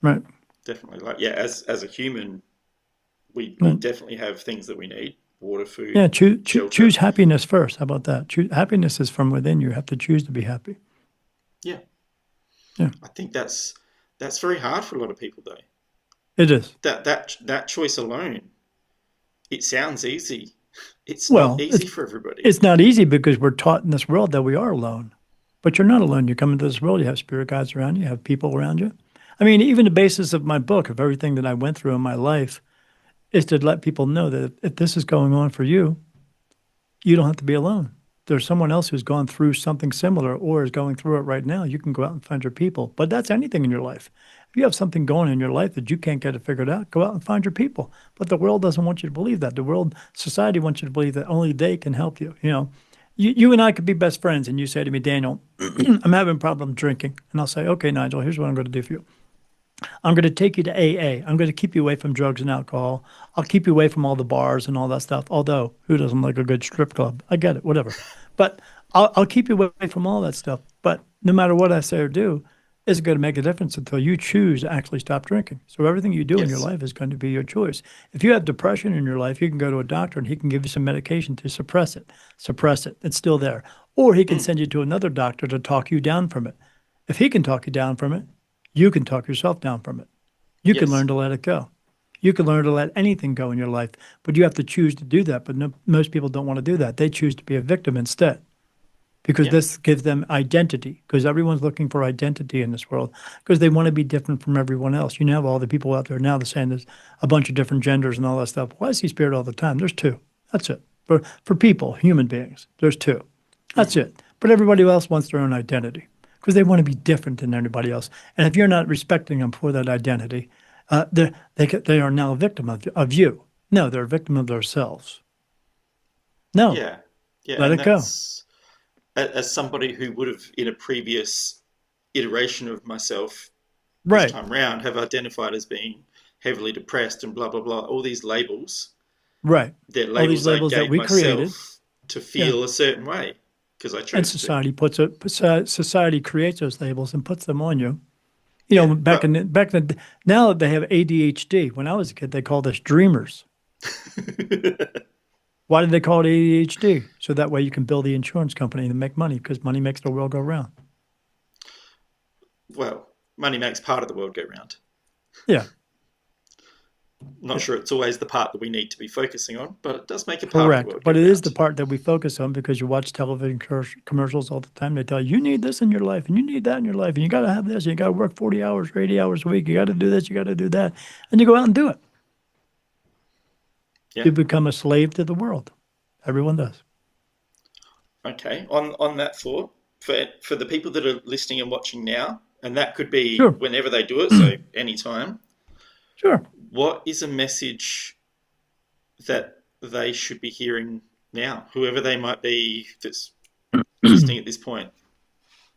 right? definitely. Like, yeah, as a human, we Right. definitely have things that we need: water, food, Yeah, shelter. choose happiness first. How about that? Happiness is from within you. You have to choose to be happy. Yeah, Yeah, I think that's very hard for a lot of people, though. it is. That choice alone, it sounds easy. It's not Well, easy for everybody. it's not easy because we're taught in this world that we are alone. But you're not alone. You come into this world, you have spirit guides around you, you have people around you. I mean, even the basis of my book, of everything that I went through in my life, is to let people know that if this is going on for you, you don't have to be alone. There's someone else who's gone through something similar or is going through it right now. You can go out and find your people. But that's anything in your life. If you have something going in your life that you can't get it figured out, go out and find your people. But the world doesn't want you to believe that. The world, society wants you to believe that only they can help you. You and I could be best friends, and you say to me, Daniel, I'm having a problem drinking. And I'll say, okay, Nigel, here's what I'm going to do for you. I'm going to take you to AA. I'm going to keep you away from drugs and alcohol. I'll keep you away from all the bars and all that stuff. Although, who doesn't like a good strip club? I get it, whatever. But I'll keep you away from all that stuff. But no matter what I say or do, isn't going to make a difference until you choose to actually stop drinking. So everything you do in your Yes. life is going to be your choice. If you have depression in your life, you can go to a doctor and he can give you some medication to suppress it. Suppress it. It's still there. Or he can Mm, send you to another doctor to talk you down from it. If he can talk you down from it, you can talk yourself down from it. You can yes. learn to let it go. You can learn to let anything go in your life, but you have to choose to do that. But no, most people don't want to do that. They choose to be a victim instead because Yeah. this gives them identity. Because everyone's looking for identity in this world because they want to be different from everyone else. You know, have all the people out there now that saying there's a bunch of different genders and all that stuff. Well, I see spirit all the time. There's two. That's it. For people, human beings, there's two. That's Hmm. it. But everybody else wants their own identity because they want to be different than anybody else. And if you're not respecting them for that identity, they are now a victim of you. No, they're a victim of themselves. No, Yeah. Yeah. let And it go. that's as somebody who would have, in a previous iteration of myself this Right, time round, have identified as being heavily depressed and blah, blah, blah, all these labels, right. they're All these labels I labels that gave we created. myself to Yeah. feel a certain way because I And chose to. society society creates those labels and puts them on you. Yeah. Now they have ADHD. When I was a kid, they called us dreamers. Why did they call it ADHD? So that way you can build the insurance company and make money because money makes the world go round. Well, money makes part of the world go round. Yeah, Not yeah, sure it's always the part that we need to be focusing on, but it does make a part of the correct. world go But it is the round. part that we focus on because you watch television commercials all the time. They tell you, you need this in your life and you need that in your life and you got to have this and you got to work 40 hours or 80 hours a week. You got to do this, you got to do that. And you go out and do it. Yeah. You become a slave to the world. Everyone does. Okay. On that thought, for the people that are listening and watching now, and that could be Sure, whenever they do it, so anytime, sure. what is a message that they should be hearing now, whoever they might be that's listening at this point?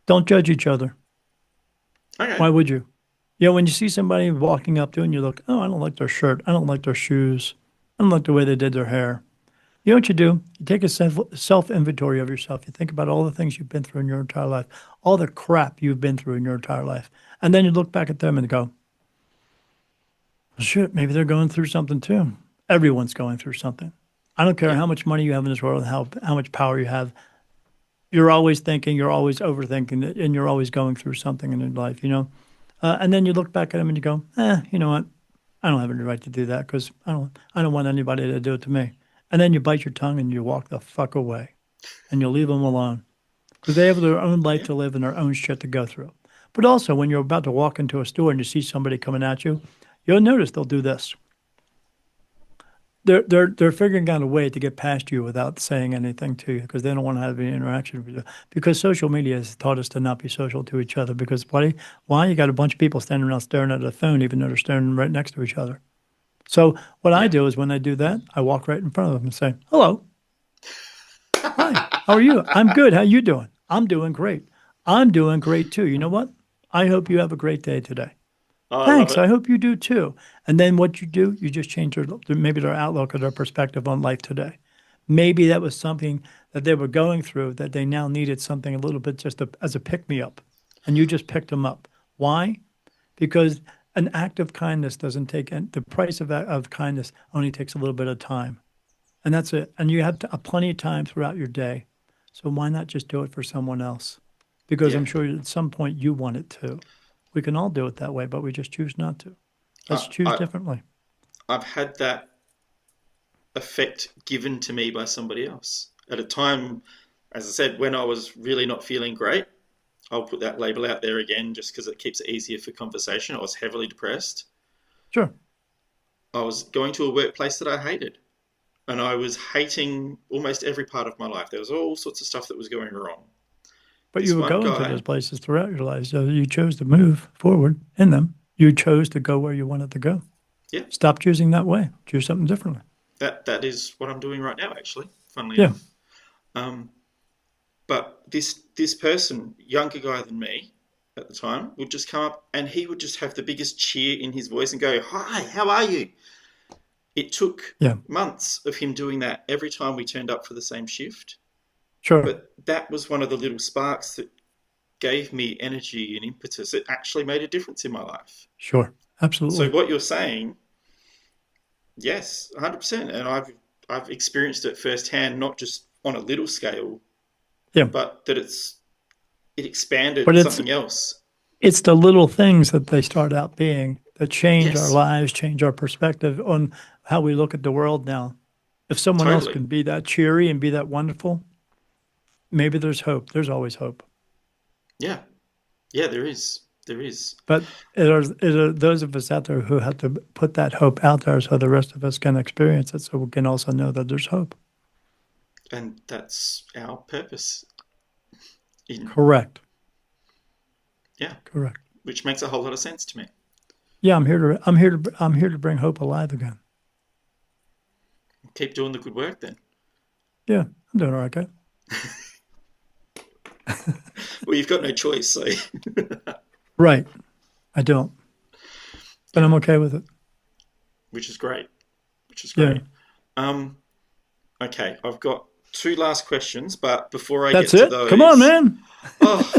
Don't judge each other. Okay. Why would you? When you see somebody walking up to you and you look, oh, I don't like their shirt. I don't like their shoes. I don't like the way they did their hair. You know what you do? You take a self inventory of yourself. You think about all the things you've been through in your entire life, all the crap you've been through in your entire life. And then you look back at them and go, well, shit, maybe they're going through something too. Everyone's going through something. I don't care Yeah. how much money you have in this world, how much power you have. You're always thinking, you're always overthinking, and you're always going through something in your life. And then you look back at them and you go, you know what? I don't have any right to do that because I don't want anybody to do it to me. And then you bite your tongue and you walk the fuck away and you leave them alone because they have their own life Yeah. to live and their own shit to go through. But also, when you're about to walk into a store and you see somebody coming at you, you'll notice they'll do this. They're figuring out a way to get past you without saying anything to you because they don't want to have any interaction with you. Because social media has taught us to not be social to each other. Because why? You got a bunch of people standing around staring at a phone, even though they're staring right next to each other. So what I Yeah. do is when I do that, I walk right in front of them and say, "Hello, hi." How are you? I'm good. How you doing? I'm doing great. I'm doing great too. You know what? I hope you have a great day today. Oh, I love Thanks. it. I hope you do too. And then what you do, you just change maybe their outlook or their perspective on life today. Maybe that was something that they were going through that they now needed something a little bit as a pick me up. And you just picked them up. Why? Because an act of kindness doesn't take, and the price of kindness only takes a little bit of time. And that's it. And you have plenty of time throughout your day. So why not just do it for someone else? Because Yeah. I'm sure at some point you want it too. We can all do it that way, but we just choose not to. Let's I, choose I, differently. I've had that effect given to me by somebody else at a time, as I said, when I was really not feeling great. I'll put that label out there again just because it keeps it easier for conversation. I was heavily depressed. Sure. I was going to a workplace that I hated, and I was hating almost every part of my life. There was all sorts of stuff that was going wrong. But This you were one going to guy, those places throughout your life. So you chose to move forward in them. You chose to go where you wanted to go. yeah, Stop choosing that way. Choose something differently. that is what I'm doing right now, actually, funnily Yeah. enough. Um, but this person, younger guy than me at the time, would just come up and he would just have the biggest cheer in his voice and go, "Hi, how are you?" It took Yeah. months of him doing that every time we turned up for the same shift. Sure. But that was one of the little sparks that gave me energy and impetus. It actually made a difference in my life. Sure. So Absolutely. what you're saying, yes, 100%, and I've experienced it firsthand, not just on a little scale, Yeah. but that it But expanded it's something else. it's the little things that they start out being that change our Yes, lives, change our perspective on how we look at the world now. If someone else totally. can be that cheery and be that wonderful, maybe there's hope. There's always hope. Yeah, yeah, there is, there is, But it are those of us out there who have to put that hope out there so the rest of us can experience it so we can also know that there's hope. and that's our purpose. In Correct. yeah, Correct. which makes a whole lot of sense to me. Yeah, I'm here to bring hope alive again. Keep doing the good work then. Yeah, I'm doing all right, guy. Well, you've got no choice, so Right. I don't, but yeah, I'm okay with it. which is great, which is Yeah. great. Um, okay, I've got two last questions, but before I That's get to it. Come on, those, man. oh,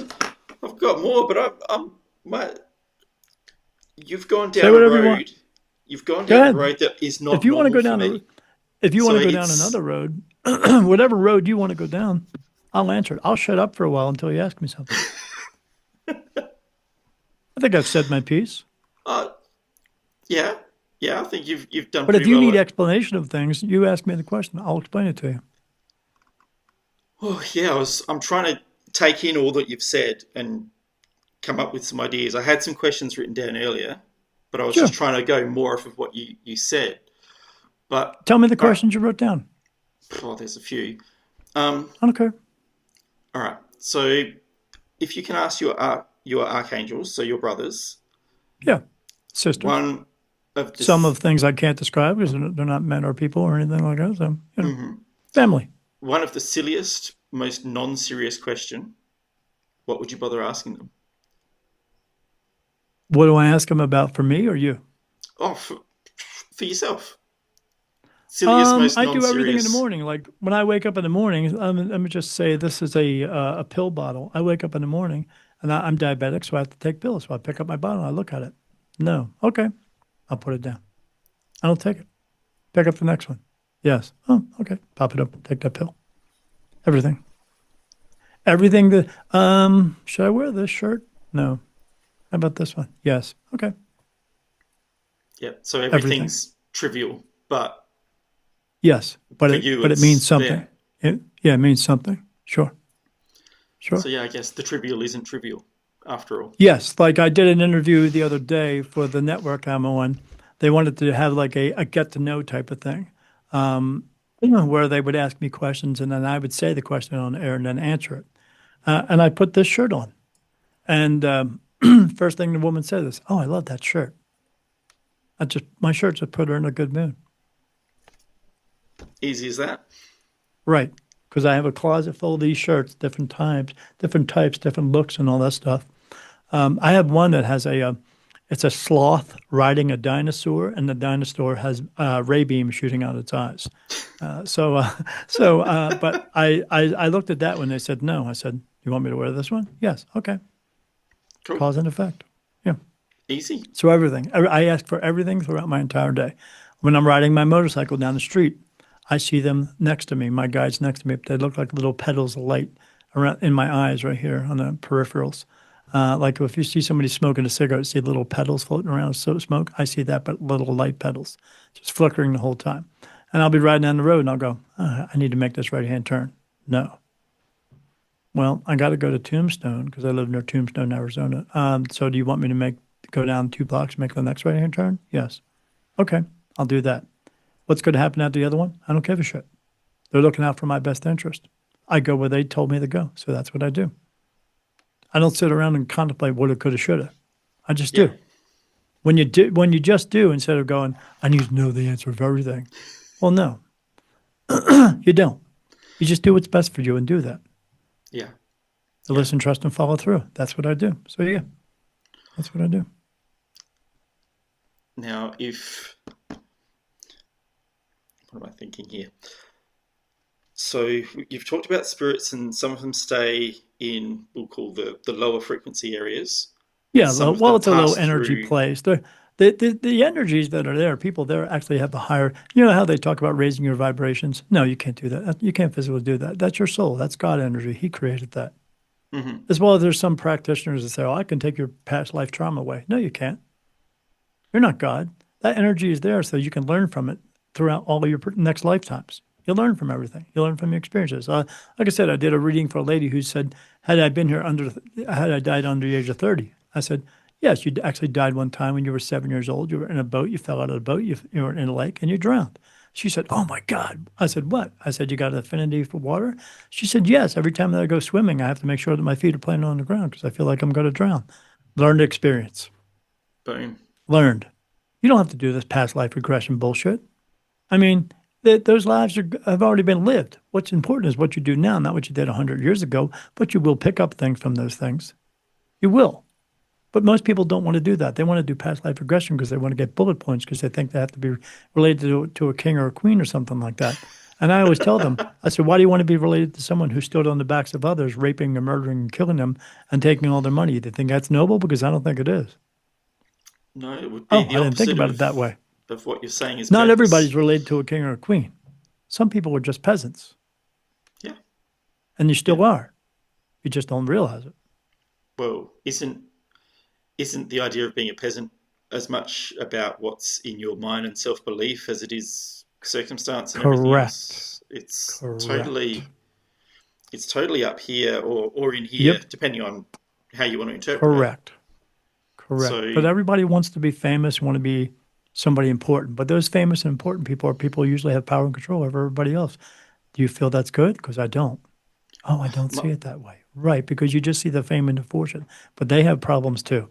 I've got more, but I'm my. You've gone Say down a whatever you want. road. You've gone Go down a ahead. road that is If not you want to normal go for down me. if you want So to go down it's another road, whatever road you want to go down, I'll answer it. I'll shut up for a while until you ask me something. I think I've said my piece. uh, yeah, yeah. I think you've done But if pretty you well. need explanation of things, you ask me the question. I'll explain it to you. Oh yeah, I'm trying to take in all that you've said and come up with some ideas. I had some questions written down earlier, but I was just Sure. trying to go more off of what you said. But Tell me the all right, questions you wrote down. oh, there's a few. Um, I don't care. all right. So if you can ask your archangels, so your brothers, Yeah. Sisters. one of Some this, of things I can't describe because they're not men or people or anything like that. So, mhm, family. one of the silliest, most non-serious question, what would you bother asking them? What do I ask them about for me or you? Oh, for yourself. Silliest, most I do everything in the non-serious. morning. Like when I wake up in the morning, let me just say this is a pill bottle. I wake up in the morning and I'm diabetic, so I have to take pills. So I pick up my bottle and I look at it. No. Okay. I'll put it down. I don't take it. Pick up the next one. Yes. Oh, okay. Pop it up. Take that pill. Everything. Everything that should I wear this shirt? No. How about this one? Yes. Okay. Yeah. So Everything. everything's trivial, but Yes. But for it you, but it means it's something. there. Yeah, it means something. Sure. So Sure. yeah, I guess the trivial isn't trivial after all. Yes, like I did an interview the other day for the network I'm on. They wanted to have like a get to know type of thing, where they would ask me questions and then I would say the question on air and then answer it. And I put this shirt on, and first thing the woman said is, "Oh, I love that shirt." My shirt just put her in a good mood, Easy as that. right? because I have a closet full of these shirts, different types, different looks, and all that stuff. I have one that has it's a sloth riding a dinosaur, and the dinosaur has ray beams shooting out its eyes. So, but I looked at that when they said no. I said, "You want me to wear this one?" Yes. Okay. Cool. Cause and effect. Yeah. Easy. So everything. I ask for everything throughout my entire day. When I'm riding my motorcycle down the street, I see them next to me. My guides next to me. They look like little petals of light around in my eyes right here on the peripherals. Like if you see somebody smoking a cigarette, see little petals floating around so smoke. I see that, but little light petals, just flickering the whole time. And I'll be riding down the road and I'll go, I need to make this right hand turn. No. Well, I got to go to Tombstone because I live near Tombstone, Arizona. So do you want me to go down 2 blocks, make the next right hand turn? Yes. Okay, I'll do that. What's going to happen at the other one? I don't give a shit. They're looking out for my best interest. I go where they told me to go, so that's what I do. I don't sit around and contemplate woulda, coulda, shoulda. I just Yeah. do. When you just do instead of going, I need to know the answer for everything. Well, no, you don't. You just do what's best for you and do that. Yeah. To Yeah. listen, trust, and follow through. That's what I do. So yeah, that's what I do. Now, if what am I thinking here? So you've talked about spirits, and some of them stay in we'll call the lower frequency areas, and Yeah, some of well, them it's a low pass energy through. place. The energies that are there, people there actually have a higher, you know how they talk about raising your vibrations? No, you can't do that. You can't physically do that. That's your soul. That's God energy. He created that. Hmm. As well as there's some practitioners that say, oh, I can take your past life trauma away. No, you can't. You're not God. That energy is there so you can learn from it throughout all of your next lifetimes. You'll learn from everything. You'll learn from your experiences. Like I said, I did a reading for a lady who said, had I died under the age of 30? I said, yes, you actually died one time when you were 7 years old. You were in a boat. You fell out of the boat. You were in a lake and you drowned. She said, oh my God. I said, what? I said, you got an affinity for water? She said, yes. Every time that I go swimming, I have to make sure that my feet are planted on the ground because I feel like I'm going to drown. Learned experience. Boom. Learned. You don't have to do this past life regression bullshit. I mean, those lives have already been lived. What's important is what you do now, not what you did 100 years ago, but you will pick up things from those things. You will. But most people don't want to do that. They want to do past life regression because they want to get bullet points because they think they have to be related to a king or a queen or something like that. And I always tell them, I said, why do you want to be related to someone who stood on the backs of others, raping and murdering and killing them and taking all their money? Do you think that's noble? Because I don't think it is. No, it would be Oh, the I didn't think opposite about it that way. of what you're saying is Not purpose. everybody's related to a king or a queen. Some people are just peasants, Yeah. and you Yeah. still are. You just don't realize it. Well, isn't the idea of being a peasant as much about what's in your mind and self-belief as it is circumstance and everything Correct. else? Correct. It's totally up here or in here, Yep. depending on how you want to interpret it. Correct. Correct. So But everybody wants to be famous, want to be somebody important. But those famous and important people are people who usually have power and control over everybody else. Do you feel that's good? Because I don't. Oh, I don't my, see it that way. Right, because you just see the fame and the fortune. But they have problems too.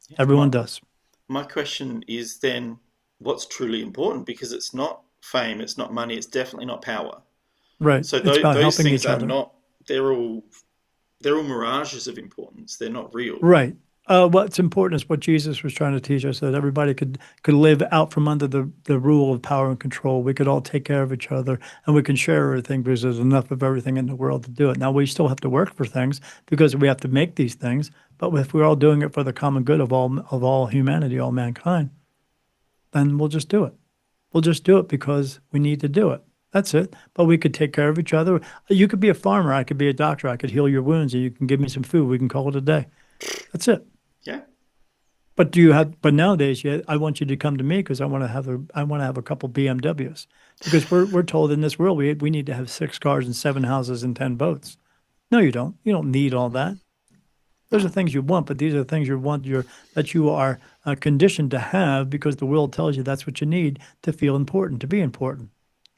yeah, Everyone does. my question is then what's truly important? Because it's not fame, it's not money, it's definitely not power. Right. So It's about those helping things each are other. not. They're all mirages of importance. They're not real. Right. What's important is what Jesus was trying to teach us that everybody could live out from under the rule of power and control. We could all take care of each other and we can share everything because there's enough of everything in the world to do it. Now, we still have to work for things because we have to make these things. But if we're all doing it for the common good of all humanity, all mankind, then we'll just do it. We'll just do it because we need to do it. That's it. But we could take care of each other. You could be a farmer. I could be a doctor. I could heal your wounds and you can give me some food. We can call it a day. That's it. Yeah. But do you have? But nowadays, yeah, I want you to come to me because I want to have a couple BMWs because we're told in this world we need to have 6 cars and 7 houses and 10 boats. No, you don't. You don't need all that. Those are No. things you want, but these are the things that you are conditioned to have because the world tells you that's what you need to feel important, to be important.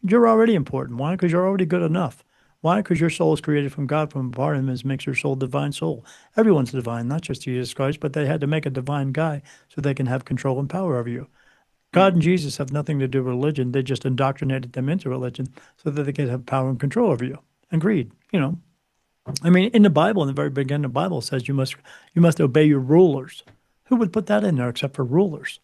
You're already important. Why? Because you're already good enough. Why? Because your soul is created from God, from a part of Him, and makes your soul divine soul. Everyone's divine, not just Jesus Christ, but they had to make a divine guy so they can have control and power over you. God and Mm. Jesus have nothing to do with religion. They just indoctrinated them into religion so that they could have power and control over you. and greed. I mean, in the Bible, in the very beginning, the Bible says you must obey your rulers. Who would put that in there except for rulers?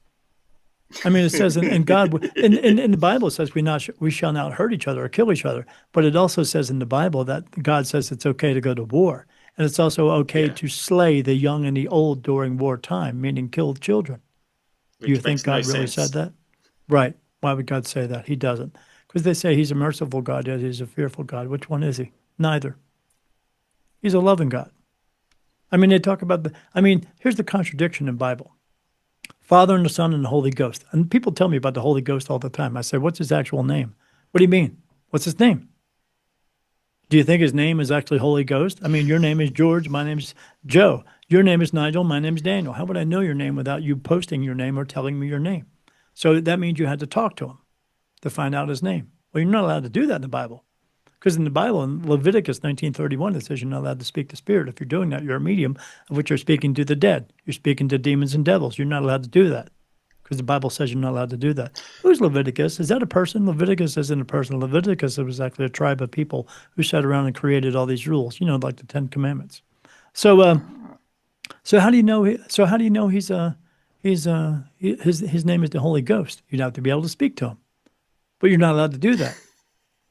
I mean, it says, and God, in the Bible, it says we shall not hurt each other or kill each other. But it also says in the Bible that God says it's okay to go to war. And it's also okay Yeah, to slay the young and the old during wartime, meaning kill children. Do you which think makes no God really said sense. that? Right. Why would God say that? He doesn't. Because they say he's a merciful God, yet he's a fearful God. Which one is he? Neither. He's a loving God. I mean, they talk about here's the contradiction in the Bible. Father and the Son and the Holy Ghost. And people tell me about the Holy Ghost all the time. I say, what's his actual name? What do you mean? What's his name? Do you think his name is actually Holy Ghost? I mean, your name is George. My name's Joe. Your name is Nigel. My name's Daniel. How would I know your name without you posting your name or telling me your name? So that means you had to talk to him to find out his name. Well, you're not allowed to do that in the Bible. Because in the Bible, in Leviticus 19:31, it says you're not allowed to speak to spirit. If you're doing that, you're a medium of which you're speaking to the dead. You're speaking to demons and devils. You're not allowed to do that because the Bible says you're not allowed to do that. Who's Leviticus? Is that a person? Leviticus isn't a person. Leviticus, it was actually a tribe of people who sat around and created all these rules, like the Ten Commandments. So, so how do you know? So how do you know his name is the Holy Ghost? You'd have to be able to speak to him, but you're not allowed to do that.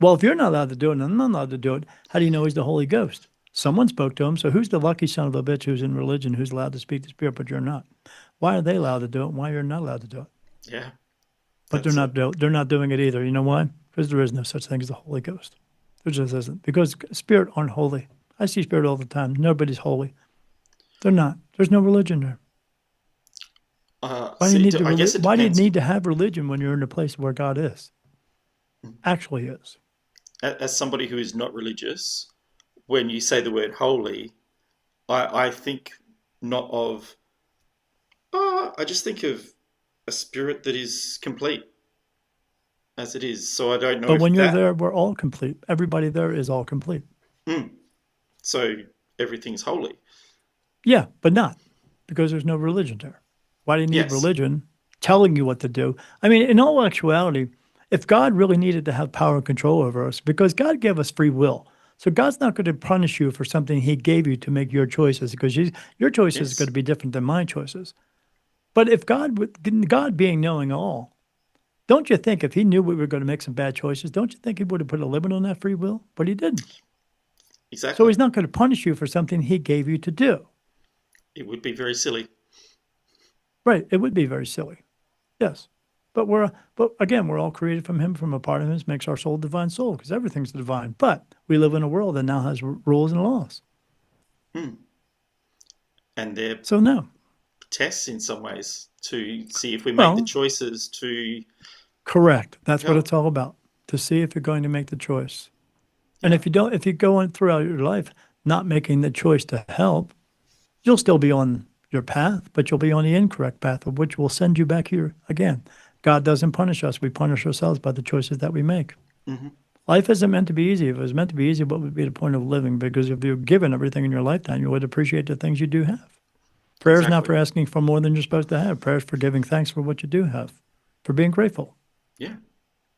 Well, if you're not allowed to do it and I'm not allowed to do it, how do you know he's the Holy Ghost? Someone spoke to him. So who's the lucky son of a bitch who's in religion who's allowed to speak to spirit, but you're not? Why are they allowed to do it? And why you're not allowed to do it? Yeah, But they're that's a not they're not doing it either. You know why? Because there is no such thing as the Holy Ghost. There just isn't. Because spirit aren't holy. I see spirit all the time. Nobody's holy. They're not. There's no religion there. Why do you see. need to I guess it why do you depends. need to have religion when you're in a place where God is? Actually is. As somebody who is not religious, when you say the word holy, I think not of. I just think of a spirit that is complete as it is. So I don't know But when if you're that. there, we're all complete. Everybody there is all complete. Hmm, so everything's holy. Yeah, but not because there's no religion there. Why do you need Yes. religion telling you what to do? I mean, in all actuality, if God really needed to have power and control over us, because God gave us free will. So God's not going to punish you for something he gave you to make your choices because your choices are going Yes. to be different than my choices. But if God being knowing all, don't you think if he knew we were going to make some bad choices, don't you think he would have put a limit on that free will? But he didn't. So Exactly. he's not going to punish you for something he gave you to do. It would be very silly. Right. It would be very silly. Yes. But again, we're all created from him, from a part of him, makes our soul divine soul, because everything's divine. But we live in a world that now has rules and laws. Hmm. And they're So no. tests in some ways to see if we make the Well, choices to correct. That's what help. it's all about. To see if you're going to make the choice. And Yeah. if you go on throughout your life not making the choice to help, you'll still be on your path, but you'll be on the incorrect path, of which will send you back here again. God doesn't punish us. We punish ourselves by the choices that we make. Hmm. Life isn't meant to be easy. If it was meant to be easy, what would be the point of living? Because if you're given everything in your lifetime, you would appreciate the things you do have. Prayer is not Exactly. for asking for more than you're supposed to have. Prayer is for giving thanks for what you do have, for being grateful. Yeah.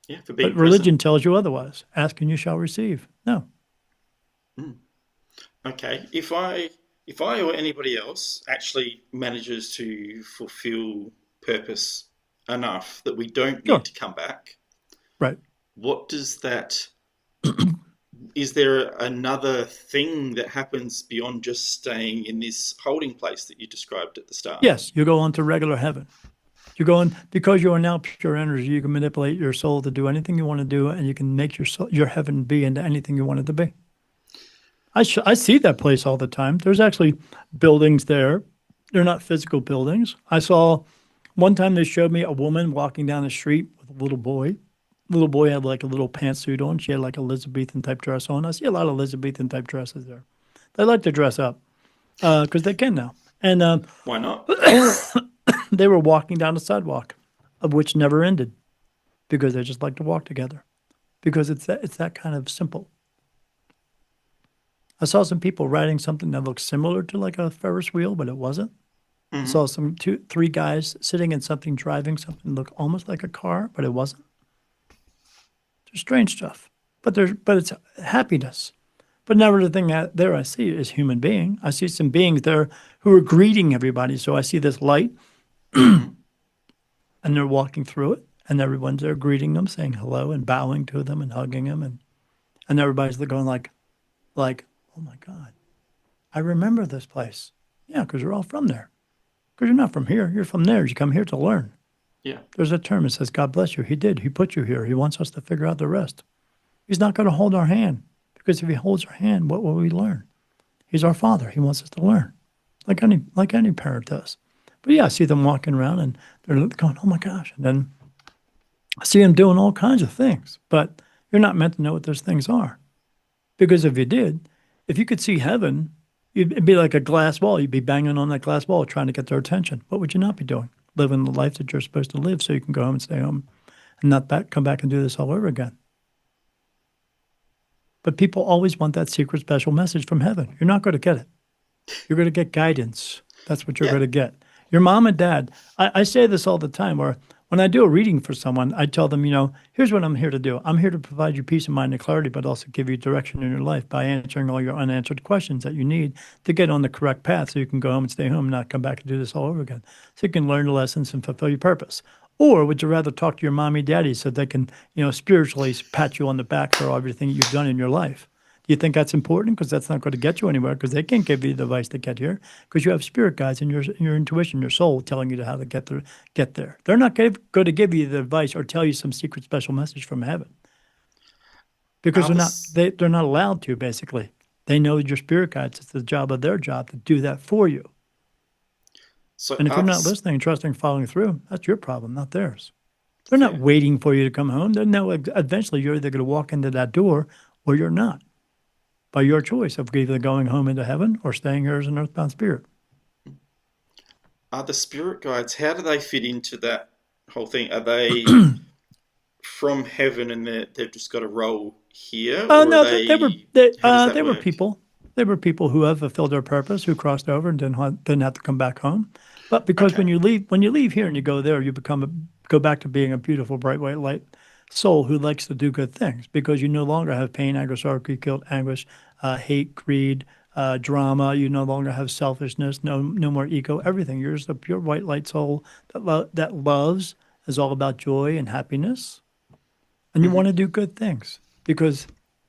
Yeah. For But being present. religion tells you otherwise. Ask and you shall receive. No. Mm. Okay. If I or anybody else actually manages to fulfill purpose enough that we don't need Sure. to come back, Right. what does that is there another thing that happens beyond just staying in this holding place that you described at the start? Yes, you go on to regular heaven. You go on because you are now pure energy. You can manipulate your soul to do anything you want to do, and you can make your heaven be into anything you want it to be. I see that place all the time. There's actually buildings there. They're not physical buildings. I saw one time they showed me a woman walking down the street with a little boy. Little boy had like a little pantsuit on. She had like a Elizabethan type dress on. I see a lot of Elizabethan type dresses there. They like to dress up because they can now. And Why not? they were walking down the sidewalk, of which never ended because they just like to walk together because it's that kind of simple. I saw some people riding something that looked similar to like a Ferris wheel, but it wasn't. I Hmm. saw three guys sitting in something, driving something that looked almost like a car, but it wasn't. Just strange stuff. But it's happiness. But never the thing that there I see is human being. I see some beings there who are greeting everybody. So I see this light Hmm. and they're walking through it and everyone's there greeting them, saying hello and bowing to them and hugging them and everybody's going like, oh my God, I remember this place. Yeah, because you're all from there. Because you're not from here. You're from there. You come here to learn. Yeah. There's a term that says, God bless you. He did. He put you here. He wants us to figure out the rest. He's not going to hold our hand because if he holds our hand, what will we learn? He's our father. He wants us to learn, like any parent does. But yeah, I see them walking around and they're going, "Oh my gosh!" And then I see them doing all kinds of things. But you're not meant to know what those things are because if you did, if you could see heaven, it'd be like a glass wall. You'd be banging on that glass wall trying to get their attention. What would you not be doing? Living the life that you're supposed to live, so you can go home and stay home and not come back and do this all over again. But people always want that secret special message from heaven. You're not going to get it. You're going to get guidance. That's what you're Yeah. going to get. Your mom and dad, I say this all the time, or when I do a reading for someone, I tell them, here's what I'm here to do. I'm here to provide you peace of mind and clarity, but also give you direction in your life by answering all your unanswered questions that you need to get on the correct path so you can go home and stay home and not come back and do this all over again. So you can learn the lessons and fulfill your purpose. Or would you rather talk to your mommy, daddy so they can, spiritually pat you on the back for everything you've done in your life? Do you think that's important? Because that's not going to get you anywhere. Because they can't give you the advice to get here. Because you have spirit guides and your intuition, your soul, telling you how to get there. They're not going to give you the advice or tell you some secret special message from heaven. Because Are they're the not they're not allowed to. Basically, they know your spirit guides. It's the job of their job to do that for you. so And if are you're the not s- listening, trusting, following through, that's your problem, not theirs. They're not fair? waiting for you to come home. They know eventually you're either going to walk into that door or you're not, by your choice of either going home into heaven or staying here as an earthbound spirit. Are the spirit guides? How do they fit into that whole thing? Are they from heaven and they've just got a role here, or are No, they were they? How does that they were work? people. They were people who have fulfilled their purpose, who crossed over and didn't have to come back home. But because Okay. when you leave here and you go there, you go back to being a beautiful, bright white light soul who likes to do good things because you no longer have pain, anger, sorrow, grief, guilt, anguish, hate, greed, drama. You no longer have selfishness. No more ego. Everything. You're just a pure white light soul that loves is all about joy and happiness and you want Hmm. to do good things because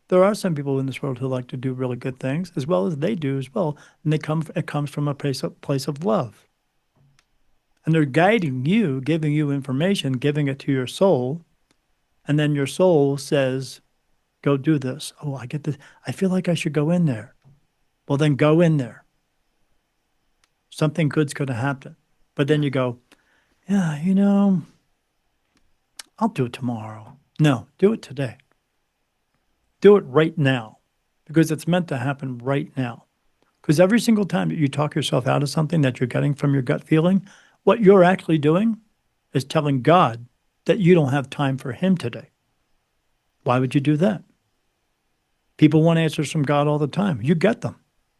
there are some people in this world who like to do really good things as well as they do as well, and it comes from a place of love, and they're guiding you, giving you information, giving it to your soul, and then your soul says, "Go do this." Oh, I get this. I feel like I should go in there. Well, then go in there. Something good's going to happen, but then Yeah. you go, "Yeah, I'll do it tomorrow." No, do it today. Do it right now because it's meant to happen right now. Because every single time that you talk yourself out of something that you're getting from your gut feeling, what you're actually doing is telling God that you don't have time for Him today. Why would you do that? People want answers from God all the time. You get them.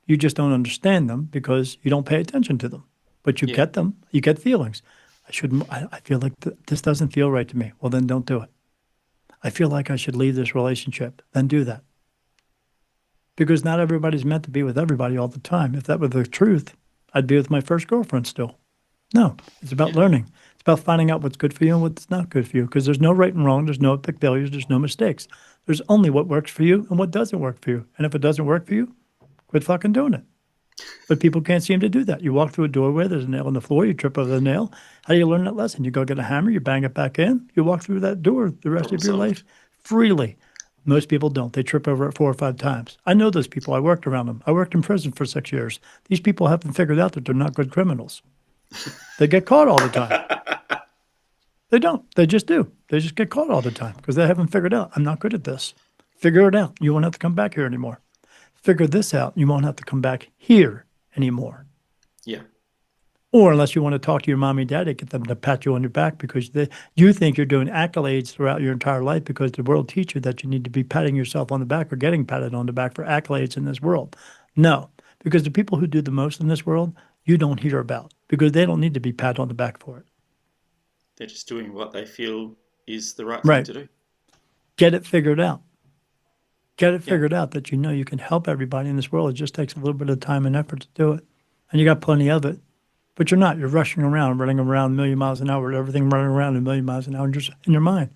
You just don't understand them because you don't pay attention to them. But you Yeah. get them. You get feelings. I feel like this doesn't feel right to me. Well, then don't do it. I feel like I should leave this relationship. Then do that. Because not everybody's meant to be with everybody all the time. If that were the truth, I'd be with my first girlfriend still. No, it's about Yeah. learning. It's about finding out what's good for you and what's not good for you. Because there's no right and wrong. There's no epic failures. There's no mistakes. There's only what works for you and what doesn't work for you. And if it doesn't work for you, quit fucking doing it. But people can't seem to do that. You walk through a doorway, there's a nail in the floor, you trip over the nail. How do you learn that lesson? You go get a hammer, you bang it back in, you walk through that door the rest Problem of your solved. life freely. Most people don't. They trip over it 4 or 5 times. I know those people. I worked around them. I worked in prison for 6 years. These people haven't figured out that they're not good criminals. They get caught all the time. They don't. They just do. They just get caught all the time because they haven't figured out. I'm not good at this. Figure it out. You won't have to come back here anymore. Figure this out. You won't have to come back here anymore. Yeah. Or unless you want to talk to your mommy and daddy, get them to pat you on your back because you think you're doing accolades throughout your entire life because the world teaches you that you need to be patting yourself on the back or getting patted on the back for accolades in this world. No, because the people who do the most in this world, you don't hear about because they don't need to be patted on the back for it. They're just doing what they feel is the right thing Right. to do. Get it figured out. Get it Yeah. figured out that you know you can help everybody in this world. It just takes a little bit of time and effort to do it. And you got plenty of it. But you're not. You're rushing around, running around a million miles an hour, everything running around a million miles an hour just in your mind.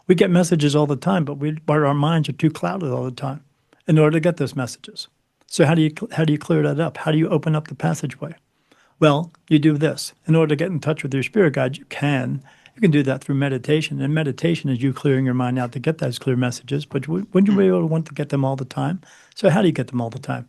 We get messages all the time, but our minds are too clouded all the time in order to get those messages. So how do you clear that up? How do you open up the passageway? Well, you do this. In order to get in touch with your spirit guide, you can do that through meditation. And meditation is you clearing your mind out to get those clear messages, but wouldn't you be Mm. able to want to get them all the time? So how do you get them all the time?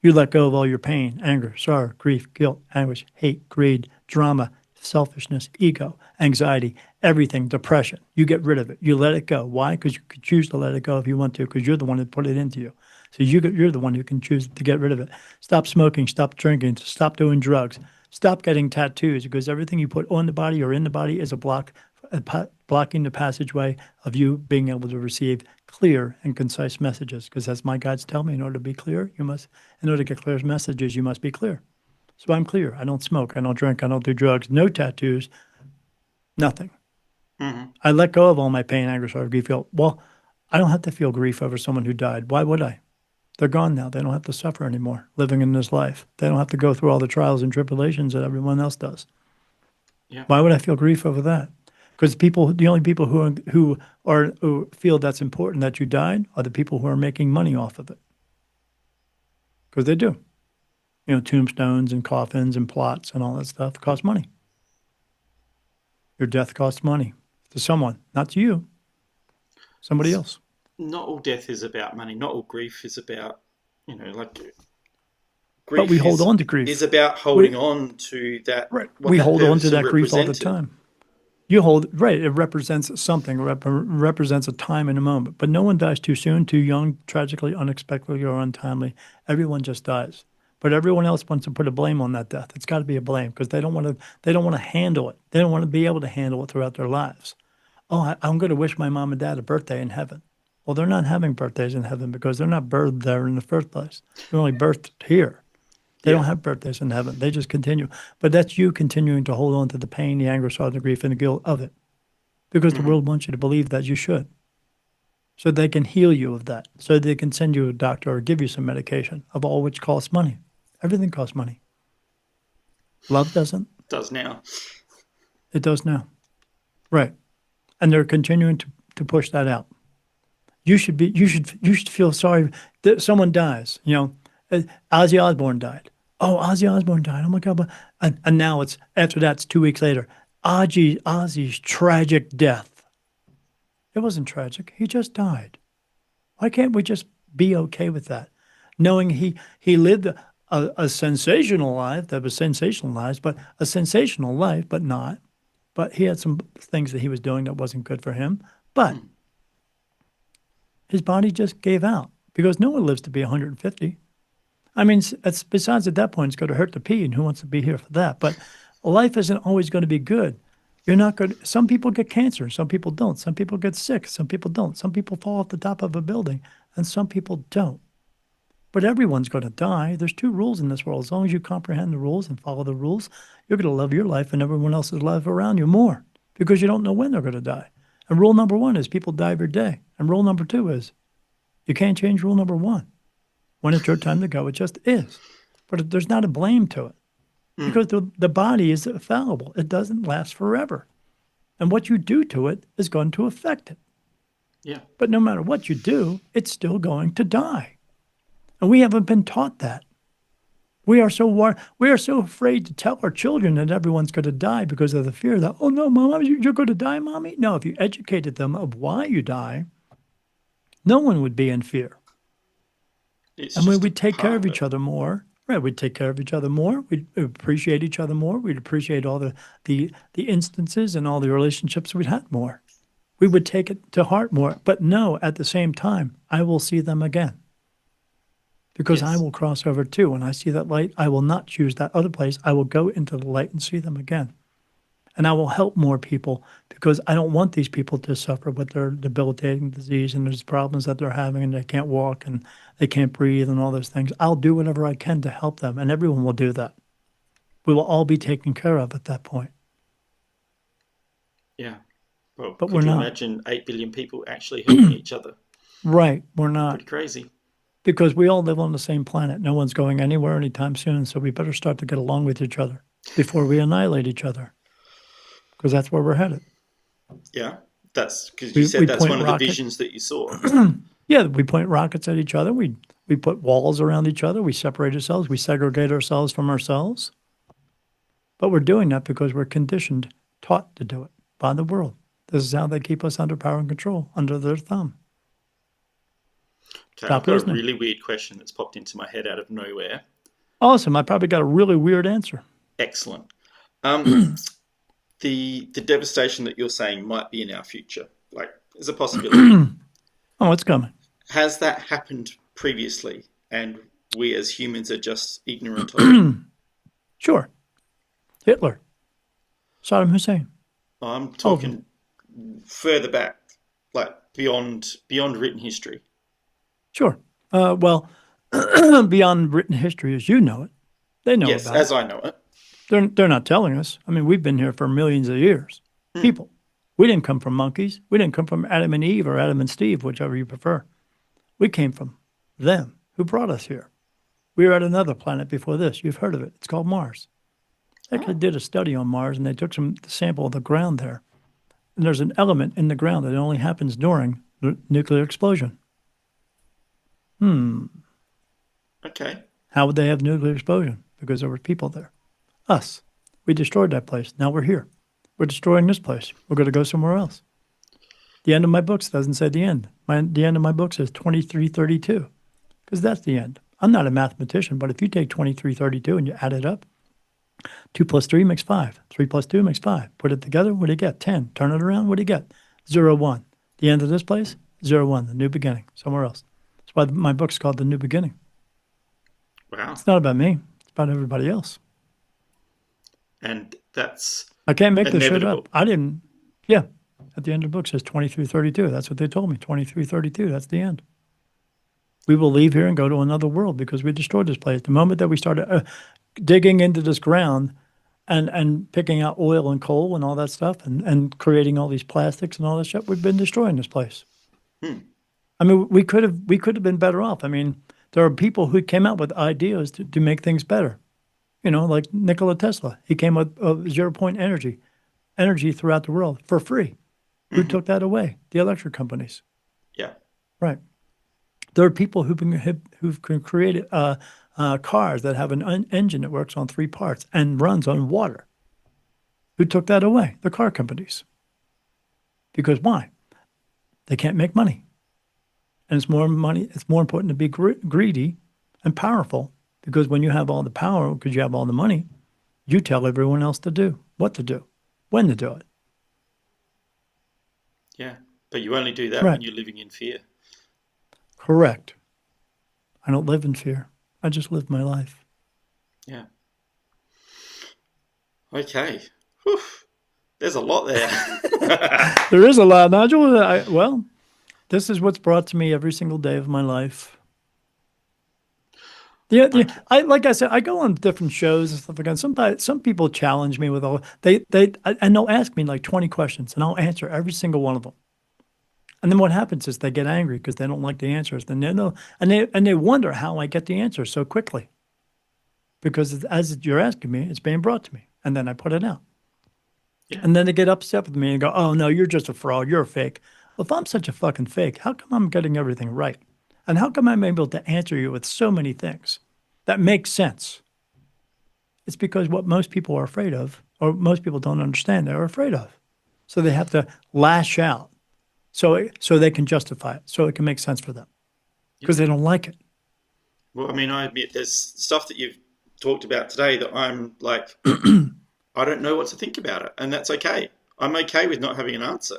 You let go of all your pain, anger, sorrow, grief, guilt, anguish, hate, greed, drama, selfishness, ego, anxiety, everything, depression. You get rid of it. You let it go. Why? Because you could choose to let it go if you want to, because you're the one that put it into you. So you're the one who can choose to get rid of it. Stop smoking, stop drinking, stop doing drugs, stop getting tattoos, because everything you put on the body or in the body is blocking the passageway of you being able to receive clear and concise messages. Because as my guides tell me, in order to be clear, in order to get clear messages, you must be clear. So I'm clear. I don't smoke. I don't drink. I don't do drugs. No tattoos. Nothing. Hmm. I let go of all my pain, anger, sorrow, grief, guilt. Well, I don't have to feel grief over someone who died. Why would I? They're gone now. They don't have to suffer anymore living in this life. They don't have to go through all the trials and tribulations that everyone else does. Yeah. Why would I feel grief over that? Because the only people who feel that's important that you died are the people who are making money off of it. Because they do. Tombstones and coffins and plots and all that stuff cost money. Your death costs money to someone, not to you, somebody else. Not all death is about money. Not all grief is about, like But we grief hold is on to is grief. about We holding on to that right. what We that hold on to person that grief all the represented. time. You hold right. It represents something. Represents a time and a moment. But no one dies too soon, too young, tragically, unexpectedly, or untimely. Everyone just dies. But everyone else wants to put a blame on that death. It's got to be a blame because they don't want to. They don't want to handle it. They don't want to be able to handle it throughout their lives. Oh, I'm going to wish my mom and dad a birthday in heaven. Well, they're not having birthdays in heaven because they're not birthed there in the first place. They're only birthed here. They don't Yeah. have birthdays in heaven. They just continue. But that's you continuing to hold on to the pain, the anger, sorrow, the grief, and the guilt of it because the Hmm. world wants you to believe that you should. So they can heal you of that. So they can send you a doctor or give you some medication, of all which costs money. Everything costs money. Love doesn't. Does now. It does now. Right. And they're continuing to push that out. You should feel sorry that someone dies. Ozzy Osbourne died. Oh, Ozzy Osbourne died. Oh my God! And now it's after that's 2 weeks later. Ozzy's tragic death. It wasn't tragic. He just died. Why can't we just be okay with that, knowing he lived a sensational life that was sensationalized, but a sensational life, but not. But he had some things that he was doing that wasn't good for him. But Mm. his body just gave out because no one lives to be 150. I mean, it's, besides at that point, it's going to hurt to pee, and who wants to be here for that? But life isn't always going to be good. You're not good. Some people get cancer, some people don't. Some people get sick, some people don't. Some people fall off the top of a building, and some people don't. But everyone's going to die. There's two rules in this world. As long as you comprehend the rules and follow the rules, you're going to love your life and everyone else's life around you more because you don't know when they're going to die. And rule number one is people die every day. And rule number two is you can't change rule number one. When it's your time to go, it just is. But there's not a blame to it Mm. because the body is fallible. It doesn't last forever. And what you do to it is going to affect it. Yeah. But no matter what you do, it's still going to die. And we haven't been taught that. We are so afraid to tell our children that everyone's going to die because of the fear that, oh no, mom, you're going to die, mommy. No, if you educated them of why you die, no one would be in fear. It's And when just a we take care part of of each it. other more, right, we'd take care of each other more. We'd appreciate each other more. We'd appreciate all the instances and all the relationships we'd had more. We would take it to heart more. But no, at the same time, I will see them again because I Yes. will cross over too. When I see that light, I will not choose that other place. I will go into the light and see them again. And I will help more people because I don't want these people to suffer with their debilitating disease and there's problems that they're having and they can't walk and they can't breathe and all those things. I'll do whatever I can to help them, and everyone will do that. We will all be taken care of at that point, Yeah. Well, but we're could you not. imagine 8 billion people actually helping each other? Right. We're not. Pretty crazy. Because we all live on the same planet. No one's going anywhere anytime soon. So we better start to get along with each other before we annihilate each other, because that's where we're headed. Yeah, that's because you We said that's point one of the rocket. visions that you saw. Yeah, we point rockets at each other. We put walls around each other. We separate ourselves. We segregate ourselves from ourselves. But we're doing that because we're conditioned, taught to do it by the world. This is how they keep us under power and control, under their thumb. Okay, I've Stop got a listening. really weird question that's popped into my head out of nowhere. Awesome. I probably got a really weird answer. Excellent. Um, the devastation that you're saying might be in our future, like, is a possibility. Oh, it's coming. Has that happened previously, and we as humans are just ignorant of it? Sure. Hitler, Saddam Hussein, I'm all of them. talking further back, like beyond written history. Sure. Well, beyond written history as you know it, they know Yes, about it. as I know it. They're not telling us. I mean, we've been here for millions of years. Hmm. People. We didn't come from monkeys. We didn't come from Adam and Eve or Adam and Steve, whichever you prefer. We came from them who brought us here. We were at another planet before this. You've heard of it. It's called Mars. They actually Oh, did a study on Mars and they took some sample of the ground there. And there's an element in the ground that only happens during the nuclear explosion. okay. How would they have nuclear explosion? Because there were people there. Us. We destroyed that place. Now we're here. We're destroying this place. We're going to go somewhere else. The end of my books doesn't say the end. The end of my book says 2332, because that's the end. I'm not a mathematician, but if you take 2332 and you add it up, 2 plus 3 makes 5. 3 plus 2 makes 5. Put it together, what do you get? 10. Turn it around, what do you get? 0, 1. The end of this place, 0, 1. The new beginning, somewhere else. That's why my book's called The New Beginning. Wow. It's not about me. It's about everybody else. And that's I can't make this shit inevitable. up. I didn't. Yeah. At the end of the book says 2332. That's what they told me. 2332. That's the end. We will leave here and go to another world because we destroyed this place. The moment that we started digging into this ground and picking out oil and coal and all that stuff and creating all these plastics and all that shit, we've been destroying this place. Hmm. I mean, we could have been better off. I mean, there are people who came out with ideas to make things better. You know, like Nikola Tesla. He came with zero point energy throughout the world for free. Who Hmm. took that away? The electric companies. Yeah. Right. There are people who've created cars that have an engine that works on 3 parts and runs on water. Who took that away? The car companies. Because why? They can't make money. And it's more money. It's more important to be greedy and powerful because when you have all the power, because you have all the money, you tell everyone else to do, what to do, when to do it. Yeah. But you only do that when Right. you're living in fear. Correct. I don't live in fear. I just live my life. Yeah. Okay. Whew. There's a lot there. There is a lot, Nigel. Well, this is what's brought to me every single day of my life. Yeah, yeah. Okay. Like I said, I go on different shows and stuff like that. Some people challenge me with all and they'll ask me like 20 questions, and I'll answer every single one of them. And then what happens is they get angry because they don't like the answers. Then they know, and they wonder how I get the answers so quickly because as you're asking me, it's being brought to me, and then I put it out. Yeah. And then they get upset with me and go, "Oh no, you're just a fraud. You're a fake." Well, if I'm such a fucking fake, how come I'm getting everything right? And how come I'm able to answer you with so many things that make sense? It's because what most people are afraid of, or most people don't understand, they're afraid of. So they have to lash out so they can justify it, so it can make sense for them Yeah. because they don't like it. Well, I mean, I admit there's stuff that you've talked about today that I'm like, I don't know what to think about it, and that's okay. I'm okay with not having an answer.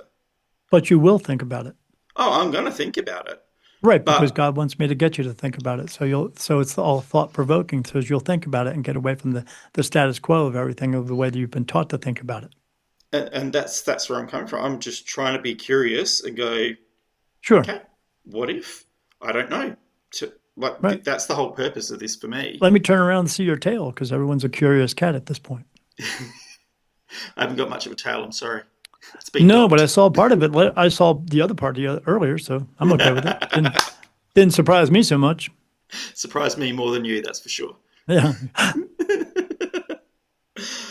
But you will think about it. Oh, I'm going to think about it. Right, because But, God wants me to get you to think about it. So it's all thought provoking, so you'll think about it and get away from the status quo of everything of the way that you've been taught to think about it. and that's where I'm coming from. I'm just trying to be curious and go, Sure. okay, what if? I don't know. Right. That's the whole purpose of this for me. Let me turn around and see your tail because everyone's a curious cat at this point. I haven't got much of a tail. I'm sorry. It's been No, but I docked. saw part of it. I saw the other part earlier, so I'm okay with it. Didn't surprise me so much. Surprised me more than you, that's for sure. Yeah.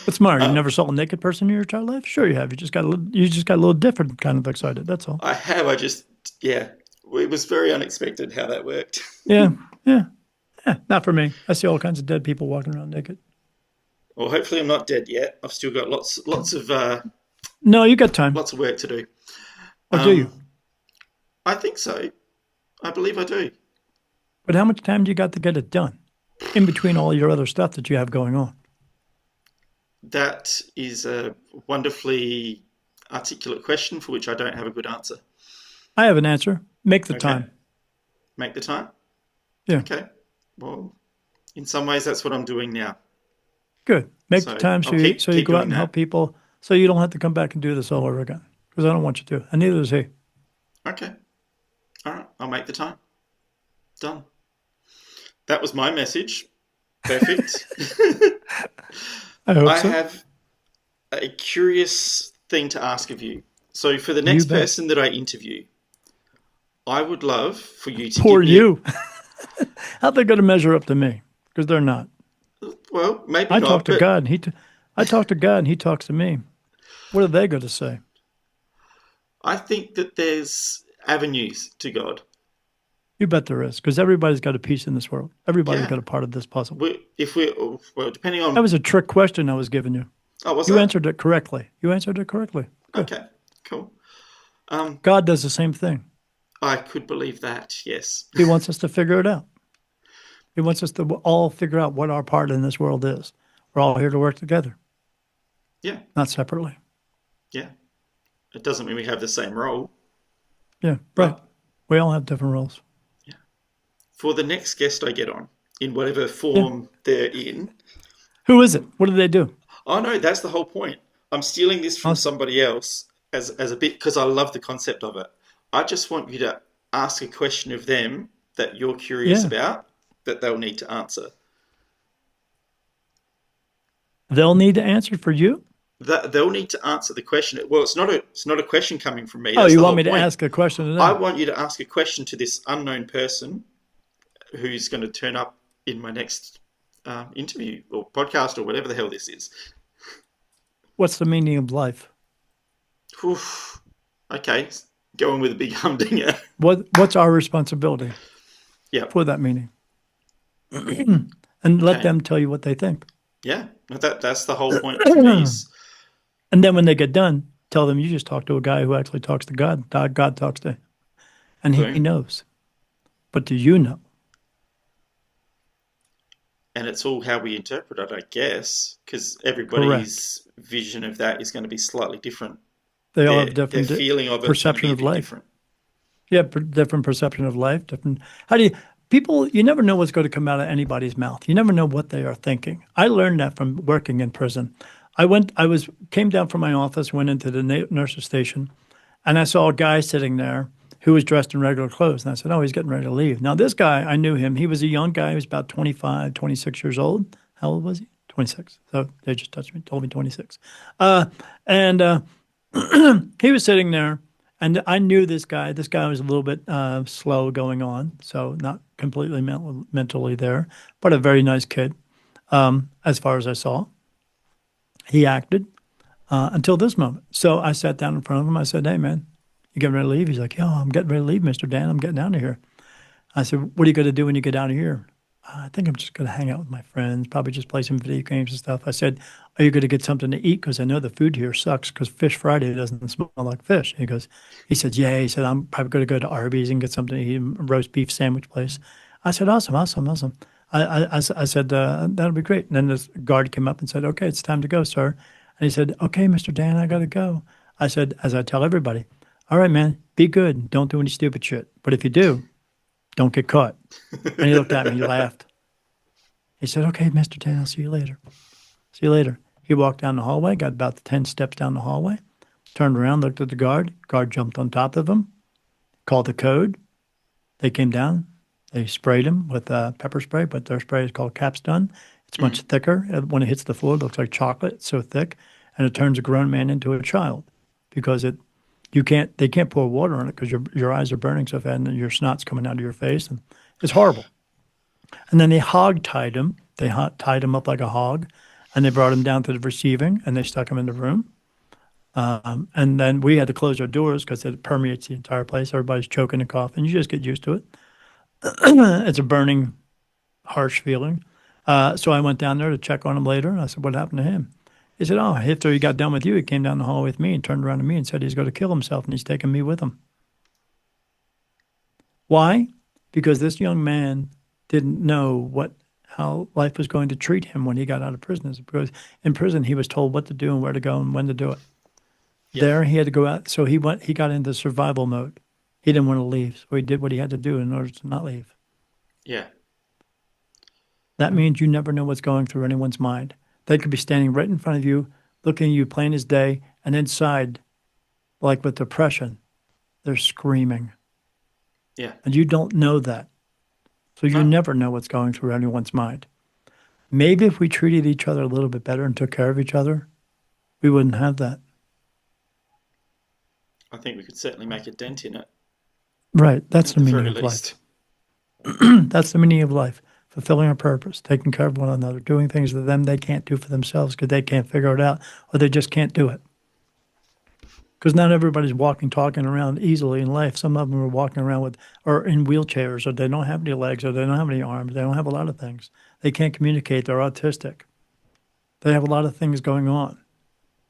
What's more, you Uh, never saw a naked person in your entire life? Sure, you have. You just got a little different kind of excited. That's all. I have. I just, yeah, it was very unexpected how that worked. Yeah, yeah, yeah. Not for me. I see all kinds of dead people walking around naked. Well, hopefully I'm not dead yet. I've still got No, you got time. lots of work to do. Or do you? Um, I think so. I believe I do. But how much time do you got to get it done in between all your other stuff that you have going on? That is a wonderfully articulate question for which I don't have a good answer. I have an answer. Make the Okay, time. make the time. Yeah, Okay, well, in some ways that's what I'm doing now. good. Make the So time I'll so you keep go out doing and help that. people so you don't have to come back and do this all over again. Because I don't want you to. And neither does he. Okay, all right, I'll make the time. Done. That was my message. Perfect. I hope I so. have a curious thing to ask of you. So, for the You next bet. person that I interview, I would love for you to Poor give me you. How they going to measure up to me? Because they're not. well, maybe I talk not, to but God and I talk to God and he talks to me. What are they going to say? I think that there's avenues to God. You bet there is. Because everybody's got a piece in this world. Everybody's Yeah. got a part of this puzzle. If we're, well, depending That on, was a trick question I was giving you. oh, what's You that? answered it correctly. You answered it correctly. Good. Okay, cool. Um, God does the same thing. I could believe that, yes. He wants us to figure it out. He wants us to all figure out what our part in this world is. We're all here to work together, Yeah, not separately. yeah. It doesn't mean we have the same role, Yeah, right. but We all have different roles. yeah. For the next guest I get on, in whatever Yeah. form they're in, Who is it? What do they do? oh no, that's the whole point. I'm stealing this from Awesome. somebody else as a bit because I love the concept of it. I just want you to ask a question of them that you're curious Yeah. about that they'll need to answer. They'll need to answer for you. That they'll need to answer the question. Well, it's not a question coming from me. Oh, That's you the want whole me to point. ask a question to I them? want you to ask a question to this unknown person who's going to turn up in my next interview or podcast or whatever the hell this is. What's the meaning of life? Oof. Okay, going with a big humdinger. What's our responsibility Yeah. for that meaning? And let Okay. them tell you what they think. Yeah. That's the whole point for me. Is And then when they get done, tell them you just talked to a guy who actually talks to God. God talks to him, and he boom, knows. But do you know? and it's all how we interpret it, I guess, because Correct. everybody's vision of that is going to be slightly different. They all have Their different feeling of it's going to perception be a of bit life. different. Yeah, different perception of life. Different. How do you? People, you never know what's going to come out of anybody's mouth. You never know what they are thinking. I learned that from working in prison. Came down from my office, went into the nurse's station, and I saw a guy sitting there who was dressed in regular clothes. And I said, oh, he's getting ready to leave. Now, this guy, I knew him. He was a young guy. He was about 25, 26 years old. How old was he? 26. So they just touched me, told me 26. And he was sitting there, and I knew this guy. This guy was a little bit slow going on, so not completely mentally there, but a very nice kid, as far as I saw. He acted until this moment. So I sat down in front of him. I said, hey, man, you getting ready to leave? He's like, yeah, I'm getting ready to leave, Mr. Dan. I'm getting out of here. I said, what are you going to do when you get out of here? I think I'm just going to hang out with my friends, probably just play some video games and stuff. I said, are you going to get something to eat? Because I know the food here sucks because Fish Friday doesn't smell like fish. He said, yeah. He said, I'm probably going to go to Arby's and get something to eat, a roast beef sandwich place. I said, awesome, awesome, awesome. I said, that'll be great. And then this guard came up and said, okay, it's time to go, sir. And he said, okay, Mr. Dan, I got to go. I said, as I tell everybody, all right, man, be good. Don't do any stupid shit. But if you do, don't get caught. And he looked at me, he laughed. He said, okay, Mr. Dan, I'll see you later. See you later. He walked down the hallway, got about 10 steps down the hallway, turned around, looked at the guard. Guard jumped on top of him, called the code. They came down. They sprayed him with pepper spray, but their spray is called Capstun. It's much thicker. When it hits the floor, it looks like chocolate. It's so thick. And it turns a grown man into a child because you can't they can't pour water on it because your eyes are burning so bad and your snot's coming out of your face and it's horrible. And then they hog tied him. They tied him up like a hog, and they brought him down to the receiving and they stuck him in the room. And then we had to close our doors because it permeates the entire place. Everybody's choking and coughing. You just get used to it. It's a burning, harsh feeling. So I went down there to check on him later, and I said, "What happened to him?" He said, "Oh, after he got done with you, he came down the hall with me and turned around to me and said he's going to kill himself and he's taking me with him." Why? Because this young man didn't know how life was going to treat him when he got out of prison. Because in prison he was told what to do and where to go and when to do it. Yep. There he had to go out, so he got into survival mode. He didn't want to leave, so he did what he had to do in order to not leave. Yeah. That means you never know what's going through anyone's mind. They could be standing right in front of you, looking at you plain as day, and inside, like with depression, they're screaming. Yeah. And you don't know that. So you No, never know what's going through anyone's mind. Maybe if we treated each other a little bit better and took care of each other, we wouldn't have that. I think we could certainly make a dent in it Right. That's at the the meaning very of life. least. That's the meaning of life. Fulfilling a purpose, taking care of one another, doing things that them they can't do for themselves because they can't figure it out or they just can't do it. Because not everybody's walking, talking around easily in life. Some of them are walking around with, or in wheelchairs, or they don't have any legs, or they don't have any arms. They don't have a lot of things. They can't communicate. They're autistic. They have a lot of things going on,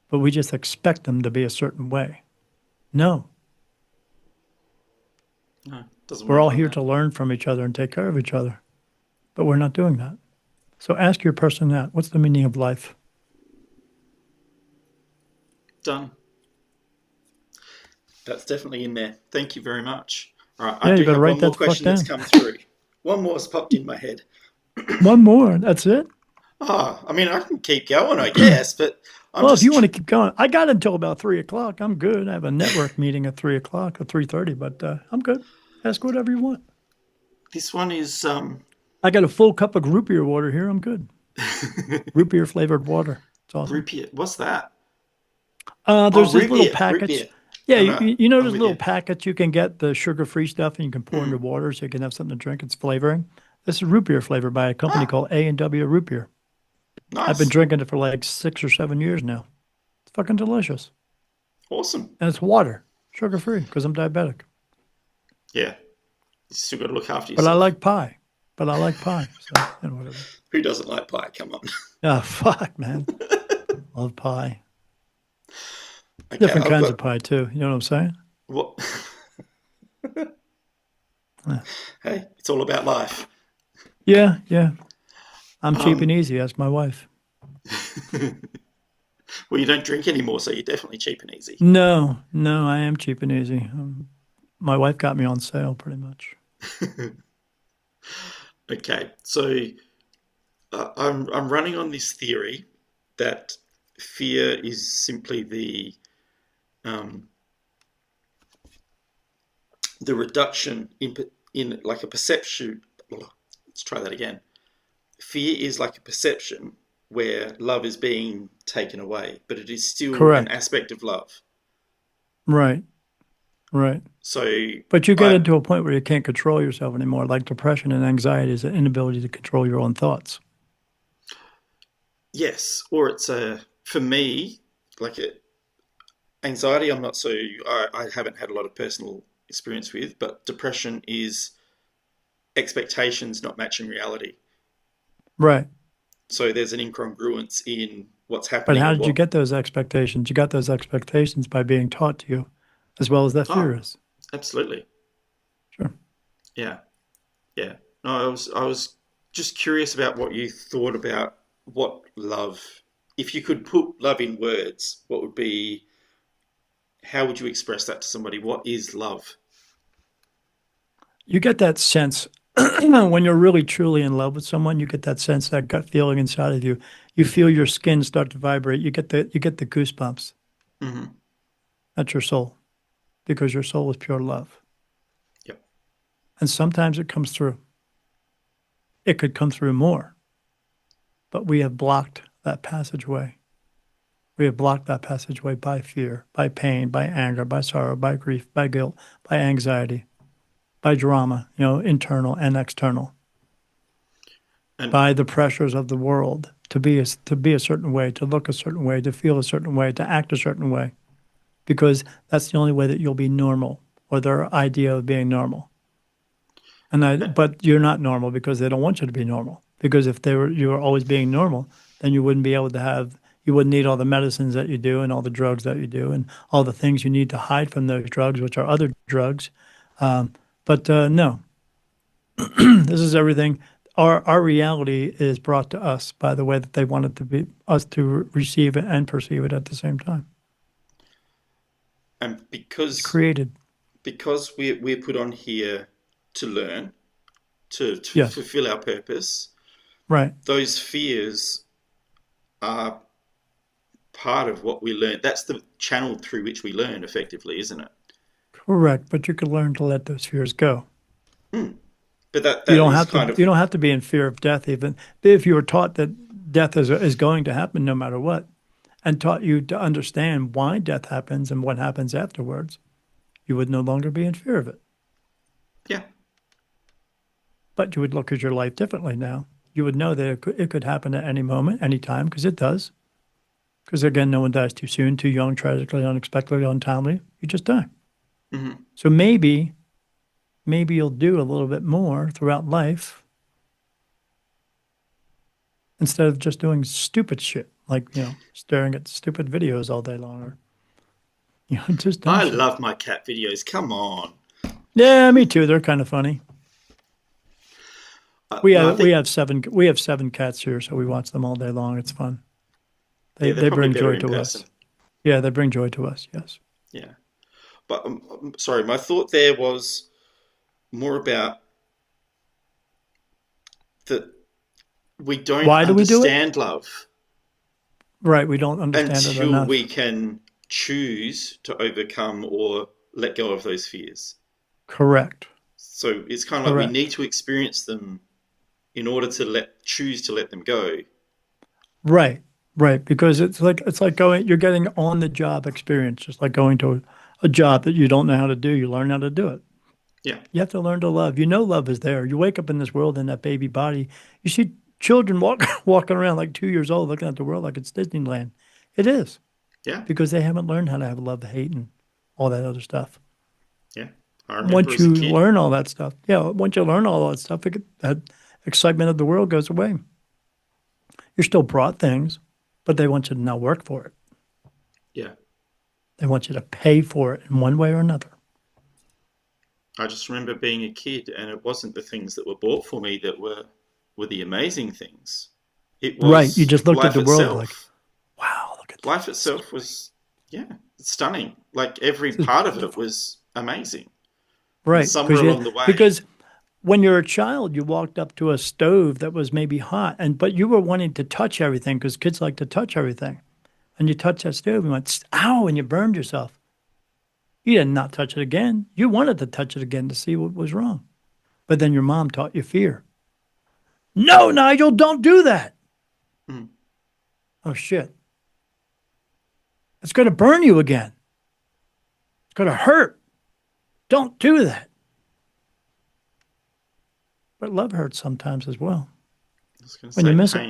but we just expect them to be a certain way. No, No, doesn't we're work all like here that. to learn from each other and take care of each other, but we're not doing that. So ask your person that. What's the meaning of life? Done. That's definitely in there. Thank you very much. All right, I Yeah, you do better have write one that more the fuck question that's down. come through. One more has popped in my head. One more. That's it. Ah, I mean, I can keep going, I guess, but I'm Well, if you just. want to keep going, I got until about 3 o'clock. I'm good. I have a network meeting at 3 o'clock or 3:30, but I'm good. Ask whatever you want. This one is I got a full cup of root beer water here. I'm good. Root beer flavored water. It's awesome. root beer. What's that? Oh, There's these root little beer. Root packets. beer. Yeah, I know. you know I'm those with little you. packets you can get the sugar-free stuff and you can pour into Mm. water so you can have something to drink. It's flavoring. This is root beer flavored by a company Ah, called A&W Root Beer. I've been nice. drinking it for like 6 or 7 years now. It's fucking delicious. Awesome. And it's water, sugar-free, because I'm diabetic. Yeah. You still got to look after But I yourself. like pie. But I like pie. So, whatever. Who doesn't like pie? Come on. Ah, fuck, man. Love pie. Okay, Different I've kinds got of pie, too. You know what I'm saying? what? Yeah, Hey, it's all about life. yeah. Yeah. I'm cheap and Um, easy. Ask my wife. well, you don't drink anymore, so you're definitely cheap and easy. No, no, I am cheap and easy. My wife got me on sale, pretty much. Okay, so I'm running on this theory that fear is simply um, the reduction in like a perception. Let's try that again. Fear is like a perception where love is being taken away, but it is still an Correct. aspect of love. Right, right. So But you get I into a point where you can't control yourself anymore. Like depression and anxiety is an inability to control your own thoughts. yes, or it's a for me like anxiety. I'm not so I haven't had a lot of personal experience with, but depression is expectations not matching reality. Right. So there's an incongruence in what's But happening how and did you what. get those expectations? You got those expectations by being taught to you, as well as that fear Oh, is. absolutely. Sure. Yeah, yeah. No, I was just curious about what you thought about what love. If you could put love in words, what would be? How would you express that to somebody? What is love? You get that sense when you're really truly in love with someone, you get that sense, that gut feeling inside of you. You feel your skin start to vibrate. You get the goosebumps. Hmm. That's your soul, because your soul is pure love. Yep. And sometimes it comes through. It could come through more, but we have blocked that passageway. We have blocked that passageway by fear, by pain, by anger, by sorrow, by grief, by guilt, by anxiety, by drama, internal and external, And by the pressures of the world to be a certain way, to look a certain way, to feel a certain way, to act a certain way, because that's the only way that you'll be normal, or their idea of being normal. But you're not normal because they don't want you to be normal. Because if you were always being normal, then you wouldn't be able to you wouldn't need all the medicines that you do and all the drugs that you do and all the things you need to hide from those drugs, which are other drugs. But no, this is everything. Our reality is brought to us by the way that they want it to be us to receive it and perceive it at the same time. and It's created. because we're put on here to learn, to Yes, fulfill our purpose, right. those fears are part of what we learn. That's the channel through which we learn, effectively, isn't it? Correct. But you can learn to let those fears go. But that You that don't is have to kind of you don't have to be in fear of death even if you were taught that death is going to happen no matter what and taught you to understand why death happens and what happens afterwards, you would no longer be in fear of it. yeah, But you would look at your life differently now. You would know that it could happen at any moment, any time, because it does. Because again, no one dies too soon, too young, tragically, unexpectedly, untimely. You just die. hmm So maybe you'll do a little bit more throughout life instead of just doing stupid shit like staring at stupid videos all day long or just dumb I shit. love my cat videos. Come on. Yeah, me too. They're kind of funny. We No, I have we think have seven cats here, so we watch them all day long. It's fun. They yeah, they're they probably bring better joy in to person. us. Yeah, they bring joy to us. Yes. Yeah, but sorry, my thought there was more about that we don't Why do we do it? understand love Right. We don't understand it until we enough. can choose to overcome or let go of those fears. Correct. So it's kind of like we Correct. need to experience them in order to choose to let them go. Right. Right. Because it's like going. You're getting on the job experience, just like going to a job that you don't know how to do. You learn how to do it. Yeah, You have to learn to love. You know love is there. You wake up in this world in that baby body. You see children walking around like 2 years old, looking at the world like it's Disneyland. It is yeah, because they haven't learned how to have love, hate, and all that other stuff. yeah. I remember Once as a you kid. learn all that stuff, yeah, once you learn all that stuff, that excitement of the world goes away. You're still brought things, but they want you to now work for it. Yeah, They want you to pay for it in one way or another. I just remember being a kid, and it wasn't the things that were bought for me that were the amazing things. It Right. You was just looked at life the world like, itself. wow, look at Life this. itself was, yeah, stunning. Like every This is part of it beautiful. was amazing. And Right. somewhere along the way, Because when you're a child, you walked up to a stove that was maybe hot, but you were wanting to touch everything because kids like to touch everything. And you touched that stove and went, ow, and you burned yourself. You did not touch it again. You wanted to touch it again to see what was wrong. But then your mom taught you fear. No, Nigel, don't do that. mm, Oh, shit. It's going to burn you again. It's going to hurt. Don't do that. But love hurts sometimes as well I was going to when you say miss it.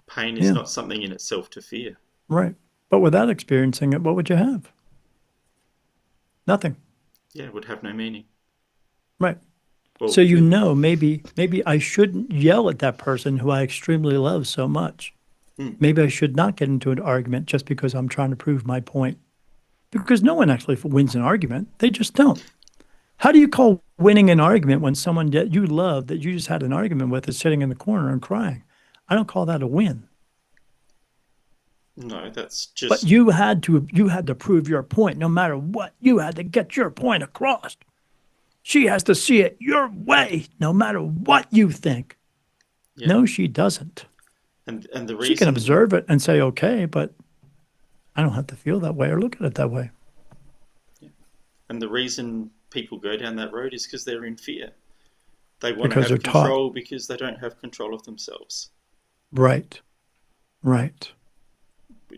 pain is Yeah, not something in itself to fear. right. But without experiencing it, what would you have? Nothing. Yeah, it would have no meaning. Right. So Well, maybe I shouldn't yell at that person who I extremely love so much. mm, Maybe I should not get into an argument just because I'm trying to prove my point. Because no one actually wins an argument. They just don't. How do you call winning an argument when someone that you love that you just had an argument with is sitting in the corner and crying? I don't call that a win. no, that's But just you had to prove your point no matter what. You had to get your point across. She has to see it your way no matter what you think. yeah. No, she doesn't. And the She can reason observe it and say, okay, but I don't have to feel that way or look at it that way and the reason people go down that road is because they're in fear. They want to because they're have taught. control because they don't have control of themselves. Right, right.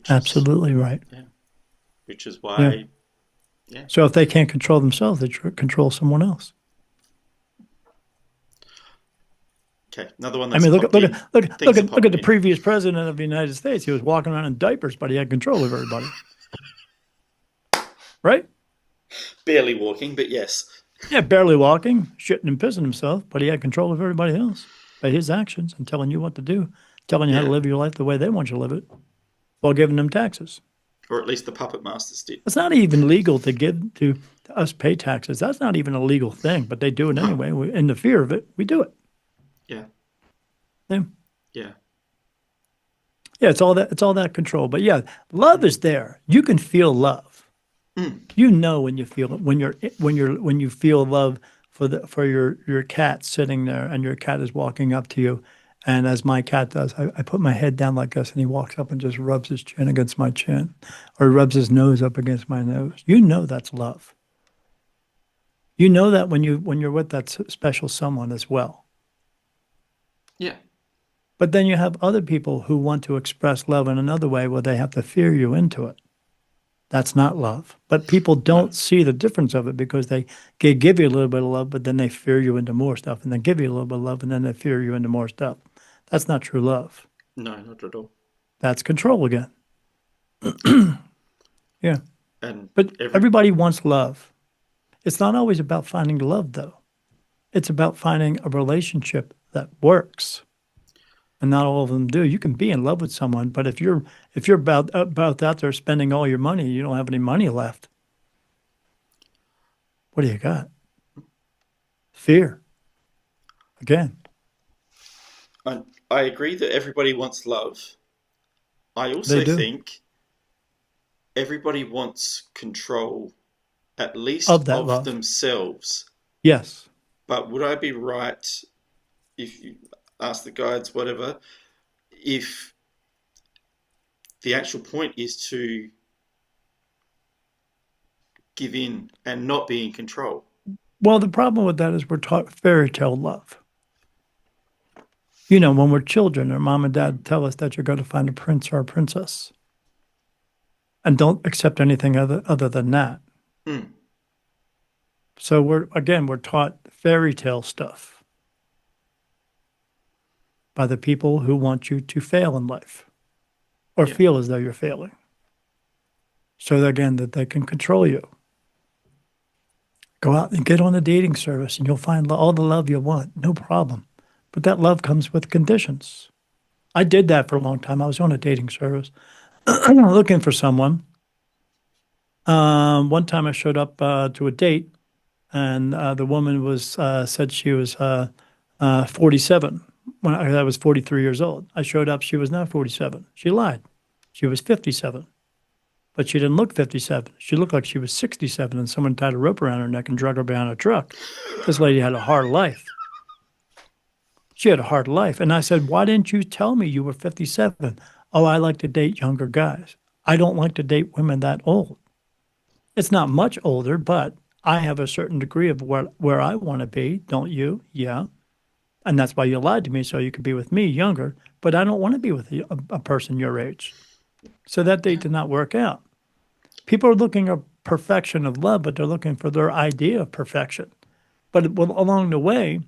which is Absolutely right. yeah, which is Yeah. why yeah. So if they can't control themselves, they control someone else. Okay, another one I that's mean, popped in. Things are look at popping the in. previous president of the United States. He was walking around in diapers, but he had control of everybody, right? Barely walking, but yes. Yeah, barely walking, shitting and pissing himself, but he had control of everybody else by his actions and telling you what to do, telling you how to Yeah, live your life the way they want you to live it, while giving them taxes. or at least the puppet masters did. It's not even legal to give to us pay taxes. That's not even a legal thing, but they do it No. anyway. In the fear of it, we do it. Yeah, Yeah. yeah, Yeah, it's all that control. But yeah, love is there. You can feel love. mm, You know when you feel it, when you feel love for your cat sitting there and your cat is walking up to you. And as my cat does, I put my head down like this and he walks up and just rubs his chin against my chin or rubs his nose up against my nose. You know that's love. You know that when you're with that special someone as well. yeah, But then you have other people who want to express love in another way where they have to fear you into it. That's not love. But people no, don't see the difference of it because they give you a little bit of love, but then they fear you into more stuff, and then give you a little bit of love, and then they fear you into more stuff. That's not true love. no, not at all. That's control again. Yeah. And But every everybody wants love. It's not always about finding love, though. It's about finding a relationship that works. And not all of them do. You can be in love with someone, but if you're about out there spending all your money, you don't have any money left. What do you got? Fear again. I, I agree that everybody wants love. I They also do think everybody wants control, at least of that of love. themselves. Yes. But would I be right if you ask the guides, whatever, if the actual point is to give in and not be in control? Well, the problem with that is we're taught fairy tale love. You know, when we're children, our mom and Mm, dad tell us that you're going to find a prince or a princess, and don't accept anything other than that. mm, So we're taught fairy tale stuff by the people who want you to fail in life or yeah, feel as though you're failing. So again, that they can control you. Go out and get on a dating service and you'll find all the love you want, no problem. But that love comes with conditions. I did that for a long time. I was on a dating service looking for someone. One time I showed up to a date and the woman was said she was 47 when I was 43 years old. I showed up, she was not 47. She lied. She was 57. But she didn't look 57. She looked like she was 67 and someone tied a rope around her neck and drug her behind a truck. This lady had a hard life. She had a hard life. And I said, why didn't you tell me you were 57? Oh, I like to date younger guys. I don't like to date women that old. It's not much older, but I have a certain degree of where I want to be. Don't you? Yeah. And that's why you lied to me so you could be with me younger. But I don't want to be with a person your age. So that date yeah, did not work out. People are looking at perfection of love, but they're looking for their idea of perfection. But along the way,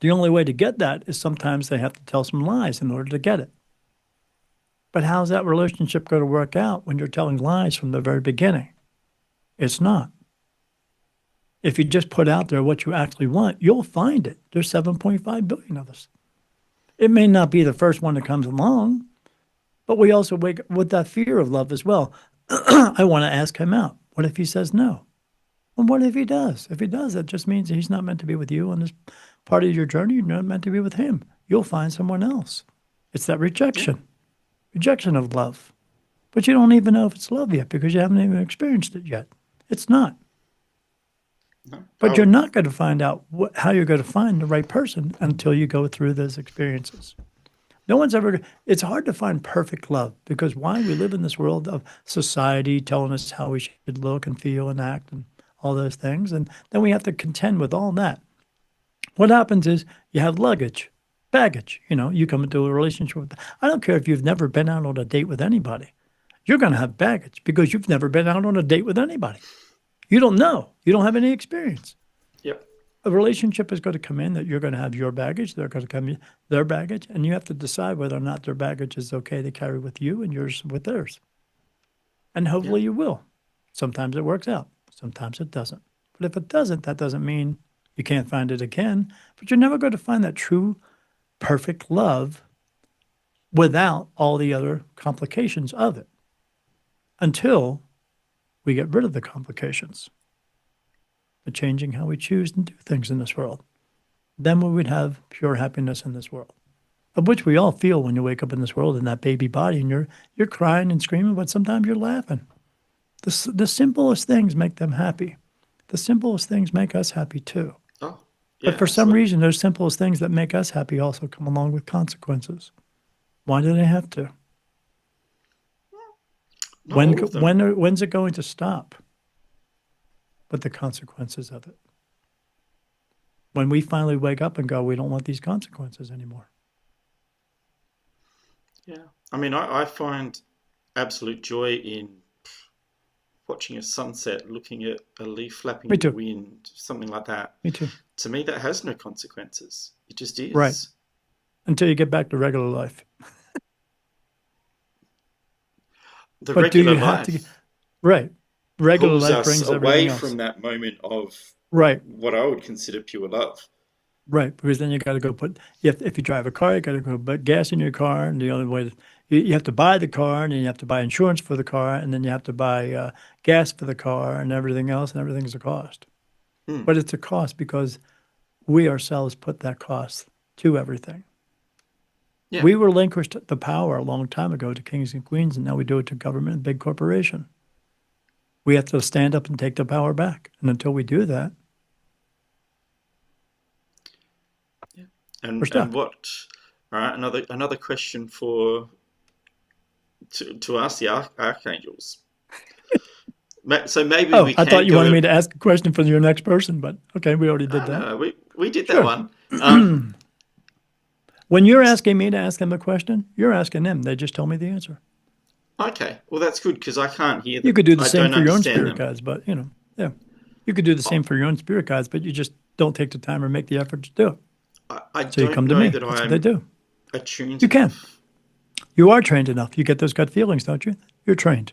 the only way to get that is sometimes they have to tell some lies in order to get it. But how's that relationship going to work out when you're telling lies from the very beginning? It's not. If you just put out there what you actually want, you'll find it. There's 7.5 billion of us. It may not be the first one that comes along, but we also wake up with that fear of love as well. I want to ask him out. What if he says no? Well, what if he does? If he does, that just means he's not meant to be with you on this part of your journey. You're not meant to be with him. You'll find someone else. It's that yeah. rejection of love. But you don't even know if it's love yet because you haven't even experienced it yet. It's not. No. But you're Oh, not going to find out how you're going to find the right person until you go through those experiences. No one's ever, it's hard to find perfect love because why? We live in this world of society telling us how we should look and feel and act and all those things. And then we have to contend with all that. What happens is you have baggage. You know, you come into a relationship with, I don't care if you've never been out on a date with anybody. You're going to have baggage because you've never been out on a date with anybody. You don't know. You don't have any experience. Yep. A relationship is going to come in that you're going to have your baggage, they're going to come in their baggage, and you have to decide whether or not their baggage is okay to carry with you and yours with theirs. And Yep. hopefully you will. Sometimes it works out, sometimes it doesn't. But if it doesn't, that doesn't mean you can't find it again. But you're never going to find that true, perfect love without all the other complications of it until we get rid of the complications, the changing how we choose and do things in this world. Then we would have pure happiness in this world, of which we all feel when you wake up in this world in that baby body and you're crying and screaming, but sometimes you're laughing. The simplest things make them happy. The simplest things make us happy too. Oh, But yeah, for some absolutely. reason, those simplest things that make us happy also come along with consequences. Why do they have to? Not all of them. When's it going to stop? But the consequences of it. When we finally wake up and go, we don't want these consequences anymore. Yeah. I mean, I find absolute joy in watching a sunset, looking at a leaf flapping Me in the too. wind, something like that. Me too. To me, that has no consequences. It just Right. is. Until you get back to regular life. The But do regular you have to get, life right? Regular pulls life us brings everything away else. from that moment of Right. what I would consider pure love. Right. Because then you got to go put, if you drive a car, you got to go put gas in your car. And the only way you have to buy the car and then you have to buy insurance for the car and then you have to buy gas for the car and everything else. And everything's a cost. Hmm. But it's a cost because we ourselves put that cost to everything. Yeah. We relinquished the power a long time ago to kings and queens, and now we do it to government and big corporation. We have to stand up and take the power back. And until we do that, Yeah. we're And stuck. what? All right. Another question for to ask the archangels. So maybe Oh, we I thought can you wanted go. me to ask a question for your next person, but okay, we already did No, that. no, we did that Sure. one. When you're asking me to ask them a question, you're asking them. They just tell me the answer. Okay. Well, that's good because I can't hear You them. could do the I same don't for your own understand spirit them. guides, but yeah. You could do the Oh, same for your own spirit guides, but you just don't take the time or make the effort to do it. I So you don't come to know me. that That's what they I'm do. attuned You can. enough. You are trained enough. You get those gut feelings, don't you? You're trained.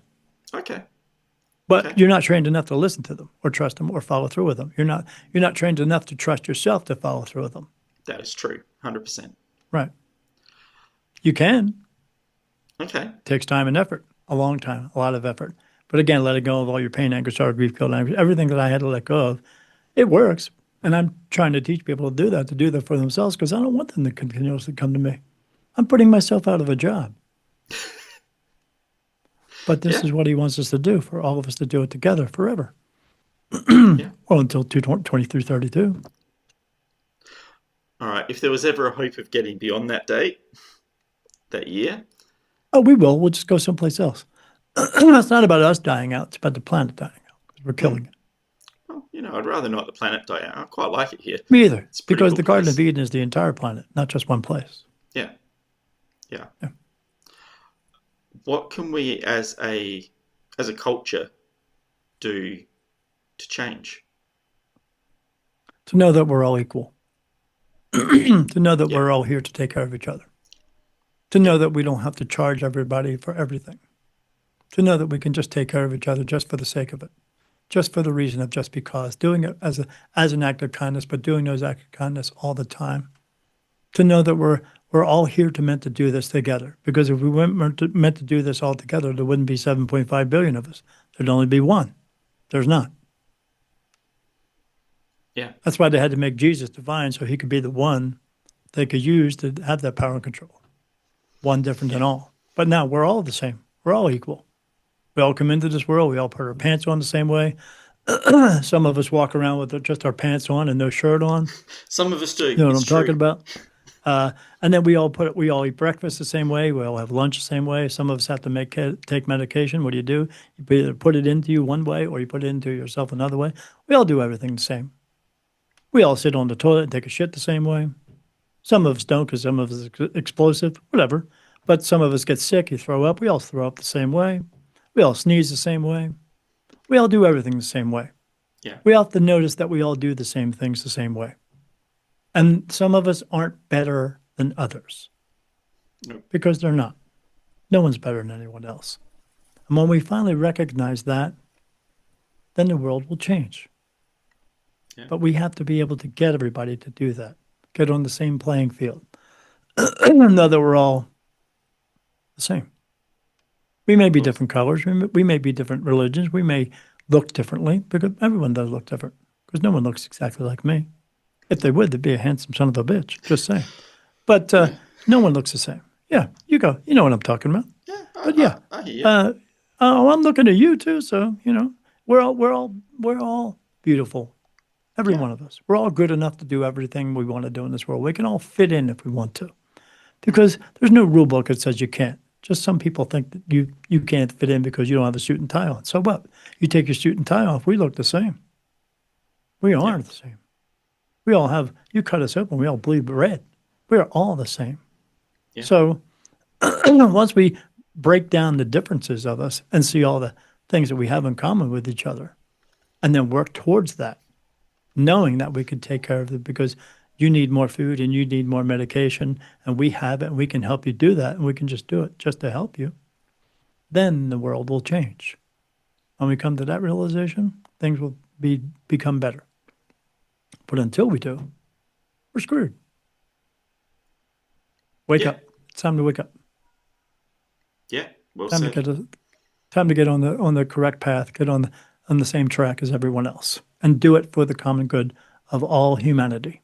Okay. But Okay. you're not trained enough to listen to them or trust them or follow through with them. You're not trained enough to trust yourself to follow through with them. That is true. 100%. Right. You can. Okay. It takes time and effort, a long time, a lot of effort. But again, letting go of all your pain, anger, sorrow, grief, guilt, anguish, everything that I had to let go of, it works. And I'm trying to teach people to do that for themselves because I don't want them to continuously come to me. I'm putting myself out of a job. But this Yeah. is what he wants us to do, for all of us to do it together forever. Yeah. Well, until 2332. All right. If there was ever a hope of getting beyond that date, that year, Oh, we will. We'll just go someplace else. It's not about us dying out. It's about the planet dying out because we're hmm, killing it. well, I'd rather not the planet die out. I quite like it here. Me either. It's a pretty Because cool the Garden of place. Eden is the entire planet, not just one place. Yeah. Yeah. Yeah. What can we as a culture do to change? To know that we're all equal. To know that Yeah. we're all here to take care of each other. To Yeah. know that we don't have to charge everybody for everything. To know that we can just take care of each other just for the sake of it. Just for the reason of just because. Doing it as an act of kindness, but doing those acts of kindness all the time. To know that we're all here to meant to do this together. Because if we weren't meant to do this all together, there wouldn't be 7.5 billion of us. There'd only be one. There's not. Yeah. That's why they had to make Jesus divine so he could be the one they could use to have that power and control. One different Yeah. than all. But now we're all the same. We're all equal. We all come into this world. We all put our pants on the same way. Some of us walk around with just our pants on and no shirt on. Some of us do. You know what It's I'm talking true. about? And then we all eat breakfast the same way. We all have lunch the same way. Some of us have to take medication. What do? You either put it into you one way or you put it into yourself another way. We all do everything the same. We all sit on the toilet and take a shit the same way. Some of us don't because some of us are explosive, whatever. But some of us get sick, you throw up. We all throw up the same way. We all sneeze the same way. We all do everything the same way. Yeah. We have to notice that we all do the same things the same way. And some of us aren't better than others No. because they're not. No one's better than anyone else. And when we finally recognize that, then the world will change. Yeah. But we have to be able to get everybody to do that, get on the same playing field, know that we're all the same. We may be Well, different colors, we may be different religions, we may look differently because everyone does look different because no one looks exactly like me. If they would, they'd be a handsome son of a bitch, just saying. But yeah. no one looks the same. Yeah, you go. You know what I'm talking about. Yeah. But yeah, I hear you. uh, oh, I'm looking at you too. So we're all beautiful. Every Yeah. one of us. We're all good enough to do everything we want to do in this world. We can all fit in if we want to, because there's no rule book that says you can't. Just some people think that you can't fit in because you don't have a suit and tie on. So what? You take your suit and tie off. We look the same. We Yeah. are the same. We all have. You cut us open. We all bleed red. We are all the same. Yeah. So once we break down the differences of us and see all the things that we have in common with each other, and then work towards that, knowing that we could take care of it because you need more food and you need more medication, and we have it and we can help you do that, and we can just do it just to help you, then the world will change. When we come to that realization, things will become better. But until we do, we're screwed. Wake Yeah. up. It's time to wake up. Yeah. Well Time to said. get time to get on the correct path, get on the same track as everyone else, and do it for the common good of all humanity.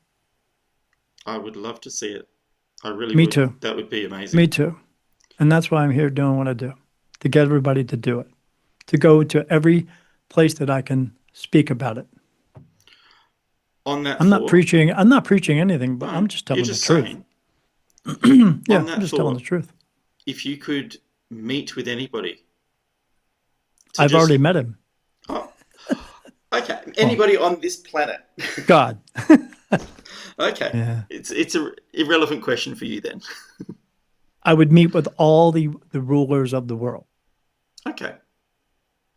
I would love to see it. I really Me would. too. That would be amazing. Me too. And that's why I'm here doing what I do, to get everybody to do it, to go to every place that I can speak about it. On that I'm not thought, preaching. I'm not preaching anything, but I'm no, just you're telling the just truth. saying, Yeah, on I'm that just telling the thought, truth. if you could meet with anybody to I've already just, met him. oh, okay, Well, anybody on this planet. God. Okay, Yeah. it's a irrelevant question for you then. I would meet with all the rulers of the world Okay,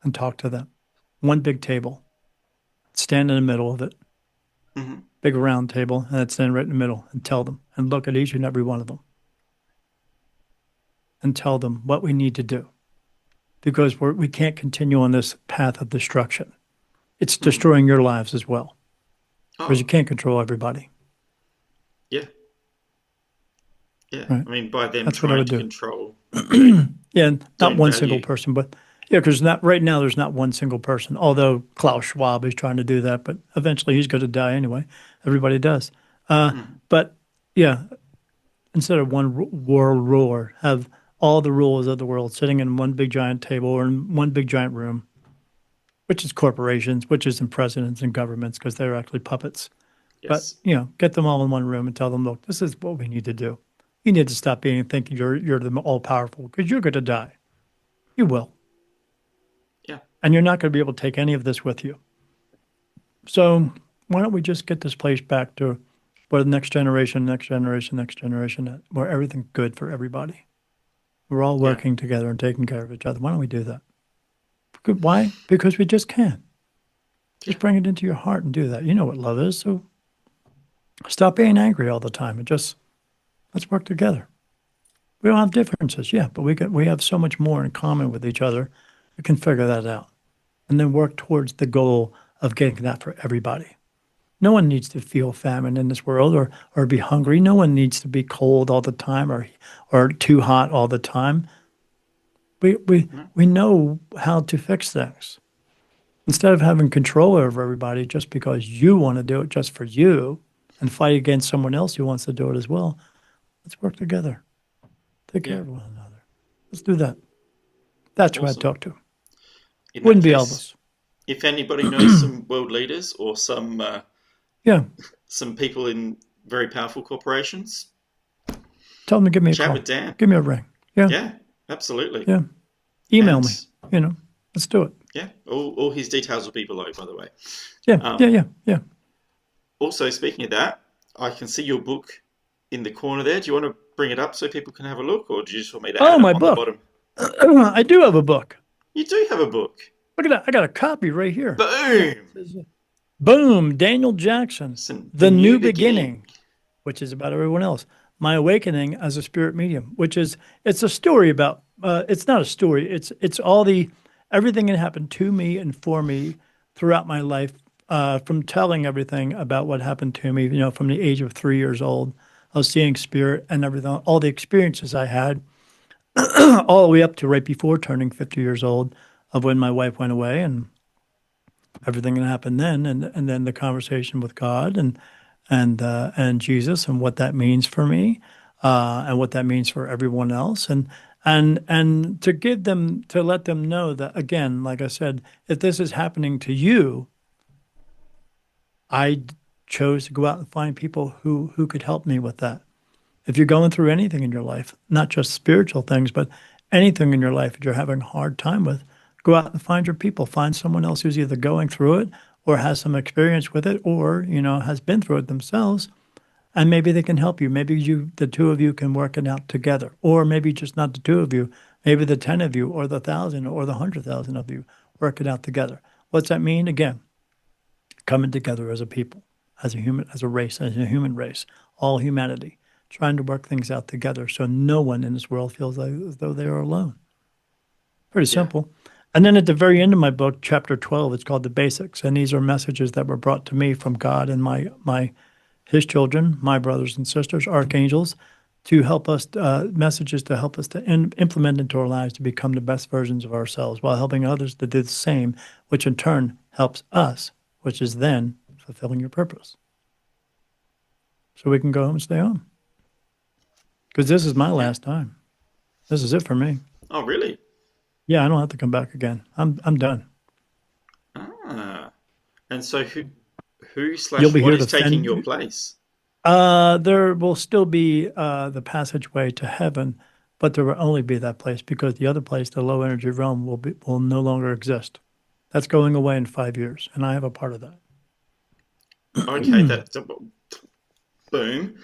and talk to them. One big table, stand in the middle of it, hmm big round table, and I'd stand right in the middle and tell them and look at each and every one of them and tell them what we need to do because we can't continue on this path of destruction. It's hmm destroying your lives as well because you oh can't control everybody, yeah, yeah. right? I mean, by them That's what I trying would to do. control what they Yeah, not don't one single value. person, but yeah, because not right now there's not one single person. Although Klaus Schwab is trying to do that, but eventually he's going to die anyway. Everybody does. Mm, But yeah, instead of one world ruler, have all the rulers of the world sitting in one big giant table or in one big giant room, which is corporations, which is in presidents and governments because they're actually puppets. But yes, get them all in one room and tell them, look, this is what we need to do. You need to stop being thinking you're the all powerful because you're going to die. You will, yeah, and you're not going to be able to take any of this with you. So why don't we just get this place back to where the next generation, next generation, next generation, where everything's good for everybody. We're all yeah, working together and taking care of each other. Why don't we do that? Why? Because we just can. yeah, Just bring it into your heart and do that. You know what love is. So stop being angry all the time and just let's work together. We don't have differences, yeah, but we have so much more in common with each other. We can figure that out and then work towards the goal of getting that for everybody. No one needs to feel famine in this world or be hungry. No one needs to be cold all the time or too hot all the time. We we no, we know how to fix things. Instead of having control over everybody just because you want to do it just for you and fight against someone else who wants to do it as well, let's work together. Take yeah. care of one another. Let's do that. That's who I'd Awesome. talk to. In that Wouldn't be case, Elvis. if anybody knows some world leaders or Yeah. some people in very powerful corporations, Tell them to give me a chat with call. Dan. Give me a ring. Yeah. Yeah, absolutely. Yeah. Email And me. You know, let's do it. yeah, all his details will be below, by the way. Yeah. Yeah. Um, Yeah. Yeah. Also, speaking of that, I can see your book in the corner there. Do you want to bring it up so people can have a look, or do you just want me to Oh, add it my on the book. bottom? I do have a book. You do have a book. Look at that. I got a copy right here. Boom. Boom, Daniel Jackson, Listen, the The new New beginning. Beginning, which is about everyone else. My Awakening as a Spirit Medium, which is it's a story about it's not a story. It's all the everything that happened to me and for me throughout my life, from telling everything about what happened to me, from the age of 3 years old. I was seeing spirit and everything, all the experiences I had, all the way up to right before turning 50 years old, of when my wife went away and everything that happened then, and then the conversation with God and Jesus and what that means for me, and what that means for everyone else, and to give them to let them know that, again, like I said, if this is happening to you, I chose to go out and find people who could help me with that. If you're going through anything in your life, not just spiritual things, but anything in your life that you're having a hard time with, go out and find your people. Find someone else who's either going through it or has some experience with it, or, has been through it themselves, and maybe they can help you. Maybe the two of you can work it out together, or maybe just not the two of you, maybe the 10 of you, or the 1,000, or the 100,000 of you work it out together. What's that mean? Again, coming together as a people, as a human, as a race, as a human race, all humanity, trying to work things out together so no one in this world feels like as though they are alone. Pretty Yeah. simple. And then at the very end of my book, chapter 12, it's called The Basics. And these are messages that were brought to me from God and his children, my brothers and sisters, archangels, to help us, messages to help us to implement into our lives to become the best versions of ourselves while helping others to do the same, which in turn helps us, which is then fulfilling your purpose. So we can go home and stay home. Because this is my Yeah. last time. This is it for me. Oh, really? Yeah, I don't have to come back again. I'm done. Ah. And so who You'll slash be what here is to taking your fend. place? There will still be the passageway to heaven, but there will only be that place because the other place, the low energy realm, will no longer exist. That's going away in 5 years, and I have a part of that. Okay, that boom.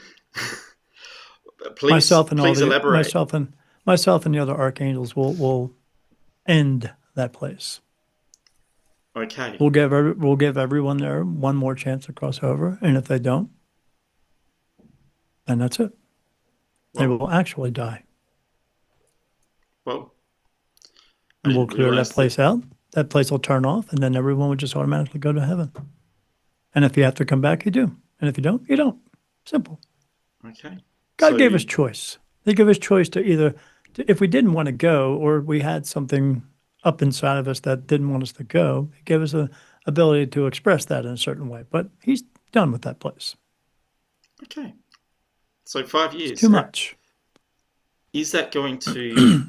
Please, myself and all please the elaborate. myself and myself and the other archangels will end that place. Okay. We'll give everyone there one more chance to cross over, and if they don't, then that's it. They Well, will actually die. well, I And we'll didn't clear that realize that. place out. That place will turn off, and then everyone will just automatically go to heaven. And if you have to come back, you do. And if you don't, you don't. Simple. Okay. God So gave us choice. He gave us choice to either, if we didn't want to go, or we had something up inside of us that didn't want us to go, he gave us the ability to express that in a certain way. But he's done with that place. okay. So 5 years. It's too much. Is that going to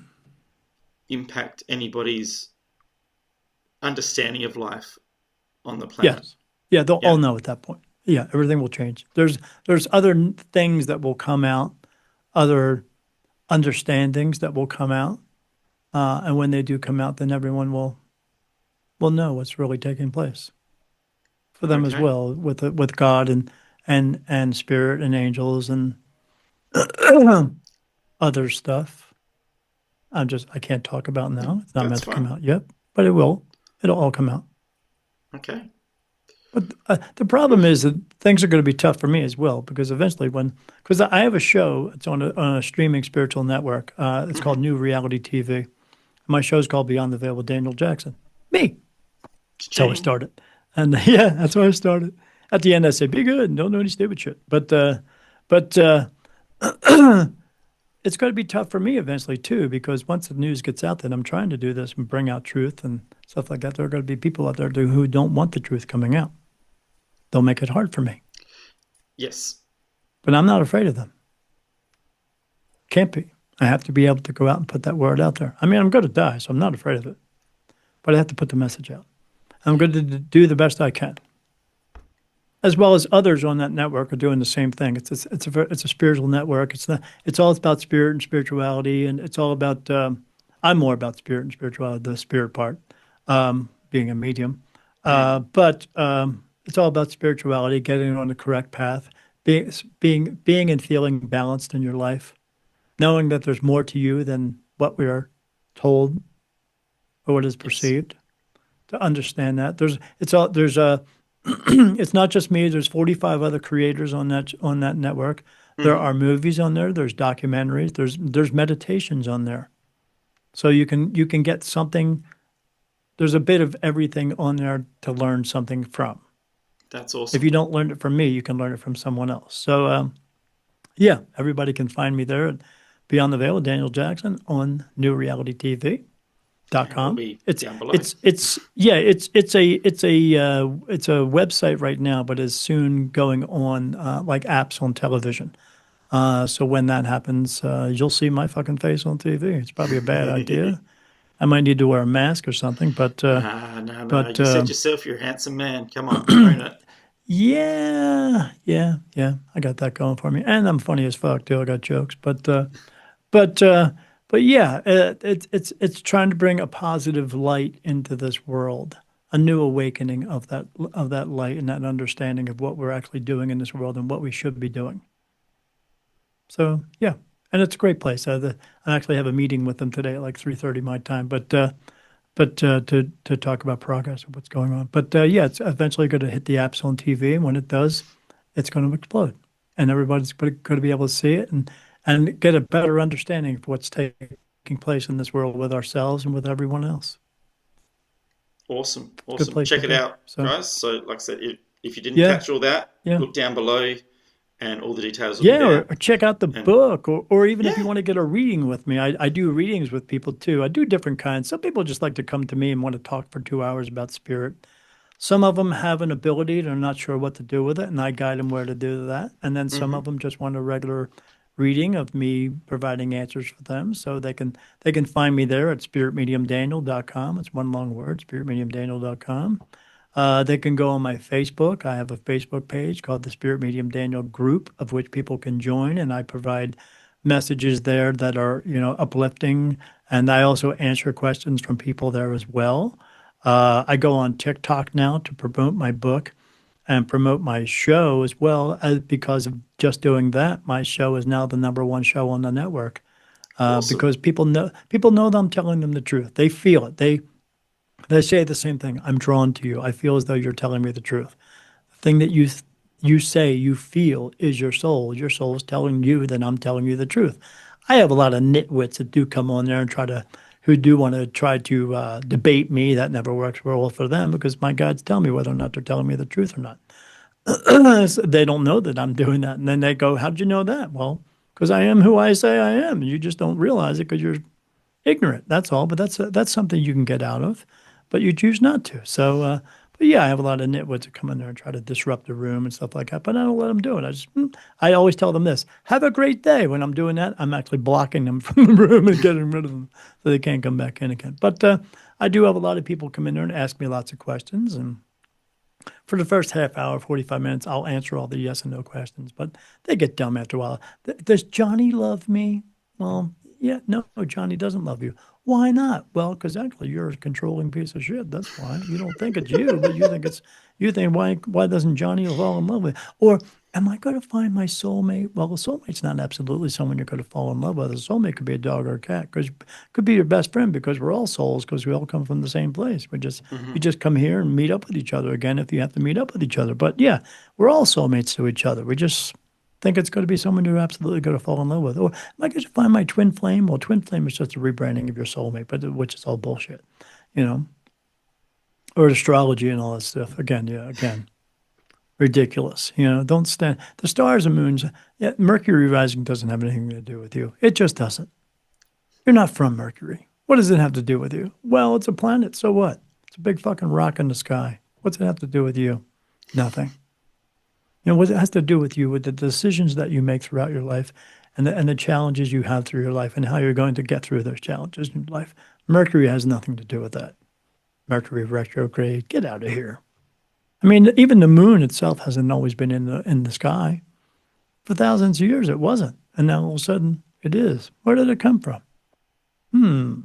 impact anybody's understanding of life on the planet? Yes. Yeah, they'll Yeah. all know at that point. Yeah, everything will change. There's other things that will come out, other understandings that will come out. And when they do come out, then everyone will know what's really taking place for them as Okay. well, with God and spirit and angels and other stuff. I can't talk about Yeah, now. It's not that's meant to come fine. out yet, but it will. It'll all come out. Okay. But the problem is that things are going to be tough for me as well because eventually, because I have a show, it's on a streaming spiritual network. It's called Mm-hmm. New Reality TV. My show's called Beyond the Veil with Daniel Jackson. Me. That's how I Ching. started. And yeah, that's how I started. At the end, I say, "Be good and don't do any stupid shit." But it's going to be tough for me eventually too, because once the news gets out that I'm trying to do this and bring out truth and stuff like that, there are going to be people out there who don't want the truth coming out. They'll make it hard for me, Yes. but I'm not afraid of them. Can't be. I have to be able to go out and put that word out there. I mean, I'm going to die, so I'm not afraid of it, but I have to put the message out. I'm going to do the best I can, as well as others on that network are doing the same thing. It's a spiritual network. It's all about spirit and spirituality, and it's all about. I'm more about spirit and spirituality, the spirit part, being a medium, Mm. but it's all about spirituality, getting on the correct path, being and feeling balanced in your life, knowing that there's more to you than what we are told or what is Yes. perceived. To understand that there's a it's not just me. There's 45 other creators on that network. There Hmm. are movies on there. There's documentaries. There's meditations on there. So you can get something. There's a bit of everything on there to learn something from. That's If awesome. you don't learn it from me, you can learn it from someone else. So yeah, everybody can find me there at Beyond the Veil with Daniel Jackson on And it'll newrealitytv.com. be It's down below. yeah, it's a website right now, but is soon going on like apps on television. So when that happens, you'll see my fucking face on TV. It's probably a bad idea. I might need to wear a mask or something, No. but You said yourself you're a handsome man. Come on, own it. yeah, I got that going for me, and I'm funny as fuck too. I got jokes, but but yeah, it's trying to bring a positive light into this world, a new awakening of that light and that understanding of what we're actually doing in this world and what we should be doing. So yeah, and it's a great place. I actually have a meeting with them today at like 3:30 my time, but to talk about progress of what's going on. But yeah, it's eventually going to hit the apps on TV, and when it does, it's going to explode, and everybody's going to be able to see it and get a better understanding of what's taking place in this world with ourselves and with everyone else. Awesome, It's a good awesome. place to Check it be. out, So guys. So, like I said, if you didn't yeah, catch all that, yeah. look down below, and all the details will be Yeah, there. or check out the And book, or even if you yeah, want to get a reading with me, I do readings with people too. I do different kinds. Some people just like to come to me and want to talk for 2 hours about spirit. Some of them have an ability, they're not sure what to do with it, and I guide them where to do that. And then some hmm, of them just want a regular reading of me providing answers for them. So they can find me there at spiritmediumdaniel.com. It's one long word, spiritmediumdaniel.com. They can go on my Facebook. I have a Facebook page called the Spirit Medium Daniel Group, of which people can join, and I provide messages there that are, uplifting. And I also answer questions from people there as well. I go on TikTok now to promote my book and promote my show as well, because of just doing that. My show is now the number one show on the network awesome. because people know that I'm telling them the truth. They feel it. They say the same thing. I'm drawn to you. I feel as though you're telling me the truth. The thing that you say you feel is your soul. Your soul is telling you that I'm telling you the truth. I have a lot of nitwits that do come on there and who do want to try to debate me. That never works well for them because my guides tell me whether or not they're telling me the truth or not. So they don't know that I'm doing that. And then they go, how'd you know that? Well, because I am who I say I am. You just don't realize it because you're ignorant. That's all. But that's something you can get out of, but you choose not to. So, but yeah, I have a lot of nitwits that come in there and try to disrupt the room and stuff like that. But I don't let them do it. I always tell them this: have a great day. When I'm doing that, I'm actually blocking them from the room and getting rid of them so they can't come back in again. But I do have a lot of people come in there and ask me lots of questions, and for the first half hour, 45 minutes, I'll answer all the yes and no questions, but they get dumb after a while. Does Johnny love me? Well, yeah, no, Johnny doesn't love you. Why not? Well, because actually you're a controlling piece of shit. That's why. You don't think it's you, but you think, why doesn't Johnny fall in love with? Or am I going to find my soulmate? Well, a soulmate's not absolutely someone you're going to fall in love with. A soulmate could be a dog or a cat, because could be your best friend, because we're all souls, because we all come from the same place. We Hmm. just come here and meet up with each other again if you have to meet up with each other. But yeah, we're all soulmates to each other. We just think it's going to be someone you're absolutely going to fall in love with. Or am I going to find my twin flame? Well, twin flame is just a rebranding of your soulmate, but which is all bullshit, you know, or astrology and all that stuff. Again, yeah, again, ridiculous. Don't stand the stars and moons. Yeah, Mercury rising doesn't have anything to do with you. It just doesn't. You're not from Mercury. What does it have to do with you? Well, it's a planet. So what? It's a big fucking rock in the sky. What's it have to do with you? Nothing. What it has to do with you, with the decisions that you make throughout your life and the challenges you have through your life and how you're going to get through those challenges in your life. Mercury has nothing to do with that. Mercury retrograde, get out of here. I mean, even the moon itself hasn't always been in the sky. For thousands of years, it wasn't. And now all of a sudden, it is. Where did it come from? Hmm.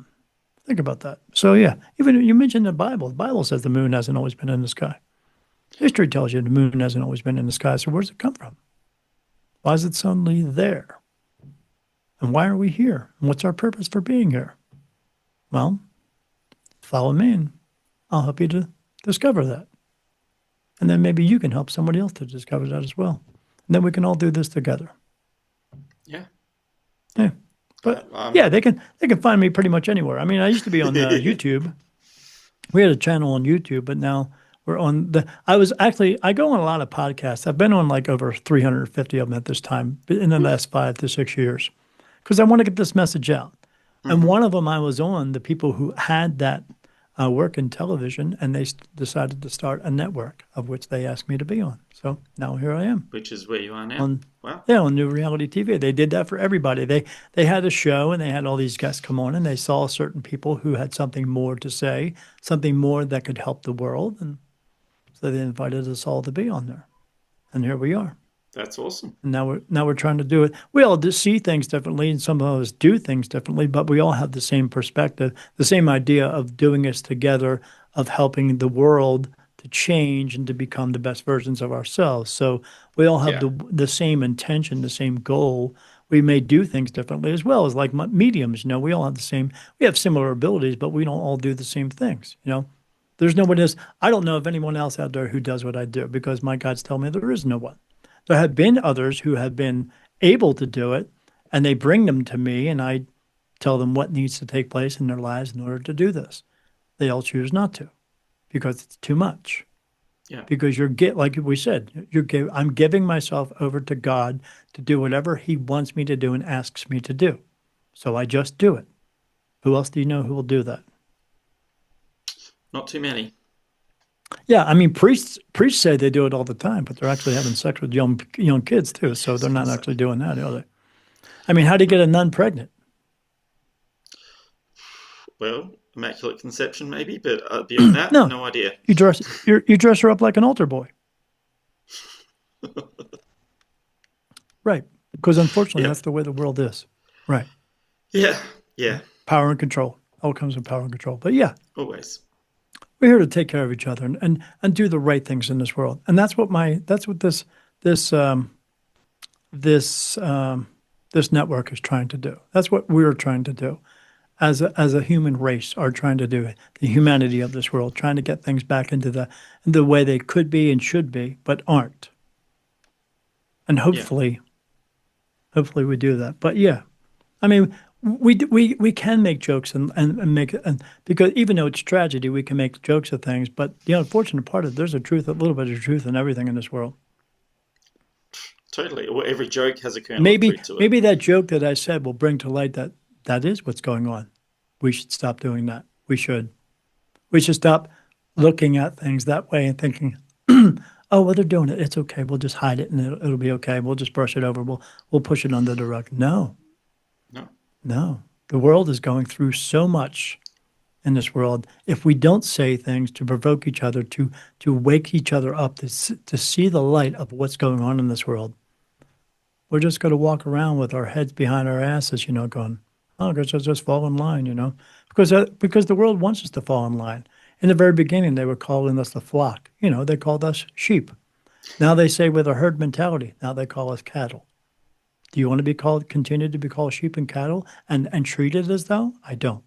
Think about that. So yeah, even you mentioned the Bible. The Bible says the moon hasn't always been in the sky. History tells you the moon hasn't always been in the sky. So where does it come from? Why is it suddenly there? And why are we here? And what's our purpose for being here? Well, Follow me and I'll help you to discover that. And then maybe you can help somebody else to discover that as well. And then we can all do this together. Yeah, yeah. Yeah. I, But um, yeah, they can find me pretty much anywhere. I mean, I used to be on YouTube. We had a channel on YouTube, but now we're on the. I go on a lot of podcasts. I've been on like over 350 of them at this time in the Oof. last 5 to 6 years because I want to get this message out. And Hmm. one of them I was on, the people who had that work in television, and they decided to start a network of which they asked me to be on. So now here I am Which is where you are now. on, Wow. yeah, on new reality TV. They did that for everybody. They had a show and they had all these guests come on, and they saw certain people who had something more to say, something more that could help the world, and so they invited us all to be on there. And here we are. That's awesome. And now we're trying to do it. We all just see things differently, and some of us do things differently, but we all have the same perspective, the same idea of doing this together, of helping the world to change and to become the best versions of ourselves. So we all have Yeah. the same intention, the same goal. We may do things differently as well as like mediums. We all have the same. We have similar abilities, but we don't all do the same things. There's nobody else. I don't know of anyone else out there who does what I do because my God's telling me there is no one. There have been others who have been able to do it, and they bring them to me, and I tell them what needs to take place in their lives in order to do this. They all choose not to because it's too much. Yeah. Because like we said, I'm giving myself over to God to do whatever He wants me to do and asks me to do. So I just do it. Who else do you know who will do that? Not too many. Yeah, I mean priests say they do it all the time, but they're actually having sex with young kids too. Yeah, I So was they're going not to say. actually doing that, are they? I mean, how do you get a nun pregnant? Well, immaculate conception maybe, but beyond that, No, no idea. you dress her up like an altar boy, right? Because unfortunately, Yep. that's the way the world is, right? Yeah. Yeah. Power and control. All comes with power and control. But yeah, Always. we're here to take care of each other and do the right things in this world, and that's what this this this network is trying to do. That's what we're trying to do as a human race are trying to do, the humanity of this world, trying to get things back into the way they could be and should be, but aren't. And Yeah. hopefully we do that. But yeah, I mean, we can make jokes and make and because even though it's tragedy, we can make jokes of things. But the unfortunate part is there's a little bit of truth in everything in this world. Totally. Well, every joke has a kernel of Maybe truth to it. maybe that joke that I said will bring to light that that is what's going on. We should stop doing that. We should. We should stop looking at things that way and thinking, oh, well, they're doing it. It's okay. We'll just hide it and it'll be okay. We'll just brush it over. We'll push it under the rug. No, No. no. The world is going through so much in this world. If we don't say things to provoke each other, to wake each other up, to see the light of what's going on in this world, we're just going to walk around with our heads behind our asses, going, oh, guess I'll just fall in line. Because the world wants us to fall in line. In the very beginning, they were calling us the flock. They called us sheep. Now they say with a herd mentality. Now they call us cattle. Do you want to continue to be called sheep and cattle and treated as though? I don't.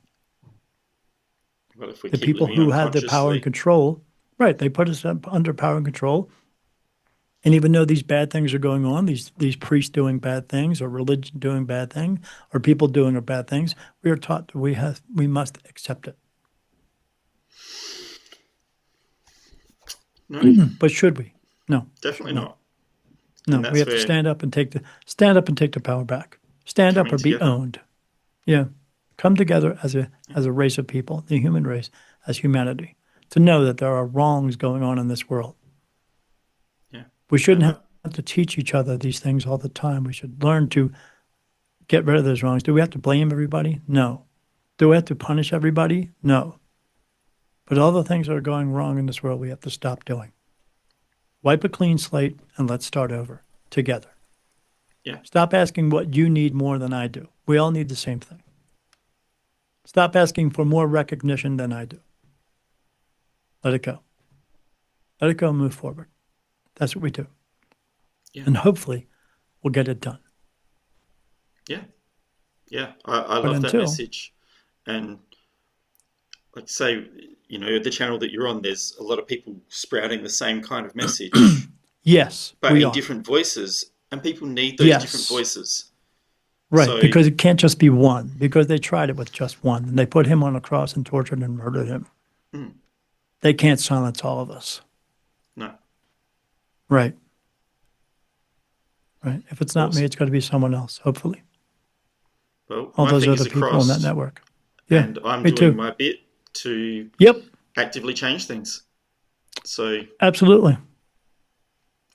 Well, if we The keep people living who have the power and unconsciously, control, right? They put us under power and control. And even though these bad things are going on, these priests doing bad things, or religion doing bad things, or people doing bad things, we are taught that we must accept it. no, But should we? No, we should definitely not. not. And No, we that's have to where stand up and take the power back. Stand up coming or be together. owned. Yeah, come together as a race of people, the human race, as humanity, to know that there are wrongs going on in this world. Yeah. We And shouldn't have to teach each other these things all the time. We should learn to get rid of those wrongs. Do we have to blame everybody? No. Do we have to punish everybody? No. But all the things that are going wrong in this world, we have to stop doing. Wipe a clean slate and let's start over together. yeah. Stop asking what you need more than I do. We all need the same thing. Stop asking for more recognition than I do. Let it go. Let it go and move forward. That's what we do. Yeah. And hopefully we'll get it done. Yeah. Yeah. I But love that until, message. And like say, the channel that you're on, there's a lot of people sprouting the same kind of message, Yes, but we in are. different voices, and people need those different Yes. voices. Right, So, because it can't just be one, because they tried it with just one, and they put him on a cross and tortured and murdered him. mm, They can't silence all of us. no, Right, right. If it's not me, awesome. it's got to be someone else, hopefully. Well, All my those fingers other are people on that crossed, network. Yeah, and I'm me doing too. my bit to Yep, actively change things. So absolutely. I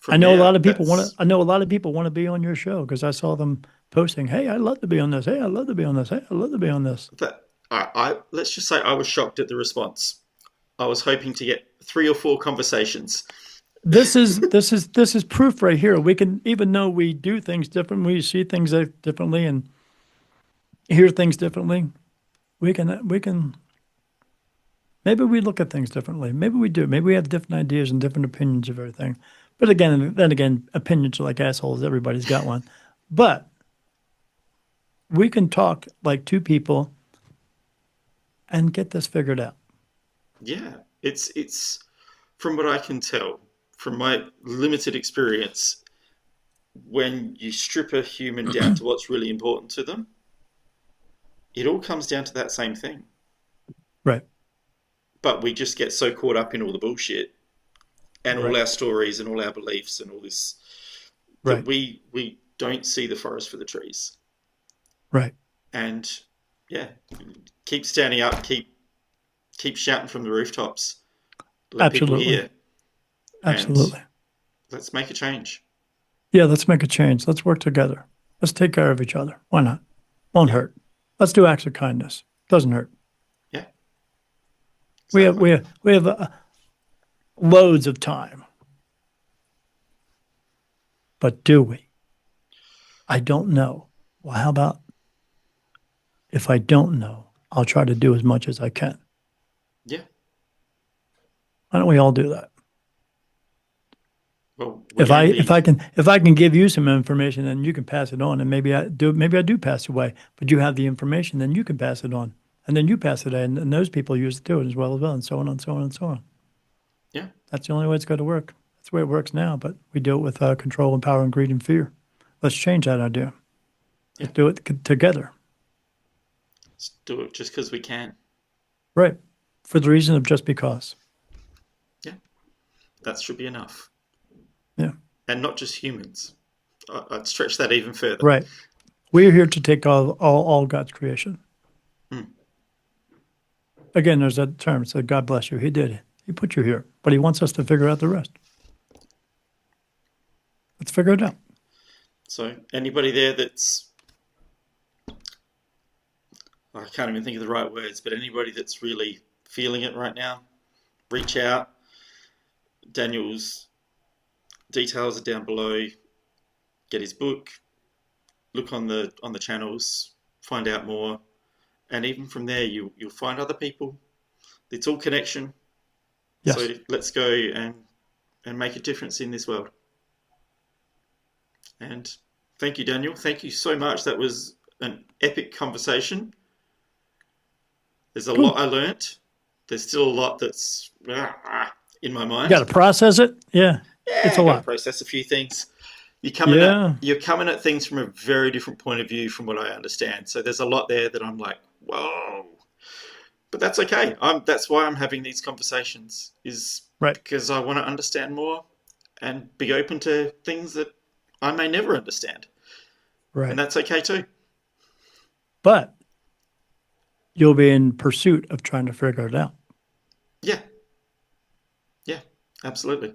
from know a lot there, of people want to. that's I know a lot of people want to be on your show because I saw them posting, "Hey, I'd love to be on this. Hey, I'd love to be on this. Hey, I'd love to be on this." that. I let's just say I was shocked at the response. I was hoping to get 3 or 4 conversations. This is proof right here. We can, even though we do things different, we see things differently and hear things differently. We can maybe we look at things differently. Maybe we do. Maybe we have different ideas and different opinions of everything. But again, then again, opinions are like assholes. Everybody's got one. But we can talk like two people and get this figured out. Yeah, it's from what I can tell, from my limited experience, when you strip a human down to what's really important to them, it all comes down to that same thing. Right. But we just get so caught up in all the bullshit and all Right. our stories and all our beliefs and all this that Right. we don't see the forest for the trees. Right. And yeah, keep standing up, keep shouting from the rooftops, let people Absolutely. hear, and Absolutely. let's make a change. Yeah, let's make a change. Let's work together. Let's take care of each other. Why not? Won't Yeah, hurt. Let's do acts of kindness. Doesn't hurt. yeah, We have exactly. we have we have loads of time, but do we? I don't know. Well, how about if I don't know, I'll try to do as much as I can. Yeah. Why don't we all do that? Well, If we I if only I can if I can give you some information, then you can pass it on, and maybe I do pass away, but you have the information, then you can pass it on, and then you pass it on, and those people use it too as well, and so on and so on and so on. yeah, That's the only way it's going to work. That's the way it works now, but we do it with control and power and greed and fear. Let's change that idea. yeah. Let's do it together. Let's do it just because we can. Right. For the reason of just because. Yeah, that should be enough. Yeah. And not just humans. I'd stretch that even further. Right. We are here to take all God's creation. Mm, Again, there's that term. It said, God bless you. He did. He put you here, but he wants us to figure out the rest. Let's figure it yeah. out. So anybody there that's I can't even think of the right words, but anybody that's really feeling it right now, reach out. Daniel's details are down below. Get his book. Look on the channels. Find out more, and even from there, you'll find other people. It's all connection. So Yes. let's go and make a difference in this world. And thank you, Daniel. Thank you so much. That was an epic conversation. There's a Cool. lot I learnt. There's still a lot that's in my You got to mind. process it. Yeah. It's Yeah, a I got to lot. process a few things. Yeah. You're coming at things from a very different point of view from what I understand. So there's a lot there that I'm like, whoa. But that's okay. That's why I'm having these conversations is Right. because I want to understand more and be open to things that I may never understand. And Right. that's okay too. But you'll be in pursuit of trying to figure it out. Yeah, yeah, absolutely.